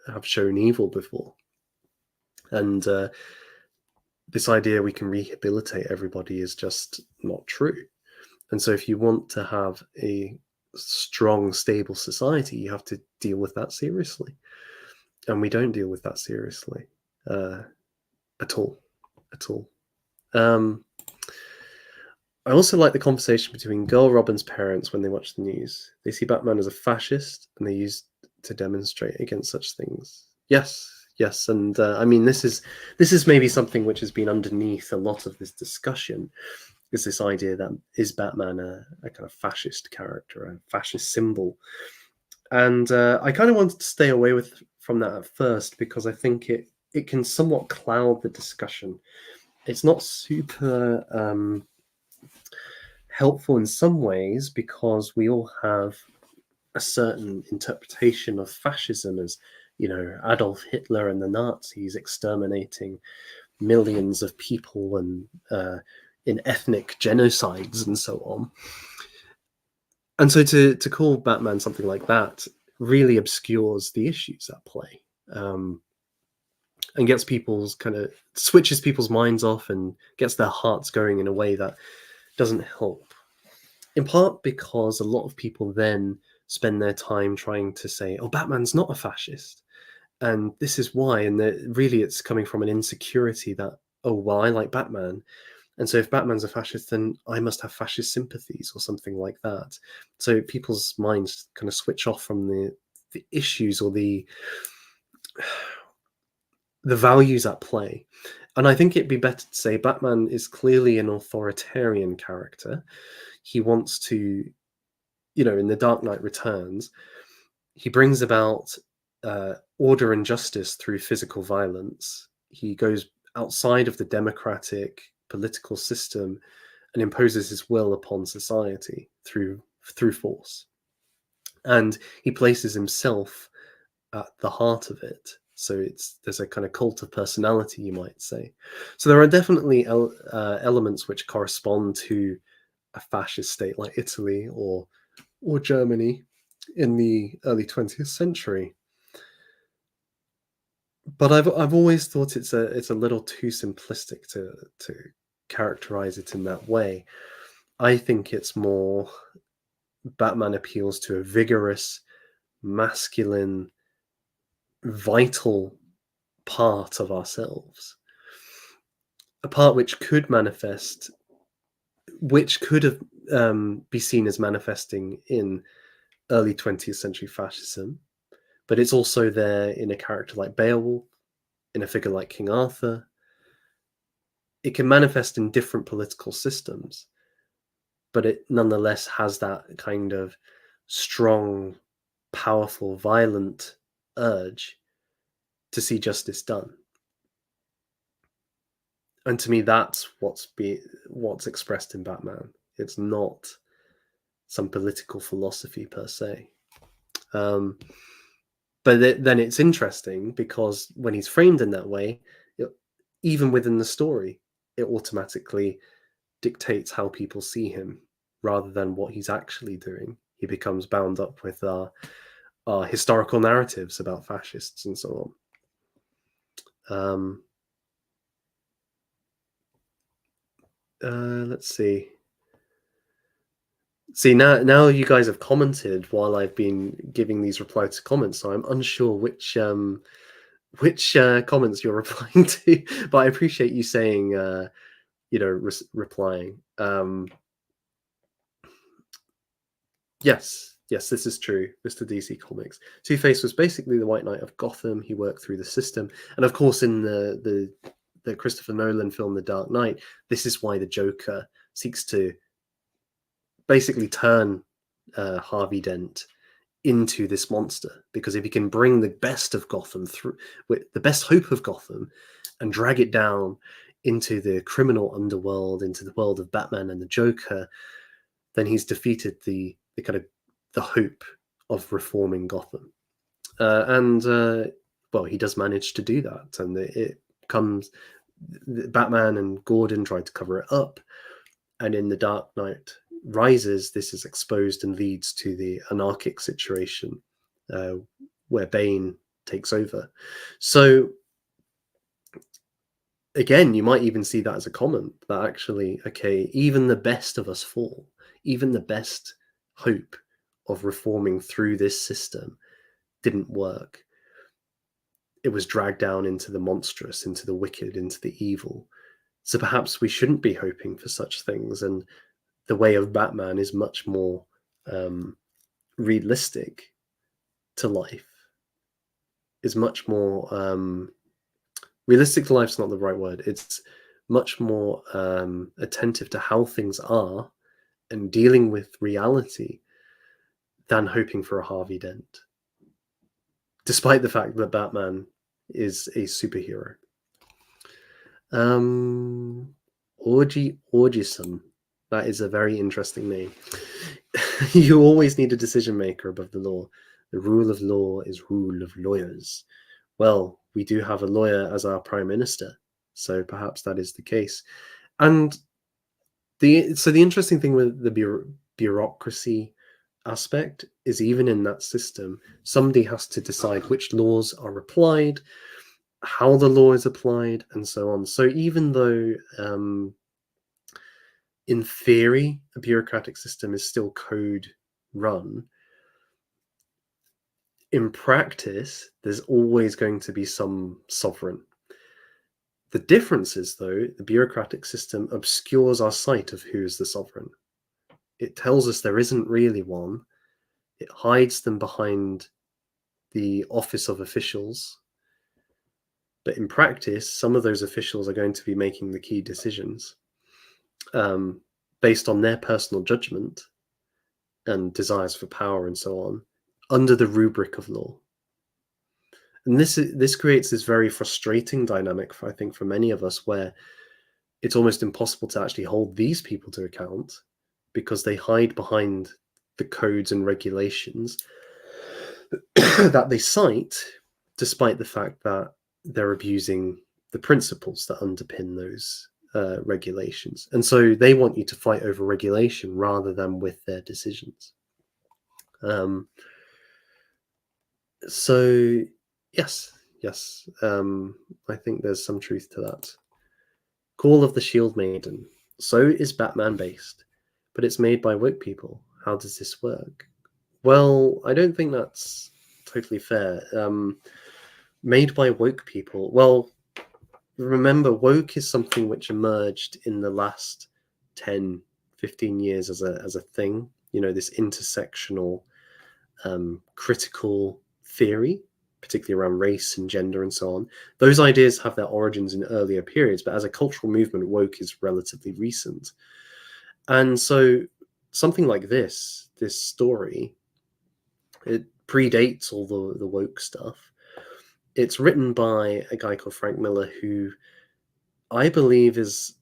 have shown evil before. And this idea we can rehabilitate everybody is just not true. And so if you want to have a strong, stable society, you have to deal with that seriously. And we don't deal with that seriously at all. At all. I also like the conversation between Girl Robin's parents when they watch the news. They see Batman as a fascist, and they use to demonstrate against such things. Yes, yes, and I mean this is maybe something which has been underneath a lot of this discussion. Is this idea that is Batman a kind of fascist character, a fascist symbol? And I kind of wanted to stay away from that at first because I think it can somewhat cloud the discussion. It's not super helpful in some ways because we all have a certain interpretation of fascism as, Adolf Hitler and the Nazis exterminating millions of people and in ethnic genocides and so on. And so to call Batman something like that really obscures the issues at play, and gets people's switches people's minds off and gets their hearts going in a way that doesn't help. In part because a lot of people then spend their time trying to say, "Oh, Batman's not a fascist," and this is why. And really, it's coming from an insecurity that, "Oh, well, I like Batman, and so if Batman's a fascist, then I must have fascist sympathies," or something like that. So people's minds kind of switch off from the issues or the values at play. And I think it'd be better to say Batman is clearly an authoritarian character. He wants to, in The Dark Knight Returns, he brings about order and justice through physical violence. He goes outside of the democratic political system and imposes his will upon society through force. And he places himself at the heart of it. So there's a kind of cult of personality, you might say. So there are definitely elements which correspond to a fascist state like Italy or Germany in the early 20th century. But I've always thought it's a little too simplistic to characterize it in that way. I think it's more Batman appeals to a vigorous, masculine, vital part of ourselves, a part which could manifest, which could have be seen as manifesting in early 20th century fascism, but it's also there in a character like Beowulf, in a figure like King Arthur. It can manifest in different political systems, but it nonetheless has that kind of strong, powerful, violent urge to see justice done. And to me, that's what's expressed in Batman. It's not some political philosophy per se. Um, but then it's interesting because when he's framed in that way, it, even within the story, it automatically dictates how people see him rather than what he's actually doing. He becomes bound up with our historical narratives about fascists and so on. Let's see. See, now you guys have commented while I've been giving these replies to comments, so I'm unsure which comments you're replying to. But I appreciate you saying, replying. Yes, this is true. Mr. DC Comics. Two-Face was basically the White Knight of Gotham. He worked through the system, and of course, in the Christopher Nolan film, The Dark Knight, this is why the Joker seeks to basically turn Harvey Dent into this monster, because if he can bring the best of Gotham through, with the best hope of Gotham, and drag it down into the criminal underworld, into the world of Batman and the Joker, then he's defeated the kind of the hope of reforming Gotham. Well, he does manage to do that, and it comes. Batman and Gordon tried to cover it up, and in The Dark Knight Rises, this is exposed and leads to the anarchic situation where Bane takes over. So again, you might even see that as a comment that actually, okay, even the best of us fall, even the best hope of reforming through this system didn't work. It was dragged down into the monstrous, into the wicked, into the evil. So perhaps we shouldn't be hoping for such things. And the way of Batman is much more realistic to life, is much more realistic to life's not the right word. It's much more attentive to how things are and dealing with reality than hoping for a Harvey Dent, despite the fact that Batman is a superhero. Orgison. That is a very interesting name. You always need a decision maker above the law. The rule of law is rule of lawyers. Well, we do have a lawyer as our prime minister, so perhaps that is the case. And the interesting thing with the bureaucracy aspect is, even in that system, somebody has to decide which laws are applied, how the law is applied, and so on. So even though in theory a bureaucratic system is still code run, in practice there's always going to be some sovereign. The difference is, though, the bureaucratic system obscures our sight of who is the sovereign. It tells us there isn't really one. It hides them behind the office of officials. But in practice, some of those officials are going to be making the key decisions based on their personal judgment and desires for power and so on, under the rubric of law. And this creates this very frustrating dynamic, I think, for many of us, where it's almost impossible to actually hold these people to account because they hide behind the codes and regulations that they cite, despite the fact that they're abusing the principles that underpin those regulations. And so they want you to fight over regulation rather than with their decisions. So yes, I think there's some truth to that. Call of the Shield Maiden. So is Batman based, but it's made by woke people. How does this work? Well, I don't think that's totally fair. Made by woke people. Well, remember, woke is something which emerged in the last 10, 15 years as a thing. You know, this intersectional, critical theory, particularly around race and gender and so on. Those ideas have their origins in earlier periods, but as a cultural movement, woke is relatively recent. And so something like this story, it predates all the woke stuff. It's written by a guy called Frank Miller, who I believe has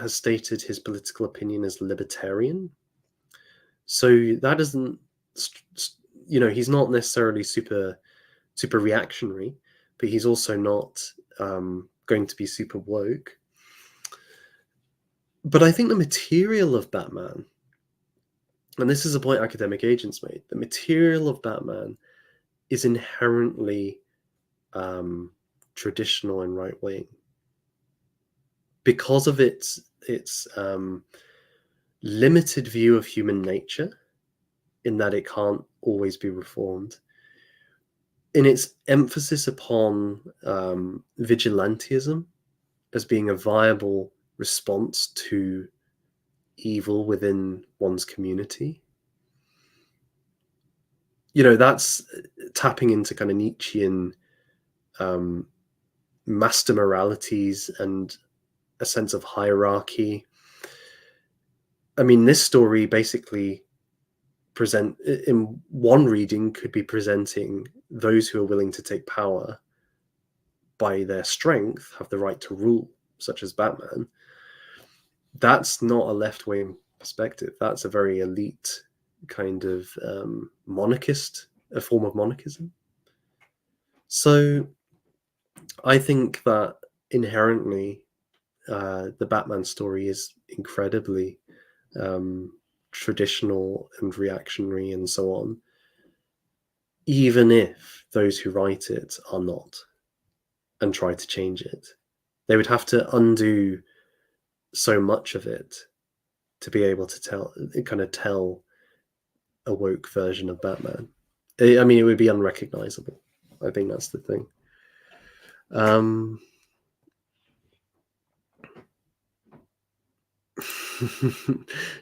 stated his political opinion as libertarian. So that isn't, he's not necessarily super reactionary, but he's also not going to be super woke. But I think the material of Batman, and this is a point academic agents made, the material of Batman is inherently traditional and right wing because of its limited view of human nature, in that it can't always be reformed, in its emphasis upon vigilantism as being a viable response to evil within one's community. That's tapping into kind of Nietzschean master moralities and a sense of hierarchy. I mean, this story basically in one reading could be presenting those who are willing to take power by their strength have the right to rule, such as Batman. That's not a left-wing perspective. That's a very elite kind of monarchist, a form of monarchism. So I think that inherently the Batman story is incredibly traditional and reactionary and so on, even if those who write it are not and try to change it. They would have to undo so much of it to be able to tell a woke version of Batman. I mean, it would be unrecognizable. I think that's the thing.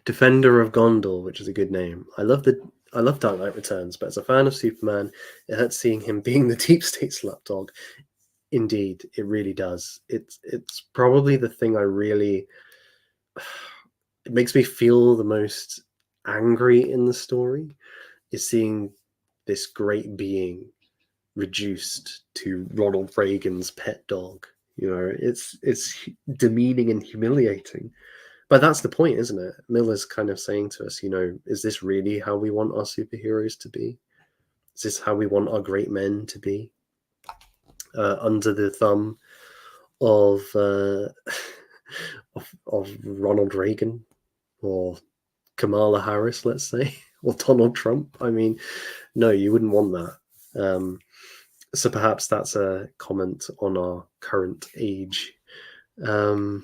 Defender of Gondor, which is a good name. I love Dark Knight Returns, but as a fan of Superman, it hurts seeing him being the deep state's lapdog. Indeed, it really does. It's probably the thing I really it makes me feel the most angry in the story, is seeing this great being reduced to Ronald Reagan's pet dog. It's demeaning and humiliating. But that's the point, isn't it? Miller's kind of saying to us, is this really how we want our superheroes to be? Is this how we want our great men to be? Under the thumb of, of Ronald Reagan or Kamala Harris, let's say, or Donald Trump. I mean, no, you wouldn't want that. So perhaps that's a comment on our current age. Mr.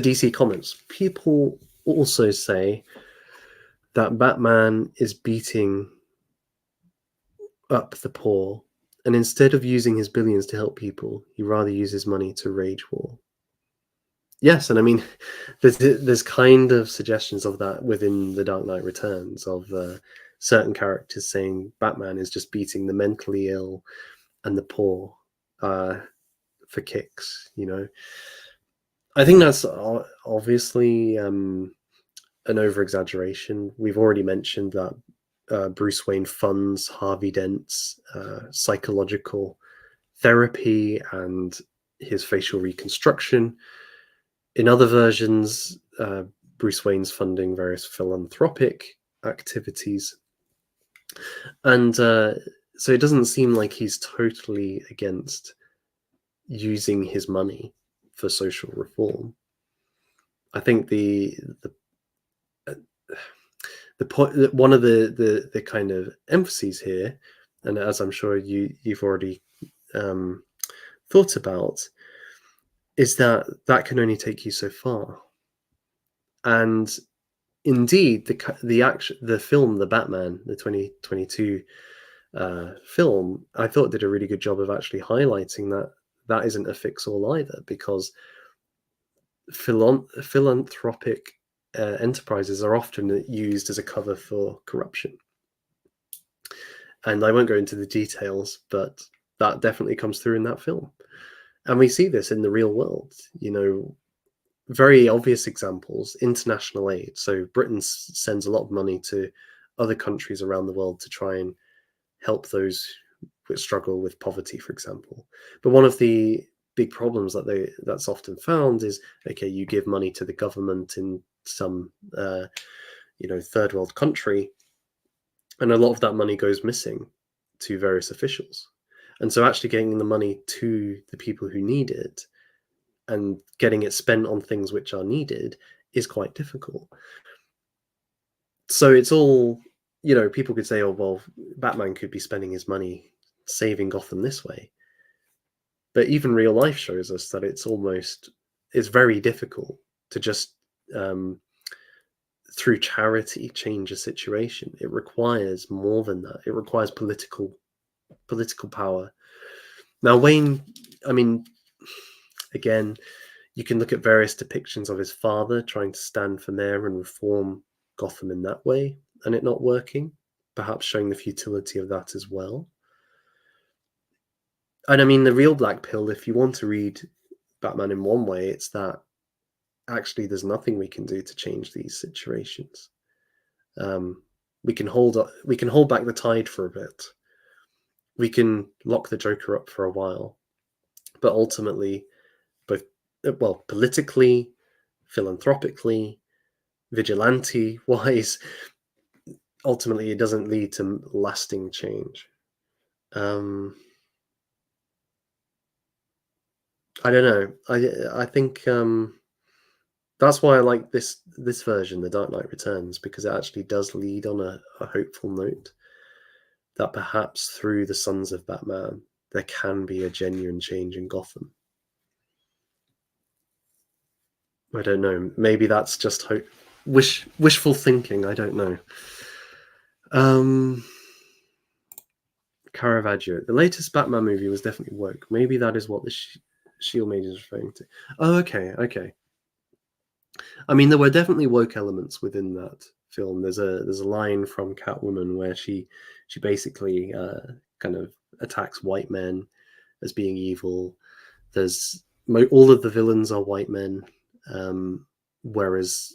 DC comments, people also say that Batman is beating up the poor, and instead of using his billions to help people, he rather uses money to rage war. Yes, and I mean, there's kind of suggestions of that within The Dark Knight Returns, of certain characters saying Batman is just beating the mentally ill and the poor for kicks. I think that's obviously an over-exaggeration. We've already mentioned that Bruce Wayne funds Harvey Dent's psychological therapy and his facial reconstruction. In other versions, Bruce Wayne's funding various philanthropic activities. And so it doesn't seem like he's totally against using his money for social reform. I think the point, one of the kind of emphases here, and as I'm sure you've already thought about, is that can only take you so far. And indeed, the film, The Batman, the 2022 film, I thought did a really good job of actually highlighting that isn't a fix-all either, because philanthropic enterprises are often used as a cover for corruption. And I won't go into the details, but that definitely comes through in that film. And we see this in the real world, very obvious examples, international aid. So Britain sends a lot of money to other countries around the world to try and help those who struggle with poverty, for example. But one of the big problems that's often found is, okay, you give money to the government in some third world country, and a lot of that money goes missing to various officials. And so actually getting the money to the people who need it and getting it spent on things which are needed is quite difficult. So it's all, people could say, oh, well, Batman could be spending his money saving Gotham this way. But even real life shows us that it's very difficult to just, through charity, change a situation. It requires more than that. It requires political power. Now, Wayne, I mean, again, you can look at various depictions of his father trying to stand for mayor and reform Gotham in that way, and it not working, perhaps showing the futility of that as well. And I mean, the real black pill, if you want to read Batman in one way, it's that actually there's nothing we can do to change these situations. We can hold back the tide for a bit. We can lock the Joker up for a while, but ultimately, both politically, philanthropically, vigilante-wise, ultimately it doesn't lead to lasting change. I don't know. I think that's why I like this version, The Dark Knight Returns, because it actually does lead on a hopeful note that perhaps through the Sons of Batman there can be a genuine change in Gotham. I don't know. Maybe that's just wishful thinking. I don't know. Caravaggio. The latest Batman movie was definitely woke. Maybe that is what the Shield Maiden is referring to. Oh, okay. I mean, there were definitely woke elements within that film. There's a line from Catwoman where she basically kind of attacks white men as being evil. There's all of the villains are white men, whereas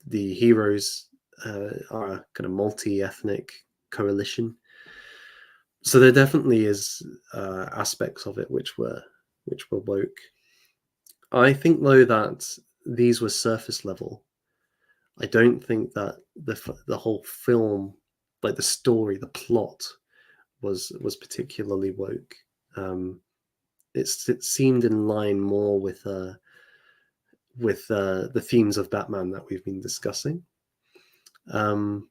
the heroes are a kind of multi-ethnic coalition. So there definitely is aspects of it which were woke. I think though that these were surface level. I don't think that the whole film, like the story, the plot, was particularly woke. It seemed in line more with the themes of Batman that we've been discussing. But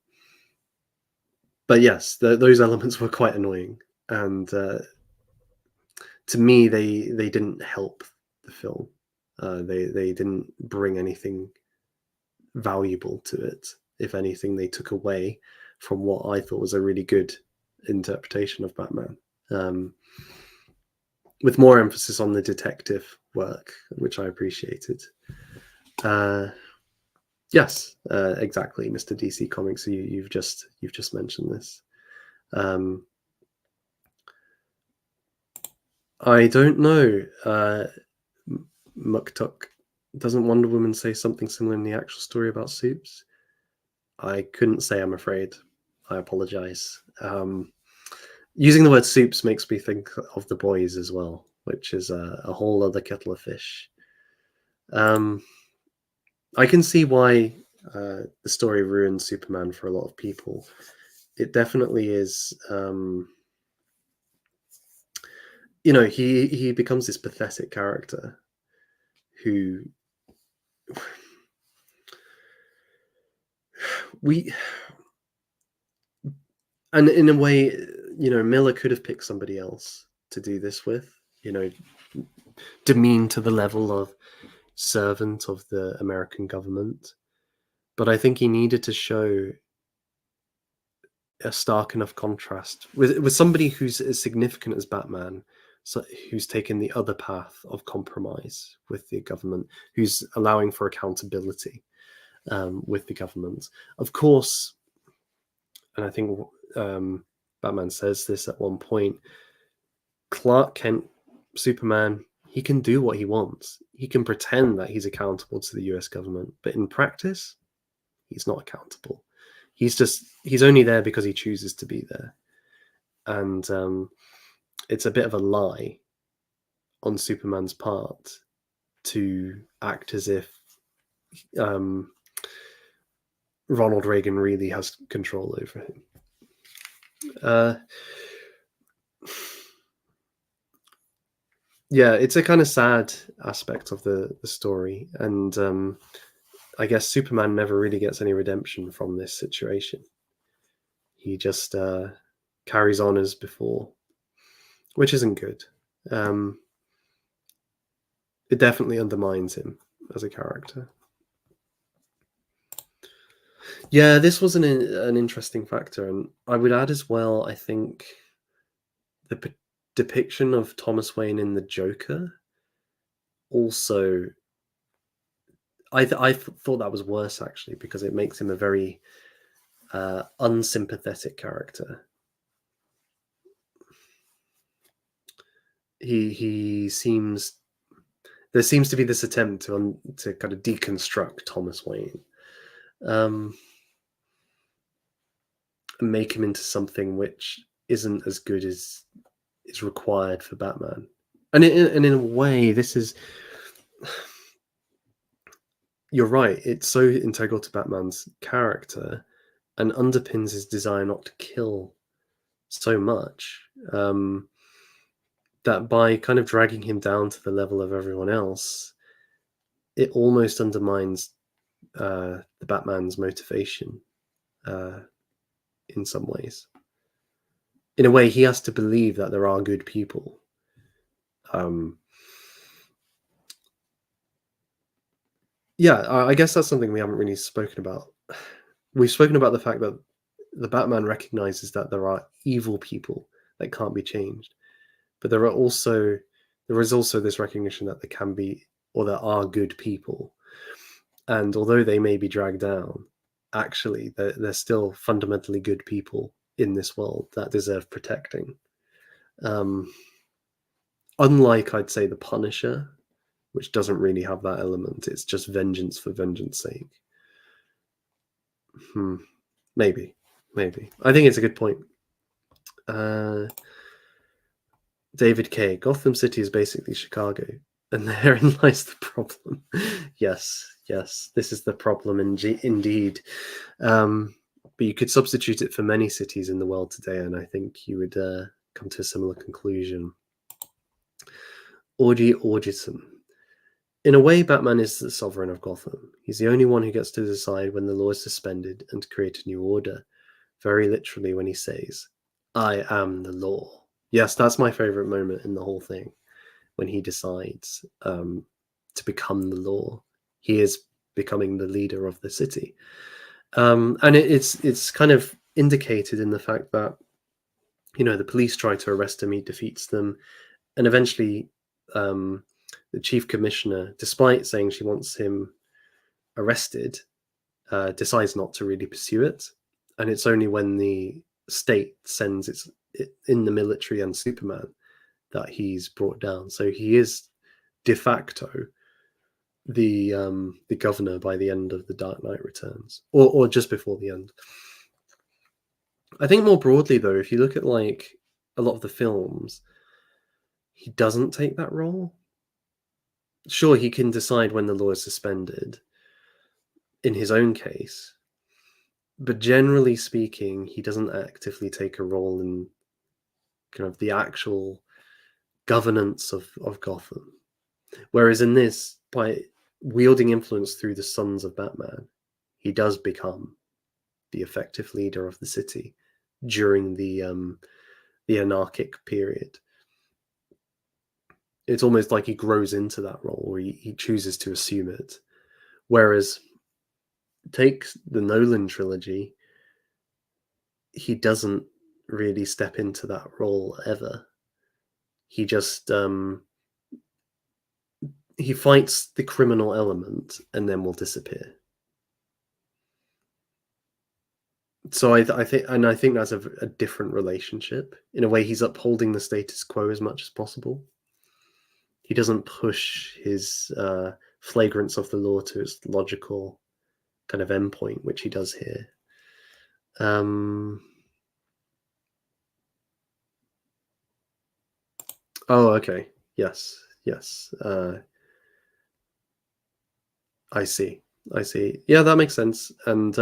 yes, those elements were quite annoying, and to me, they didn't help the film. They didn't bring anything valuable to it. If anything, they took away from what I thought was a really good interpretation of Batman, with more emphasis on the detective work, which I appreciated. Yes, exactly, Mr. DC Comics. You've just mentioned this. I don't know. Muktuk, doesn't Wonder Woman say something similar in the actual story about soups? I couldn't say, I'm afraid. I apologize. Using the word soups makes me think of The Boys as well, which is a whole other kettle of fish. I can see why the story ruined Superman for a lot of people. It definitely is. He becomes this pathetic character who and in a way, Miller could have picked somebody else to do this with, demean to the level of servant of the American government. But I think he needed to show a stark enough contrast with somebody who's as significant as Batman, so who's taken the other path of compromise with the government, who's allowing for accountability with the government. Of course, and I think Batman says this at one point. Clark Kent, Superman, he can do what he wants. He can pretend that he's accountable to the US government, but in practice, he's not accountable. He's only there because he chooses to be there. And it's a bit of a lie on Superman's part to act as if um, Ronald Reagan really has control over him. Yeah, it's a kind of sad aspect of the story, and I guess Superman never really gets any redemption from this situation. He just carries on as before, which isn't good. Um, it definitely undermines him as a character. Yeah, this was an interesting factor, and I would add as well. I think the depiction of Thomas Wayne in the Joker also. I thought that was worse actually because it makes him a very unsympathetic character. He seems there seems to be this attempt to kind of deconstruct Thomas Wayne, um, and make him into something which isn't as good as is required for Batman. And in a way, this is you're right. It's so integral to Batman's character and underpins his desire not to kill so much. That by kind of dragging him down to the level of everyone else, it almost undermines the Batman's motivation uh, in some ways. In a way, he has to believe that there are good people. Um, yeah, I guess that's something we haven't really spoken about. We've spoken about the fact that the Batman recognizes that there are evil people that can't be changed, but there is also this recognition that there can be or there are good people. And although they may be dragged down, actually, they're still fundamentally good people in this world that deserve protecting. Um, Unlike, I'd say, the Punisher, which doesn't really have that element. It's just vengeance for vengeance sake. Hmm. Maybe, maybe. I think it's a good point. Uh, David K. Gotham City is basically Chicago, and therein lies the problem. Yes, yes, this is the problem indeed. But you could substitute it for many cities in the world today, and I think you would come to a similar conclusion. Audie Audgerton. In a way, Batman is the sovereign of Gotham. He's the only one who gets to decide when the law is suspended and to create a new order. Very literally, when he says, "I am the law." Yes, that's my favorite moment in the whole thing. When he decides to become the law, he is becoming the leader of the city, and it's kind of indicated in the fact that the police try to arrest him, he defeats them, and eventually the chief commissioner, despite saying she wants him arrested, decides not to really pursue it, and it's only when the state sends it in the military and Superman that he's brought down. So he is de facto the governor by the end of the Dark Knight Returns, or just before the end. I think more broadly though, if you look at like a lot of the films, he doesn't take that role. Sure, he can decide when the law is suspended in his own case, but generally speaking, he doesn't actively take a role in kind of the actual governance of Gotham. Whereas in this, by wielding influence through the sons of Batman, he does become the effective leader of the city during the anarchic period. It's almost like he grows into that role, or he chooses to assume it. Whereas, take the Nolan trilogy, he doesn't really step into that role ever. He just he fights the criminal element and then will disappear. So I think that's a different relationship. In a way, he's upholding the status quo as much as possible. He doesn't push his flagrance of the law to its logical kind of endpoint, which he does here. Um, oh, okay. Yes, yes. I see. I see. Yeah, that makes sense. And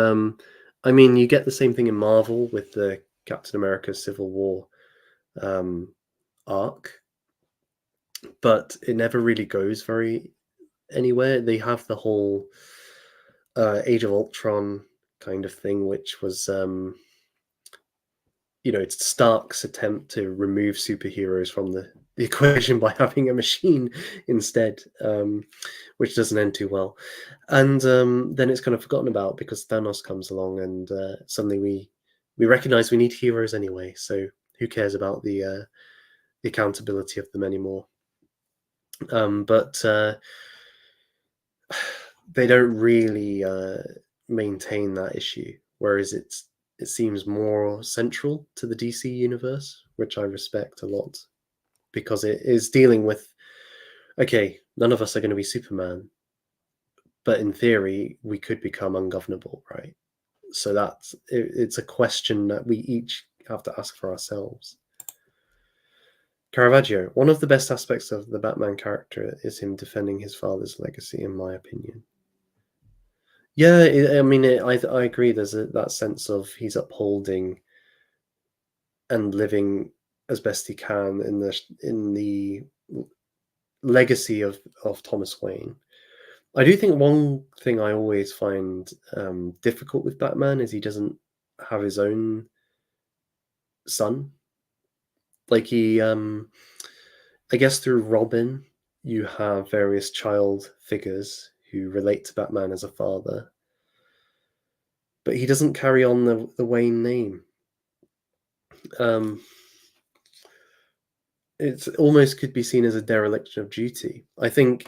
I mean, you get the same thing in Marvel with the Captain America Civil War um, arc, but it never really goes very anywhere. They have the whole Age of Ultron kind of thing, which was it's Stark's attempt to remove superheroes from the equation by having a machine instead, which doesn't end too well. And then it's kind of forgotten about because Thanos comes along, and suddenly we recognize we need heroes anyway. So who cares about the accountability of them anymore? But they don't really maintain that issue, whereas it seems more central to the DC universe, which I respect a lot because it is dealing with okay, none of us are going to be Superman, but in theory, we could become ungovernable, right? So it's a question that we each have to ask for ourselves. Caravaggio, one of the best aspects of the Batman character is him defending his father's legacy, in my opinion. Yeah, I mean, I agree. There's that sense of he's upholding and living as best he can in the legacy of Thomas Wayne. I do think one thing I always find difficult with Batman is he doesn't have his own son. Like I guess through Robin, you have various child figures who relate to Batman as a father, but he doesn't carry on the Wayne name. Um, it's almost could be seen as a dereliction of duty. I think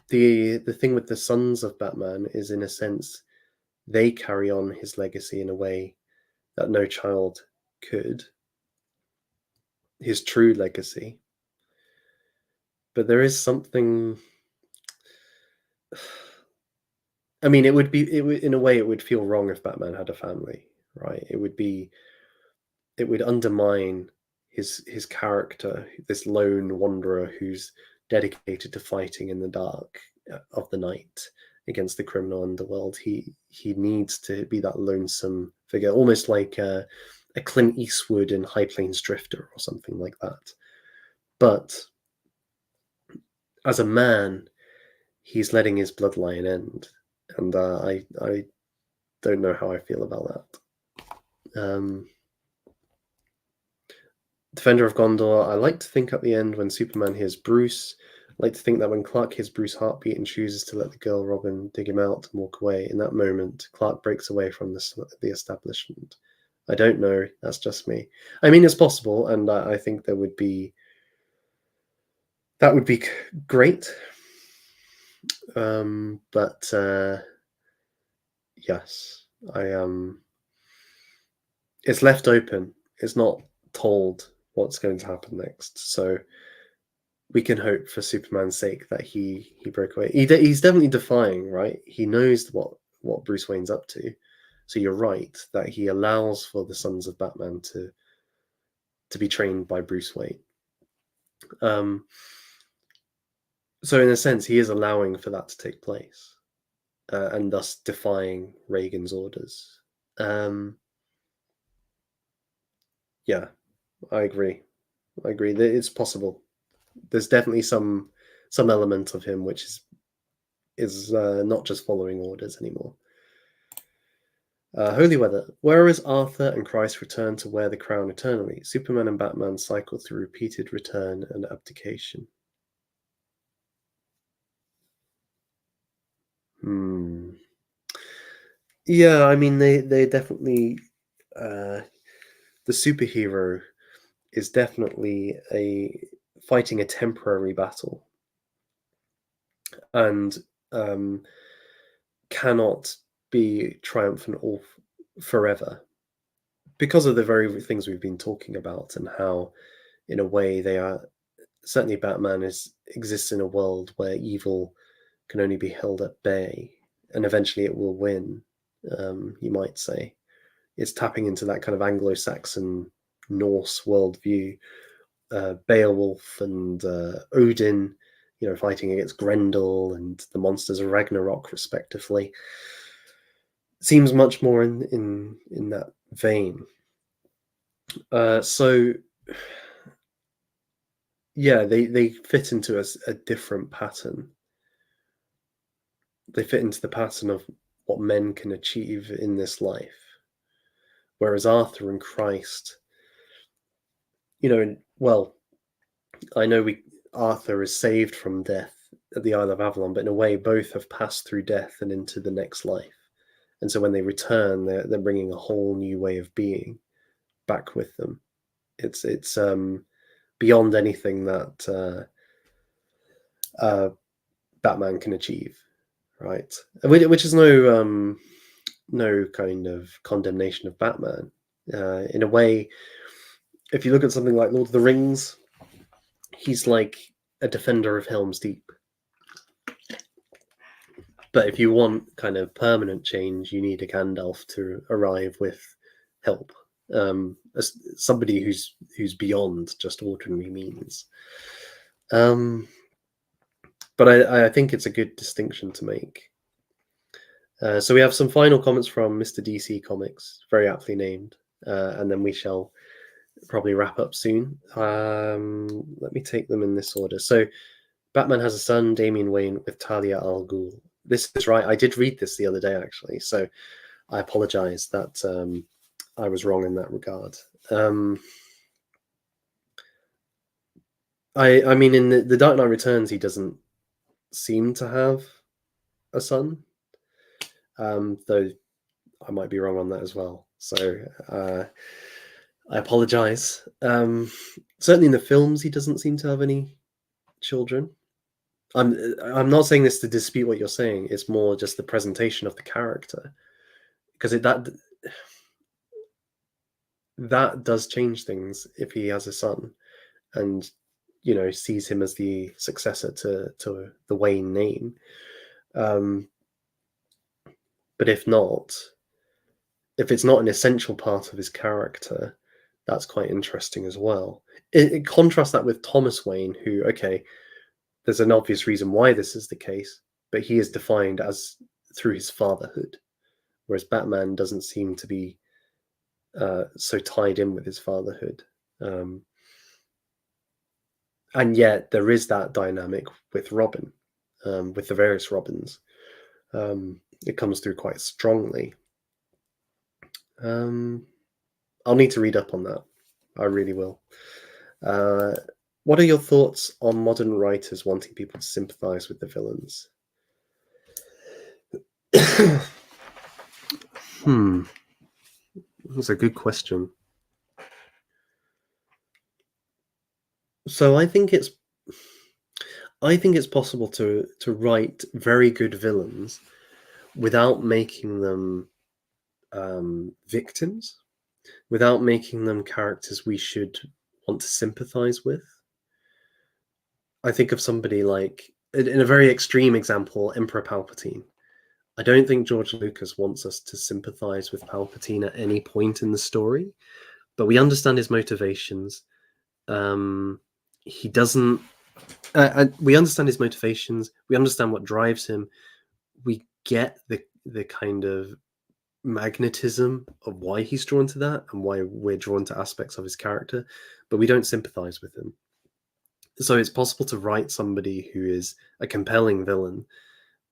the thing with the sons of Batman is in a sense they carry on his legacy in a way that no child could, his true legacy. But there is something I mean it would in a way it would feel wrong if Batman had a family, right? It would undermine his character, this lone wanderer who's dedicated to fighting in the dark of the night against the criminal underworld. He needs to be that lonesome figure, almost like a Clint Eastwood in High Plains Drifter or something like that. But as a man, he's letting his bloodline end, and I don't know how I feel about that. Defender of Gondor, I like to think at the end when Superman hears Bruce, I like to think that when Clark hears Bruce's heartbeat and chooses to let the girl Robin dig him out and walk away, in that moment, Clark breaks away from the establishment. I don't know. That's just me. I mean, it's possible, and I think that would be great. But yes, I it's left open. It's not told what's going to happen next. So we can hope for Superman's sake that he broke away. He's definitely defying, right? He knows what Bruce Wayne's up to. So you're right that he allows for the sons of Batman to be trained by Bruce Wayne. Um, so in a sense, he is allowing for that to take place, and thus defying Reagan's orders. Um, yeah, I agree. I agree that it's possible. There's definitely some element of him which is not just following orders anymore. Holy weather. Whereas Arthur and Christ return to wear the crown eternally, Superman and Batman cycle through repeated return and abdication. Hmm. Yeah, I mean they definitely uh, the superhero is definitely a fighting a temporary battle and um, cannot be triumphant all forever. because of the very things we've been talking about, and how, in a way, they are certainly Batman is exists in a world where evil can only be held at bay, and eventually it will win. You might say it's tapping into that kind of Anglo-Saxon Norse worldview. Beowulf and Odin, fighting against Grendel and the monsters of Ragnarok, respectively, seems much more in that vein. So yeah, they fit into a different pattern. They fit into the pattern of what men can achieve in this life, whereas Arthur and Christ, well, I know we Arthur is saved from death at the Isle of Avalon, but in a way, both have passed through death and into the next life. And so when they return, they're bringing a whole new way of being back with them. It's beyond anything that Batman can achieve, right? Which is no kind of condemnation of Batman. In a way, if you look at something like Lord of the Rings, he's like a defender of Helm's Deep. But if you want kind of permanent change, you need a Gandalf to arrive with help. As somebody who's beyond just ordinary means. But I think it's a good distinction to make. So we have some final comments from Mr. DC Comics, very aptly named, and then we shall probably wrap up soon. Let me take them in this order. So Batman has a son, Damian Wayne, with Talia al Ghul. This is right. I did read this the other day, actually. So I apologize that I was wrong in that regard. I mean, in the Dark Knight Returns, he doesn't seem to have a son, though I might be wrong on that as well. So I apologize. Certainly in the films, he doesn't seem to have any children. I'm not saying this to dispute what you're saying. It's more just the presentation of the character, because that does change things if he has a son, and sees him as the successor to the Wayne name. But if it's not an essential part of his character, that's quite interesting as well. It contrasts that with Thomas Wayne, who, okay, there's an obvious reason why this is the case, but he is defined as through his fatherhood, whereas Batman doesn't seem to be so tied in with his fatherhood. And yet there is that dynamic with Robin, with the various Robins. It comes through quite strongly. I'll need to read up on that. I really will. What are your thoughts on modern writers wanting people to sympathize with the villains? That's a good question. So I think it's possible to write very good villains without making them victims, without making them characters we should want to sympathize with. I think of somebody like, in a very extreme example, Emperor Palpatine. I don't think George Lucas wants us to sympathize with Palpatine at any point in the story, but we understand his motivations. He doesn't. We understand his motivations. We understand what drives him. We get the kind of magnetism of why he's drawn to that and why we're drawn to aspects of his character, but we don't sympathize with him. So it's possible to write somebody who is a compelling villain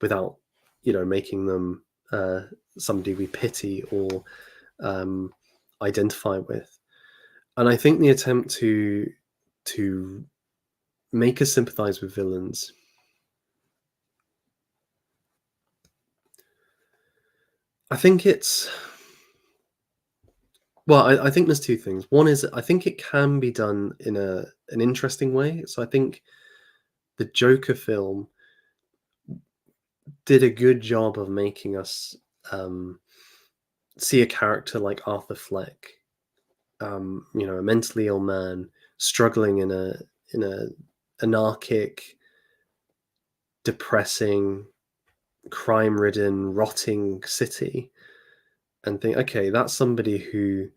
without, making them somebody we pity or identify with. And I think the attempt to make us sympathize with villains, I think it's well, I think there's two things. One is I think it can be done in an interesting way. So I think the Joker film did a good job of making us see a character like Arthur Fleck a mentally ill man struggling in a anarchic, depressing, crime-ridden, rotting city, and think, okay, that's somebody who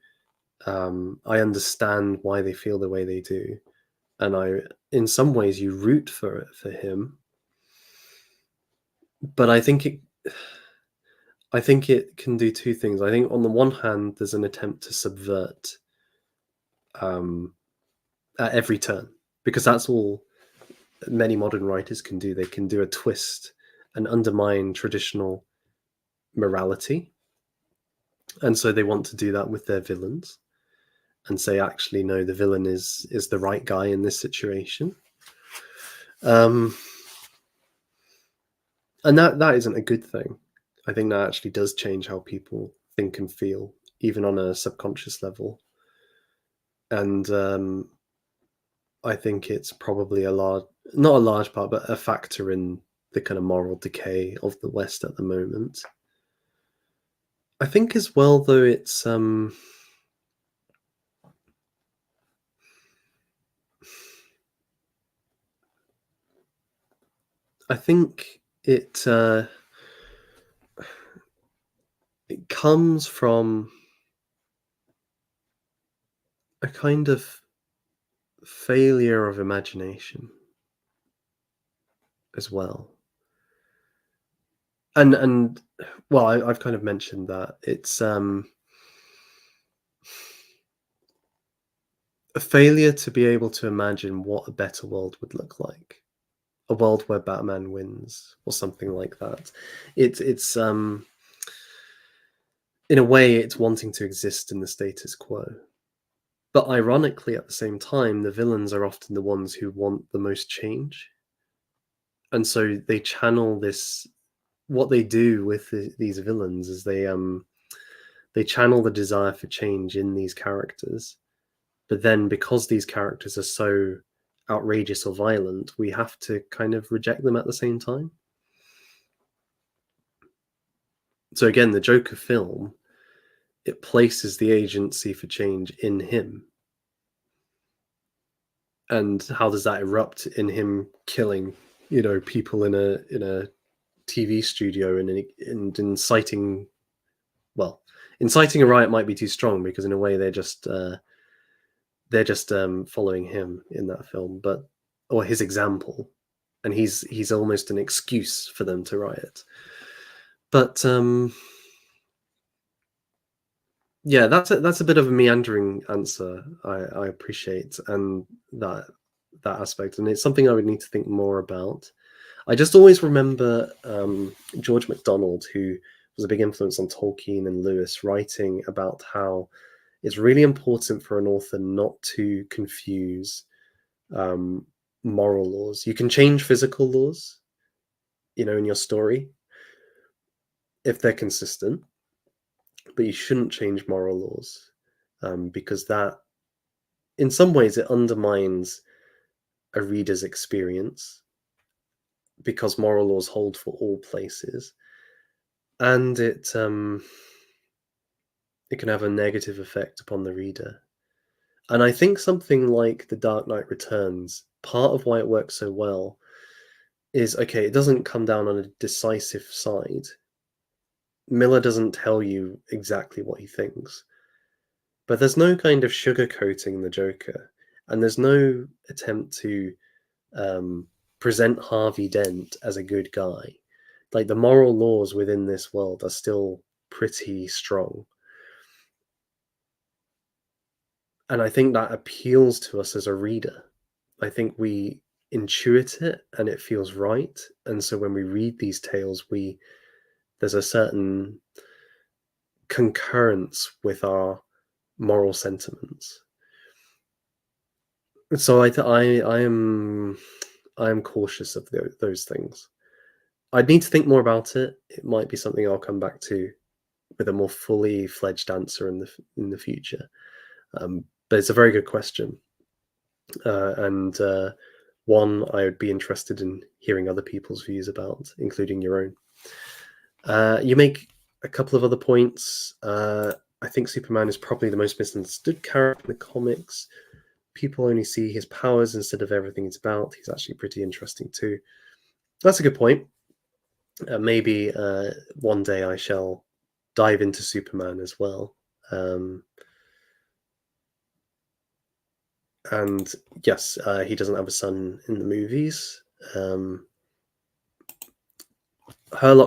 I understand why they feel the way they do, and in some ways, you root for him. But I think it can do two things. I think on the one hand, there's an attempt to subvert um, at every turn, because that's all many modern writers can do. They can do a twist and undermine traditional morality, and so they want to do that with their villains and say, actually, no, the villain is the right guy in this situation. Um, and that isn't a good thing. I think that actually does change how people think and feel, even on a subconscious level. And I think it's probably not a large part, but a factor in the kind of moral decay of the West at the moment. I think as well, though, I think it comes from a kind of failure of imagination as well. And well, I've kind of mentioned that it's a failure to be able to imagine what a better world would look like, a world where Batman wins or something like that. It's in a way, it's wanting to exist in the status quo. But ironically, at the same time, the villains are often the ones who want the most change, and so they channel this. What they do with these villains is they channel the desire for change in these characters. But then, because these characters are so outrageous or violent, we have to kind of reject them at the same time. So again, the Joker film, it places the agency for change in him. And how does that erupt in him killing, people in a TV studio and inciting, well, inciting a riot might be too strong, because in a way they're just following him in that film, but or his example, and he's almost an excuse for them to riot. But yeah, that's a bit of a meandering answer. I appreciate, and that aspect, and it's something I would need to think more about. I just always remember George MacDonald, who was a big influence on Tolkien and Lewis, writing about how it's really important for an author not to confuse um, moral laws. You can change physical laws, in your story if they're consistent, but you shouldn't change moral laws, because that, in some ways, it undermines a reader's experience, because moral laws hold for all places, and it can have a negative effect upon the reader. And I think something like The Dark Knight Returns, part of why it works so well is, okay, it doesn't come down on a decisive side. Miller doesn't tell you exactly what he thinks, but there's no kind of sugarcoating the Joker, and there's no attempt to um, present Harvey Dent as a good guy. Like, the moral laws within this world are still pretty strong, and I think that appeals to us as a reader. I think we intuit it, and it feels right, and so when we read these tales, we there's a certain concurrence with our moral sentiments. So I am cautious of those things. I'd need to think more about it. It might be something I'll come back to with a more fully fledged answer in the future. But it's a very good question, and one I would be interested in hearing other people's views about, including your own. You make a couple of other points. I think Superman is probably the most misunderstood character in the comics. People only see his powers instead of everything he's about. He's actually pretty interesting too. That's a good point. Maybe one day I shall dive into Superman as well. Um, and yes, he doesn't have a son in the movies. Herlock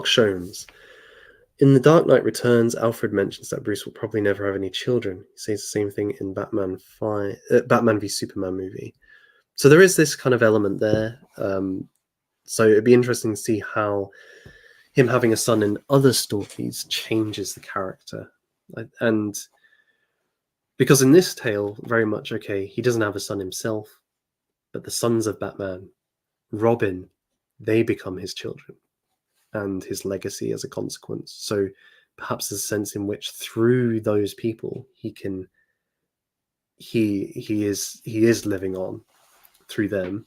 Sholmes. In The Dark Knight Returns, Alfred mentions that Bruce will probably never have any children. He says the same thing in Batman v Superman movie. So there is this kind of element there. So it'd be interesting to see how him having a son in other stories changes the character. And because in this tale, very much, okay, he doesn't have a son himself, but the sons of Batman, Robin, they become his children and his legacy as a consequence. So perhaps there's a sense in which through those people he is living on through them.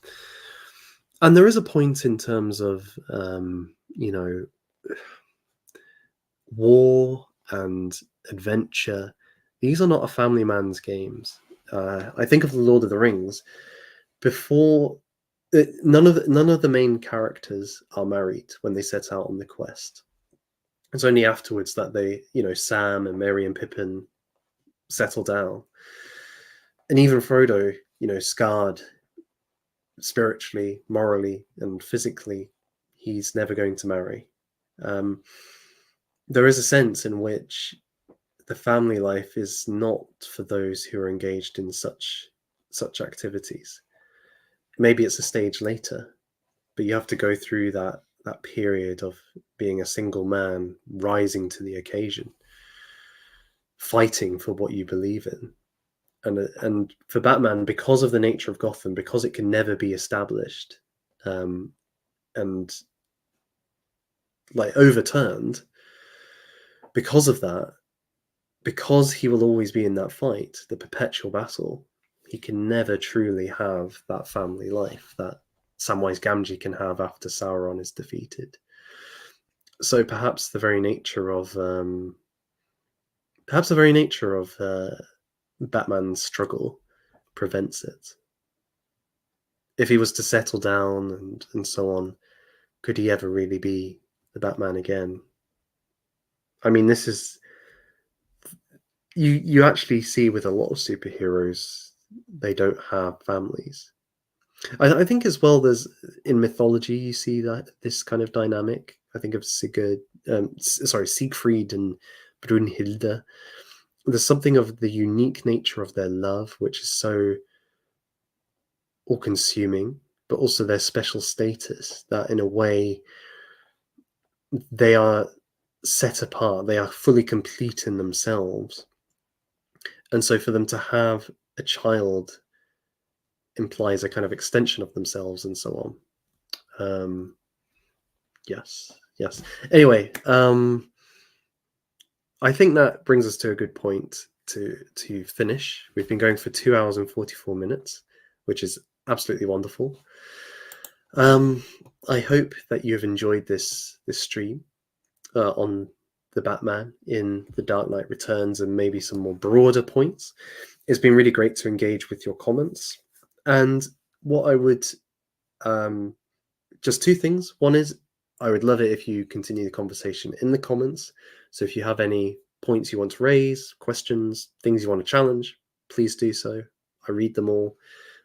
And there is a point in terms of war and adventure. These are not a family man's games. I think of the Lord of the Rings. Before, none of the main characters are married when they set out on the quest. It's only afterwards that Sam and Merry and Pippin settle down, and even Frodo, scarred spiritually, morally, and physically, he's never going to marry. Um, there is a sense in which the family life is not for those who are engaged in such activities. Maybe it's a stage later, but you have to go through that period of being a single man, rising to the occasion, fighting for what you believe in. And for Batman, because of the nature of Gotham, because it can never be established and like overturned, because of that, because he will always be in that fight, the perpetual battle, he can never truly have that family life that Samwise Gamgee can have after Sauron is defeated. So perhaps the very nature of Batman's struggle prevents it. If he was to settle down and so on, could he ever really be the Batman again? I mean, this is you actually see with a lot of superheroes, they don't have families. I think as well, there's in mythology you see that this kind of dynamic. I think of Siegfried and Brunhilde. There's something of the unique nature of their love, which is so all-consuming, but also their special status that, in a way, they are set apart. They are fully complete in themselves, and so for them to have a child implies a kind of extension of themselves and so on. Yes, yes. Anyway, I think that brings us to a good point to finish. We've been going for 2 hours and 44 minutes, which is absolutely wonderful. I hope that you have enjoyed this stream on the Batman in The Dark Knight Returns and maybe some more broader points. It's been really great to engage with your comments. And what I would just two things. One is I would love it if you continue the conversation in the comments. So if you have any points you want to raise, questions, things you want to challenge, please do so. I read them all,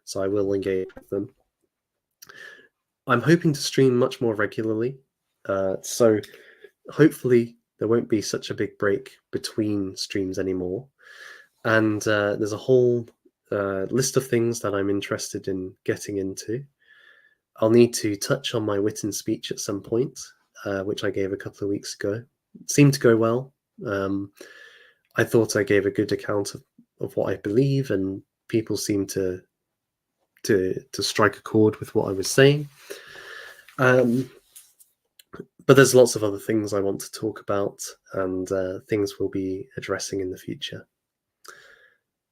so I will engage with them. I'm hoping to stream much more regularly, so hopefully there won't be such a big break between streams anymore. And there's a whole list of things that I'm interested in getting into. I'll need to touch on my written speech at some point, which I gave a couple of weeks ago. It seemed to go well. I thought I gave a good account of what I believe, and people seemed to strike a chord with what I was saying. But there's lots of other things I want to talk about, and things we'll be addressing in the future.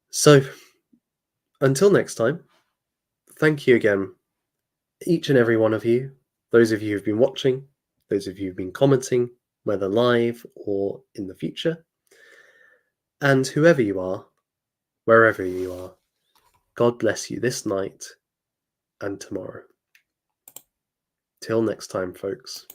So until next time, thank you again, each and every one of you, those of you who've been watching, those of you who've been commenting, whether live or in the future. And whoever you are, wherever you are, God bless you this night and tomorrow. Till next time, folks.